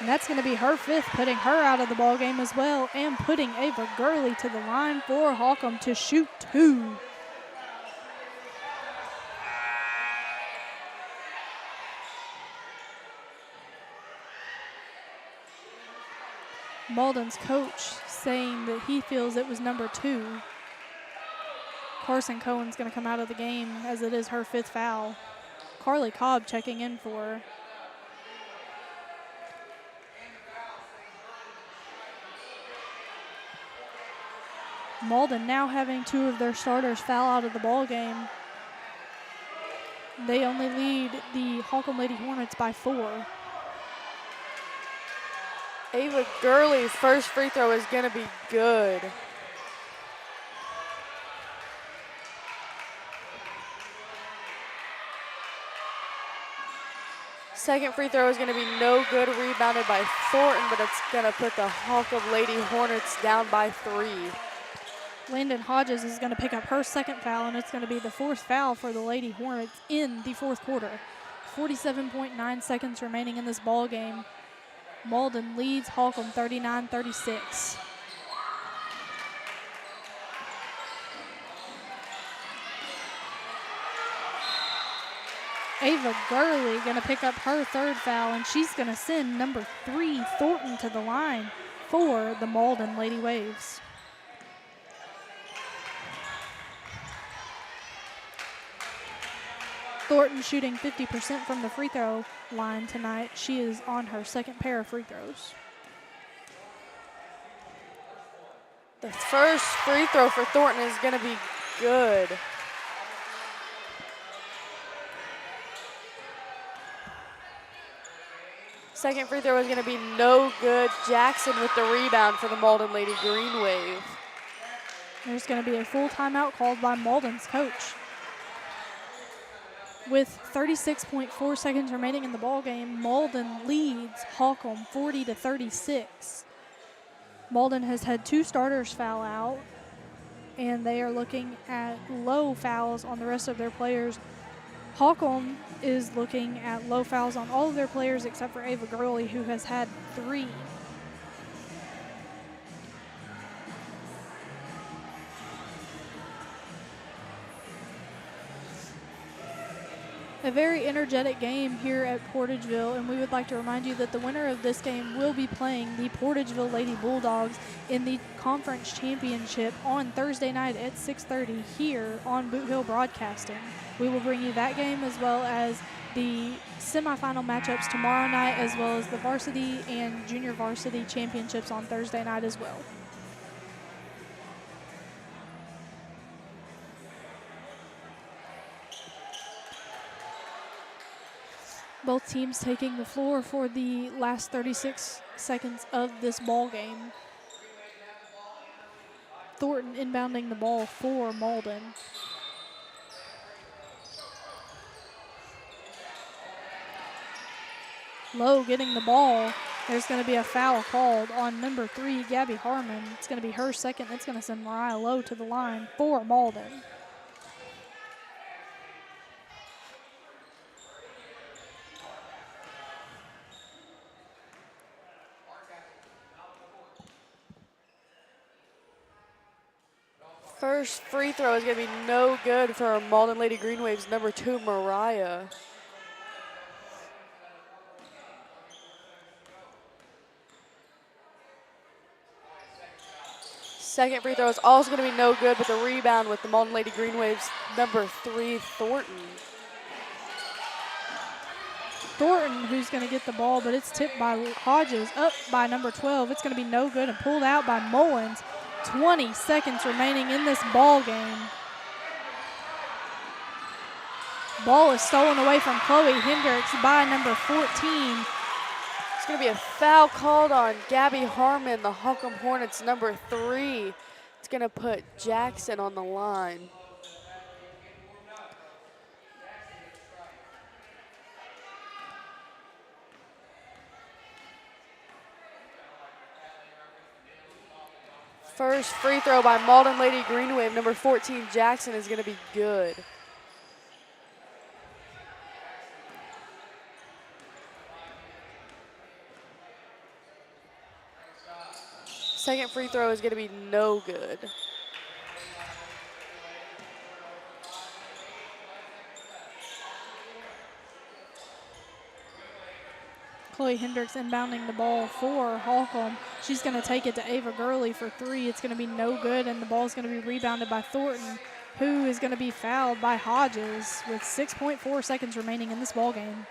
And that's going to be her 5th, putting her out of the ball game as well, and putting Ava Gurley to the line for Holcomb to shoot 2. Malden's coach saying that he feels it was number 2. Carson Cohen's going to come out of the game as it is her 5th foul. Carly Cobb checking in for her. Malden now having 2 of their starters foul out of the ball game. They only lead the Holcomb Lady Hornets by 4. Ava Gurley's first free throw is going to be good. Second free throw is going to be no good, rebounded by Thornton, but it's going to put the Holcomb Lady Hornets down by 3. Landon Hodges is going to pick up her 2nd foul, and it's going to be the 4th foul for the Lady Hornets in the 4th quarter. 47.9 seconds remaining in this ball game. Malden leads Holcomb 39-36. Ava Gurley going to pick up her third foul, and she's going to send number 3, Thornton, to the line for the Malden Lady Waves. Thornton shooting 50% from the free throw line tonight. She is on her second pair of free throws. The first free throw for Thornton is going to be good. Second free throw is going to be no good. Jackson with the rebound for the Malden Lady Green Wave. There's going to be a full timeout called by Malden's coach. With 36.4 seconds remaining in the ball game, Malden leads Holcomb 40-36. Malden has had 2 starters foul out, and they are looking at low fouls on the rest of their players. Holcomb is looking at low fouls on all of their players except for Ava Gurley, who has had 3. A very energetic game here at Portageville, and we would like to remind you that the winner of this game will be playing the Portageville Lady Bulldogs in the conference championship on Thursday night at 6:30 here on Bootheel Broadcasting. We will bring you that game as well as the semifinal matchups tomorrow night, as well as the varsity and junior varsity championships on Thursday night as well. Both teams taking the floor for the last 36 seconds of this ball game. Thornton inbounding the ball for Malden. Lowe getting the ball. There's going to be a foul called on number 3, Gabby Harmon. It's going to be her second. It's going to send Mariah Lowe to the line for Malden. First free throw is going to be no good for Malden Lady Green Waves number 2, Mariah. Second free throw is also going to be no good, but the rebound with the Malden Lady Green Waves number 3, Thornton. Thornton, who's going to get the ball, but it's tipped by Hodges, up by number 12. It's going to be no good and pulled out by Mullins. 20 seconds remaining in this ball game. Ball is stolen away from Chloe Hendricks by number 14. It's going to be a foul called on Gabby Harmon, the Holcomb Hornets number 3. It's going to put Jackson on the line. First free throw by Malden Lady Green Wave, number 14, Jackson, is going to be good. Second free throw is going to be no good. Chloe Hendricks inbounding the ball for Holcomb. She's going to take it to Ava Gurley for 3. It's going to be no good, and the ball is going to be rebounded by Thornton, who is going to be fouled by Hodges with 6.4 seconds remaining in this ball game.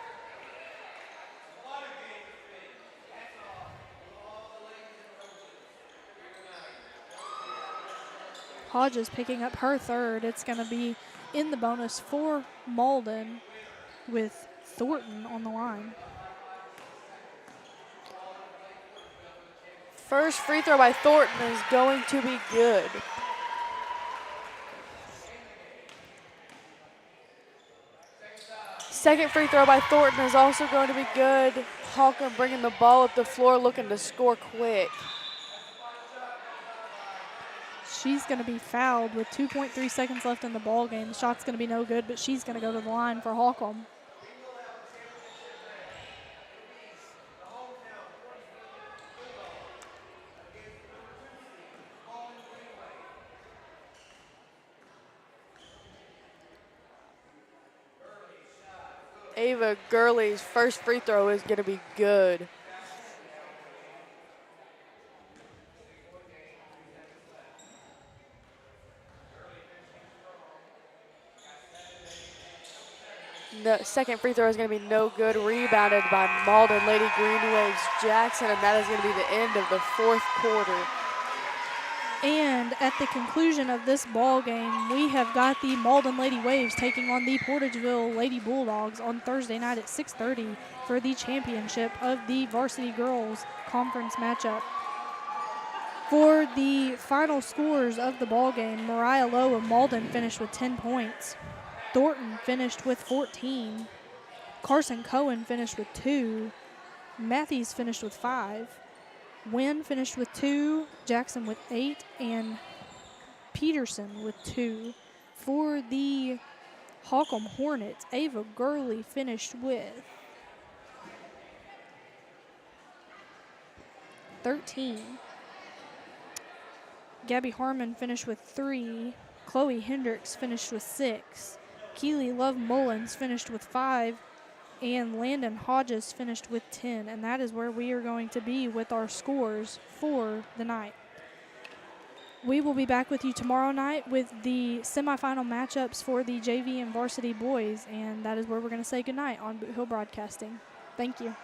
Hodges picking up her third. It's going to be in the bonus for Malden with Thornton on the line. First free throw by Thornton is going to be good. Second free throw by Thornton is also going to be good. Holcomb bringing the ball up the floor, looking to score quick. She's going to be fouled with 2.3 seconds left in the ball game. The shot's going to be no good, but she's going to go to the line for Holcomb. Ava Gurley's first free throw is going to be good. No, second free throw is going to be no good. Rebounded by Malden. Lady Green Waves Jackson, and that is going to be the end of the fourth quarter. And at the conclusion of this ball game, we have got the Malden Lady Waves taking on the Portageville Lady Bulldogs on Thursday night at 6:30 for the championship of the Varsity Girls conference matchup. For the final scores of the ball game, Mariah Lowe of Malden finished with 10 points. Thornton finished with 14. Carson Cohen finished with 2. Matthews finished with 5. Wynn finished with 2. Jackson with 8. And Peterson with 2. For the Holcomb Hornets, Ava Gurley finished with 13. Gabby Harmon finished with 3. Chloe Hendricks finished with 6. Keely Love Mullins finished with 5. And Landon Hodges finished with 10. And that is where we are going to be with our scores for the night. We will be back with you tomorrow night with the semifinal matchups for the JV and varsity boys. And that is where we're going to say goodnight on Bootheel Broadcasting. Thank you.